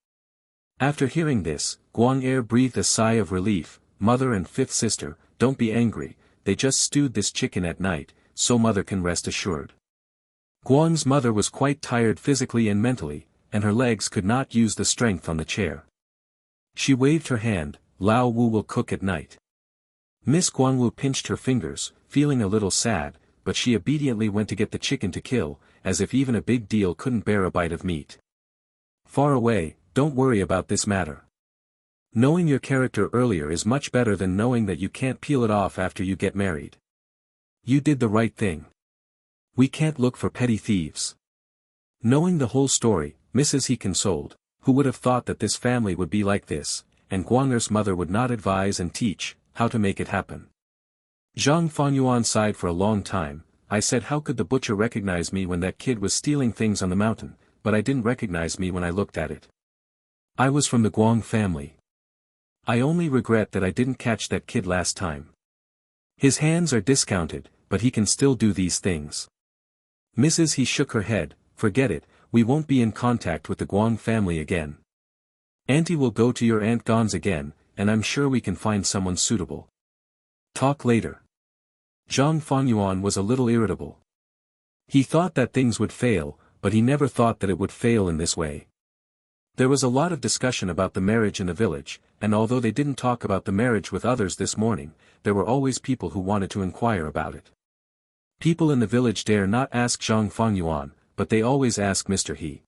After hearing this, Guang breathed a sigh of relief. Mother and fifth sister, don't be angry, they just stewed this chicken at night, so mother can rest assured. Guang's mother was quite tired physically and mentally, and her legs could not use the strength on the chair. She waved her hand. Lao Wu will cook at night. Miss Guangwu pinched her fingers, feeling a little sad, but she obediently went to get the chicken to kill, as if even a big deal couldn't bear a bite of meat. Far away, don't worry about this matter. Knowing your character earlier is much better than knowing that you can't peel it off after you get married. You did the right thing. We can't look for petty thieves. Knowing the whole story, Mrs. He consoled, who would have thought that this family would be like this, and Guang'er's mother would not advise and teach how to make it happen. Zhang Fengyuan sighed for a long time. I said, how could the butcher recognize me when that kid was stealing things on the mountain, but I didn't recognize me when I looked at it. I was from the Guang family. I only regret that I didn't catch that kid last time. His hands are discounted, but he can still do these things. Mrs. He shook her head, forget it, we won't be in contact with the Guang family again. Auntie will go to your Aunt Gon's again, and I'm sure we can find someone suitable. Talk later. Zhang Fengyuan was a little irritable. He thought that things would fail, but he never thought that it would fail in this way. There was a lot of discussion about the marriage in the village, and although they didn't talk about the marriage with others this morning, there were always people who wanted to inquire about it. People in the village dare not ask Zhang Fengyuan, but they always ask Mr. He.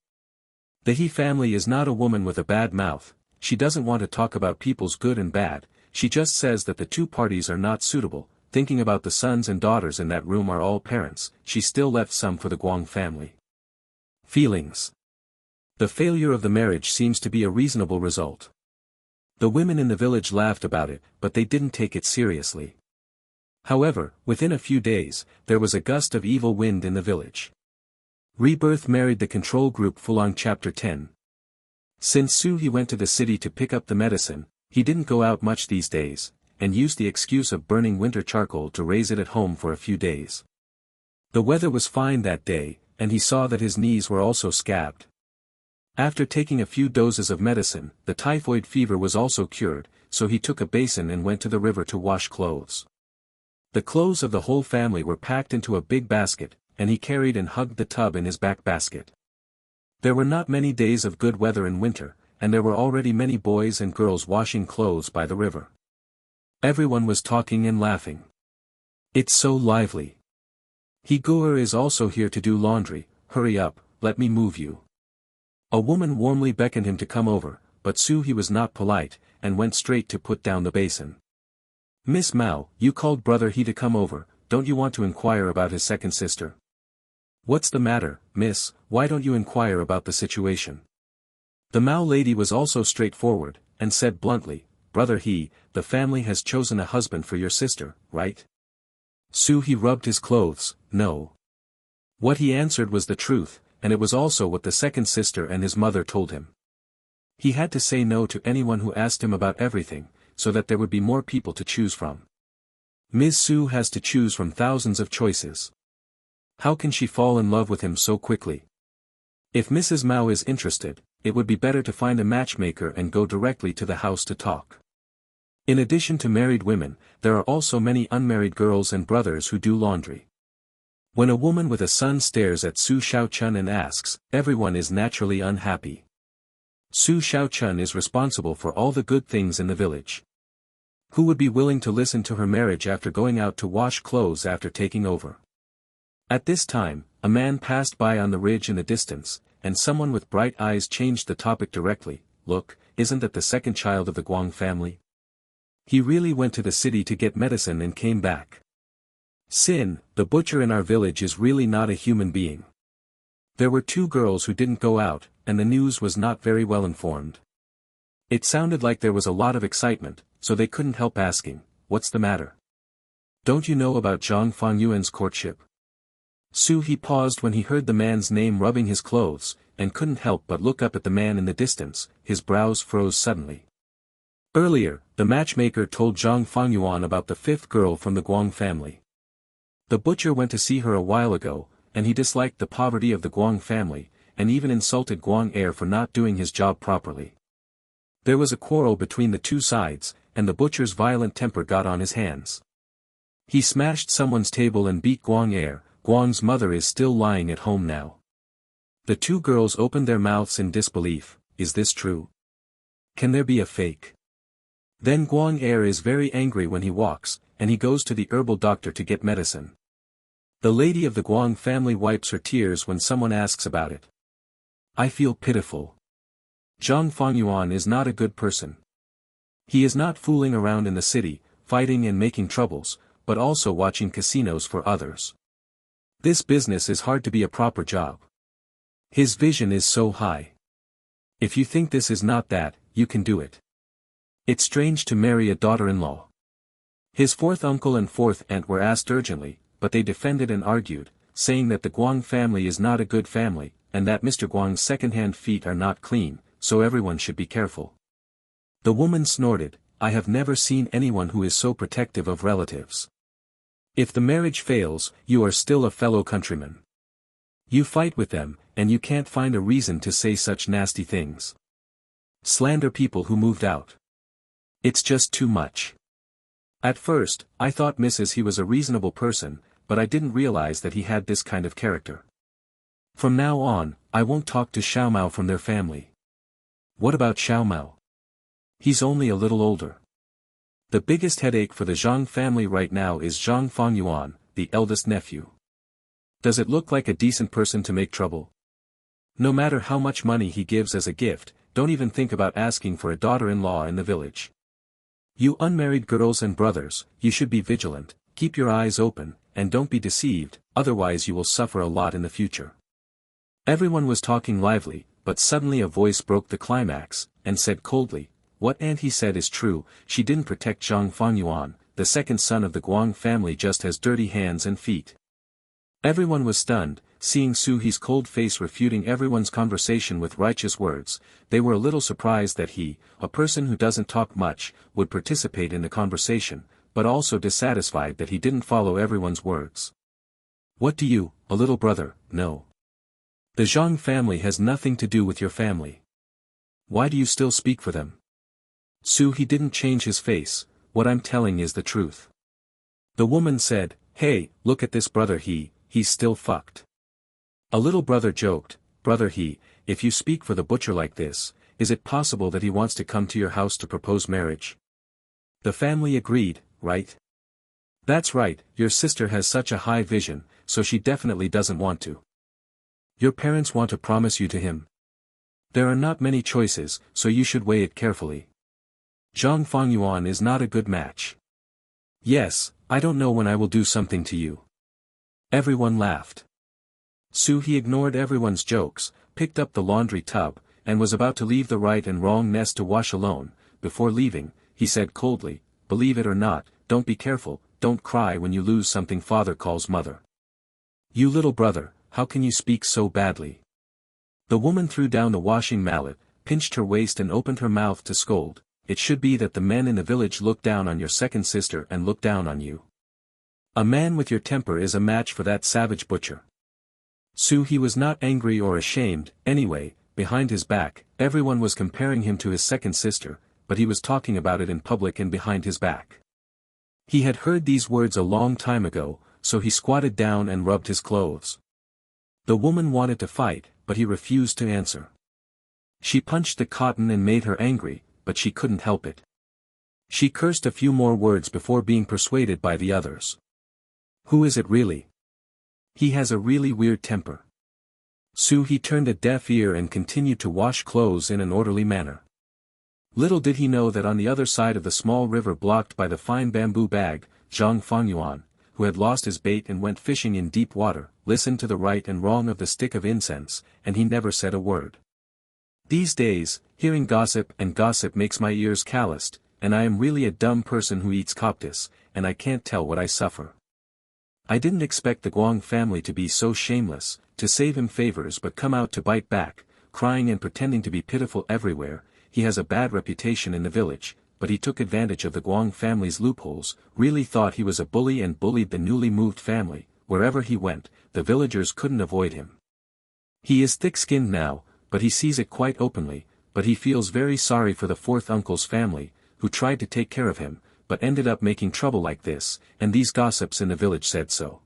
The He family is not a woman with a bad mouth, she doesn't want to talk about people's good and bad, she just says that the two parties are not suitable, thinking about the sons and daughters in that room are all parents, she still left some for the Guang family. Feelings. The failure of the marriage seems to be a reasonable result. The women in the village laughed about it, but they didn't take it seriously. However, within a few days, there was a gust of evil wind in the village. Rebirth married the control group Fulang Chapter 10. Since Su He went to the city to pick up the medicine, he didn't go out much these days, and used the excuse of burning winter charcoal to raise it at home for a few days. The weather was fine that day, and he saw that his knees were also scabbed. After taking a few doses of medicine, the typhoid fever was also cured, so he took a basin and went to the river to wash clothes. The clothes of the whole family were packed into a big basket, and he carried and hugged the tub in his back basket. There were not many days of good weather in winter, and there were already many boys and girls washing clothes by the river. Everyone was talking and laughing. It's so lively. He Guer is also here to do laundry, hurry up, let me move you. A woman warmly beckoned him to come over, but Su He was not polite, and went straight to put down the basin. Miss Mao, you called brother He to come over, don't you want to inquire about his second sister? What's the matter, miss, why don't you inquire about the situation? The Mao lady was also straightforward, and said bluntly, brother He, the family has chosen a husband for your sister, right? Su He rubbed his clothes, no. What he answered was the truth, and it was also what the second sister and his mother told him. He had to say no to anyone who asked him about everything, so that there would be more people to choose from. Ms. Su has to choose from thousands of choices. How can she fall in love with him so quickly? If Mrs. Mao is interested, it would be better to find a matchmaker and go directly to the house to talk. In addition to married women, there are also many unmarried girls and brothers who do laundry. When a woman with a son stares at Su Xiaochun and asks, everyone is naturally unhappy. Su Xiaochun is responsible for all the good things in the village. Who would be willing to listen to her marriage after going out to wash clothes after taking over? At this time, a man passed by on the ridge in the distance, and someone with bright eyes changed the topic directly, look, isn't that the second child of the Guang family? He really went to the city to get medicine and came back. Sin, the butcher in our village is really not a human being. There were two girls who didn't go out, and the news was not very well informed. It sounded like there was a lot of excitement, so they couldn't help asking, what's the matter? Don't you know about Zhang Fengyuan's courtship? Su He paused when he heard the man's name rubbing his clothes, and couldn't help but look up at the man in the distance, his brows froze suddenly. Earlier, the matchmaker told Zhang Fengyuan about the fifth girl from the Guang family. The butcher went to see her a while ago, and he disliked the poverty of the Guang family, and even insulted Guang heir for not doing his job properly. There was a quarrel between the two sides, and the butcher's violent temper got on his hands. He smashed someone's table and beat Guang heir. Guang's mother is still lying at home now. The two girls opened their mouths in disbelief, is this true? Can there be a fake? Then Guang heir is very angry when he walks, and he goes to the herbal doctor to get medicine. The lady of the Guang family wipes her tears when someone asks about it. I feel pitiful. Zhang Fengyuan is not a good person. He is not fooling around in the city, fighting and making troubles, but also watching casinos for others. This business is hard to be a proper job. His vision is so high. If you think this is not that, you can do it. It's strange to marry a daughter-in-law. His fourth uncle and fourth aunt were asked urgently, but they defended and argued, saying that the Guang family is not a good family, and that Mr. Guang's second-hand feet are not clean, so everyone should be careful. The woman snorted, I have never seen anyone who is so protective of relatives. If the marriage fails, you are still a fellow countryman. You fight with them, and you can't find a reason to say such nasty things. Slander people who moved out. It's just too much. At first, I thought he was a reasonable person, but I didn't realize that he had this kind of character. From now on, I won't talk to Xiaomao from their family. What about Xiaomao? He's only a little older. The biggest headache for the Zhang family right now is Zhang Fengyuan, the eldest nephew. Does it look like a decent person to make trouble? No matter how much money he gives as a gift, don't even think about asking for a daughter-in-law in the village. You unmarried girls and brothers, you should be vigilant, keep your eyes open, and don't be deceived, otherwise you will suffer a lot in the future. Everyone was talking lively, but suddenly a voice broke the climax, and said coldly, "What Aunt he said is true, she didn't protect Zhang Fengyuan, the second son of the Guang family just has dirty hands and feet." Everyone was stunned, seeing Su He's cold face refuting everyone's conversation with righteous words. They were a little surprised that he, a person who doesn't talk much, would participate in the conversation, but also dissatisfied that he didn't follow everyone's words. "What do you, a little brother, know? The Zhang family has nothing to do with your family. Why do you still speak for them?" Su He didn't change his face. "What I'm telling is the truth." The woman said, "Hey, look at this brother he's still fucked." A little brother joked, "Brother if you speak for the butcher like this, is it possible that he wants to come to your house to propose marriage?" The family agreed, "Right? That's right, your sister has such a high vision, so she definitely doesn't want to. Your parents want to promise you to him. There are not many choices, so you should weigh it carefully. Zhang Fengyuan is not a good match. Yes, I don't know when I will do something to you." Everyone laughed. Su He ignored everyone's jokes, picked up the laundry tub, and was about to leave the right and wrong nest to wash alone. Before leaving, he said coldly, "Believe it or not, don't be careful, don't cry when you lose something father calls mother. You little brother, how can you speak so badly?" The woman threw down the washing mallet, pinched her waist and opened her mouth to scold. "It should be that the men in the village look down on your second sister and look down on you. A man with your temper is a match for that savage butcher." Su He was not angry or ashamed. Anyway, behind his back, everyone was comparing him to his second sister, but he was talking about it in public and behind his back. He had heard these words a long time ago, so he squatted down and rubbed his clothes. The woman wanted to fight, but he refused to answer. She punched the cotton and made her angry, but she couldn't help it. She cursed a few more words before being persuaded by the others. "Who is it really? He has a really weird temper." Su He turned a deaf ear and continued to wash clothes in an orderly manner. Little did he know that on the other side of the small river blocked by the fine bamboo bag, Zhang Fengyuan, who had lost his bait and went fishing in deep water, listened to the right and wrong of the stick of incense, and he never said a word. These days, hearing gossip makes my ears calloused, and I am really a dumb person who eats coptis, and I can't tell what I suffer. I didn't expect the Guang family to be so shameless, to save him favors but come out to bite back, crying and pretending to be pitiful everywhere. He has a bad reputation in the village, but he took advantage of the Guang family's loopholes, really thought he was a bully and bullied the newly moved family. Wherever he went, the villagers couldn't avoid him. He is thick-skinned now, but he sees it quite openly, but he feels very sorry for the fourth uncle's family, who tried to take care of him, but ended up making trouble like this, and these gossips in the village said so.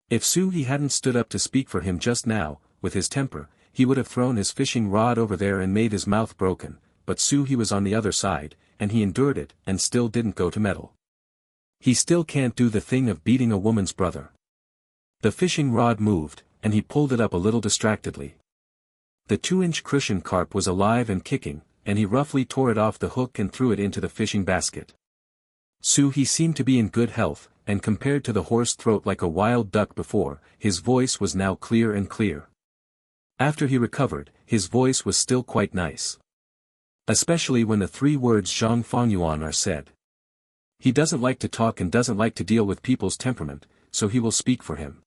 If Su He hadn't stood up to speak for him just now, with his temper, he would have thrown his fishing rod over there and made his mouth broken, but Su He was on the other side, and he endured it and still didn't go to meddle. He still can't do the thing of beating a woman's brother. The fishing rod moved, and he pulled it up a little distractedly. The 2-inch crucian carp was alive and kicking, and he roughly tore it off the hook and threw it into the fishing basket. Su He seemed to be in good health, and compared to the hoarse throat like a wild duck before, his voice was now clear and clear. After he recovered, his voice was still quite nice. Especially when the 3 words Zhang Fengyuan are said. He doesn't like to talk and doesn't like to deal with people's temperament, so he will speak for him.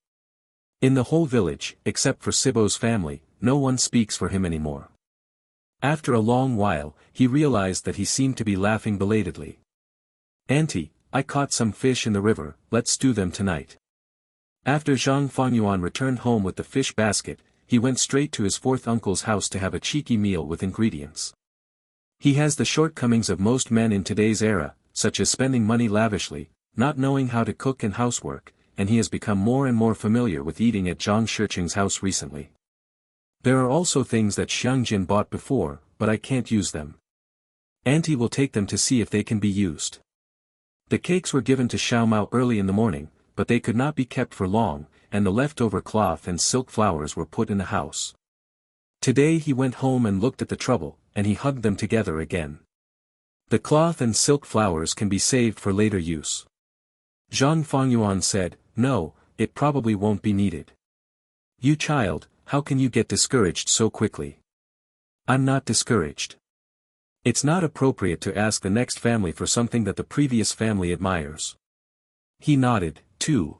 In the whole village, except for Sibo's family, no one speaks for him anymore. After a long while, he realized that he seemed to be laughing belatedly. "Auntie, I caught some fish in the river, let's stew them tonight. After Zhang Fengyuan returned home with the fish basket, he went straight to his fourth uncle's house to have a cheeky meal with ingredients. He has the shortcomings of most men in today's era, such as spending money lavishly, not knowing how to cook and housework, and he has become more and more familiar with eating at Zhang Shiqing's house recently. There are also things that Xiangjin bought before, but I can't use them. Auntie will take them to see if they can be used. The cakes were given to Xiao Mao early in the morning, but they could not be kept for long, and the leftover cloth and silk flowers were put in the house. Today he went home and looked at the trouble, and he hugged them together again. The cloth and silk flowers can be saved for later use. Zhang Fengyuan said, no, it probably won't be needed. You child, how can you get discouraged so quickly? I'm not discouraged. It's not appropriate to ask the next family for something that the previous family admires. He nodded, too.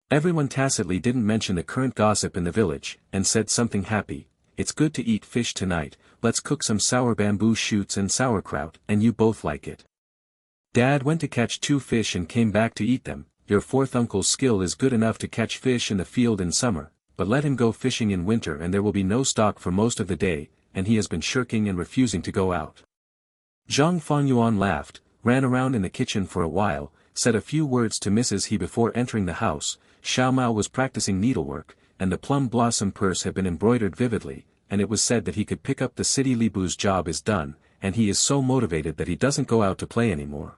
Everyone tacitly didn't mention the current gossip in the village, and said something happy, it's good to eat fish tonight, let's cook some sour bamboo shoots and sauerkraut, and you both like it. Dad went to catch 2 fish and came back to eat them. Your fourth uncle's skill is good enough to catch fish in the field in summer, but let him go fishing in winter and there will be no stock for most of the day, and he has been shirking and refusing to go out. Zhang Fengyuan laughed, ran around in the kitchen for a while, said a few words to Mrs. He before entering the house. Xiao Mao was practicing needlework, and the plum blossom purse had been embroidered vividly, and it was said that he could pick up the city. Libu's job is done, and he is so motivated that he doesn't go out to play anymore.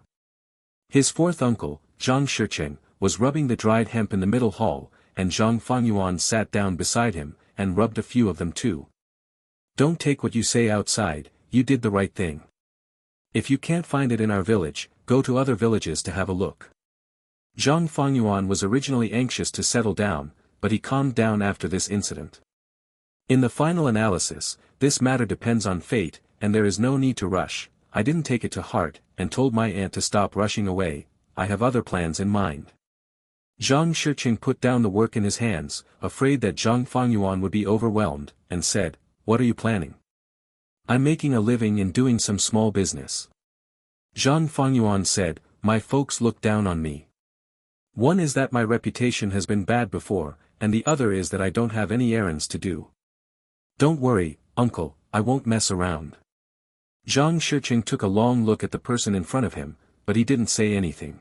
His fourth uncle, Zhang Shiqing, was rubbing the dried hemp in the middle hall, and Zhang Fengyuan sat down beside him, and rubbed a few of them too. Don't take what you say outside, you did the right thing. If you can't find it in our village, go to other villages to have a look. Zhang Fengyuan was originally anxious to settle down, but he calmed down after this incident. In the final analysis, this matter depends on fate, and there is no need to rush. I didn't take it to heart, and told my aunt to stop rushing away, I have other plans in mind. Zhang Shiqing put down the work in his hands, afraid that Zhang Fengyuan would be overwhelmed, and said, what are you planning? I'm making a living in doing some small business. Zhang Fengyuan said, my folks look down on me. One is that my reputation has been bad before, and the other is that I don't have any errands to do. Don't worry, uncle, I won't mess around. Zhang Shiqing took a long look at the person in front of him, but he didn't say anything.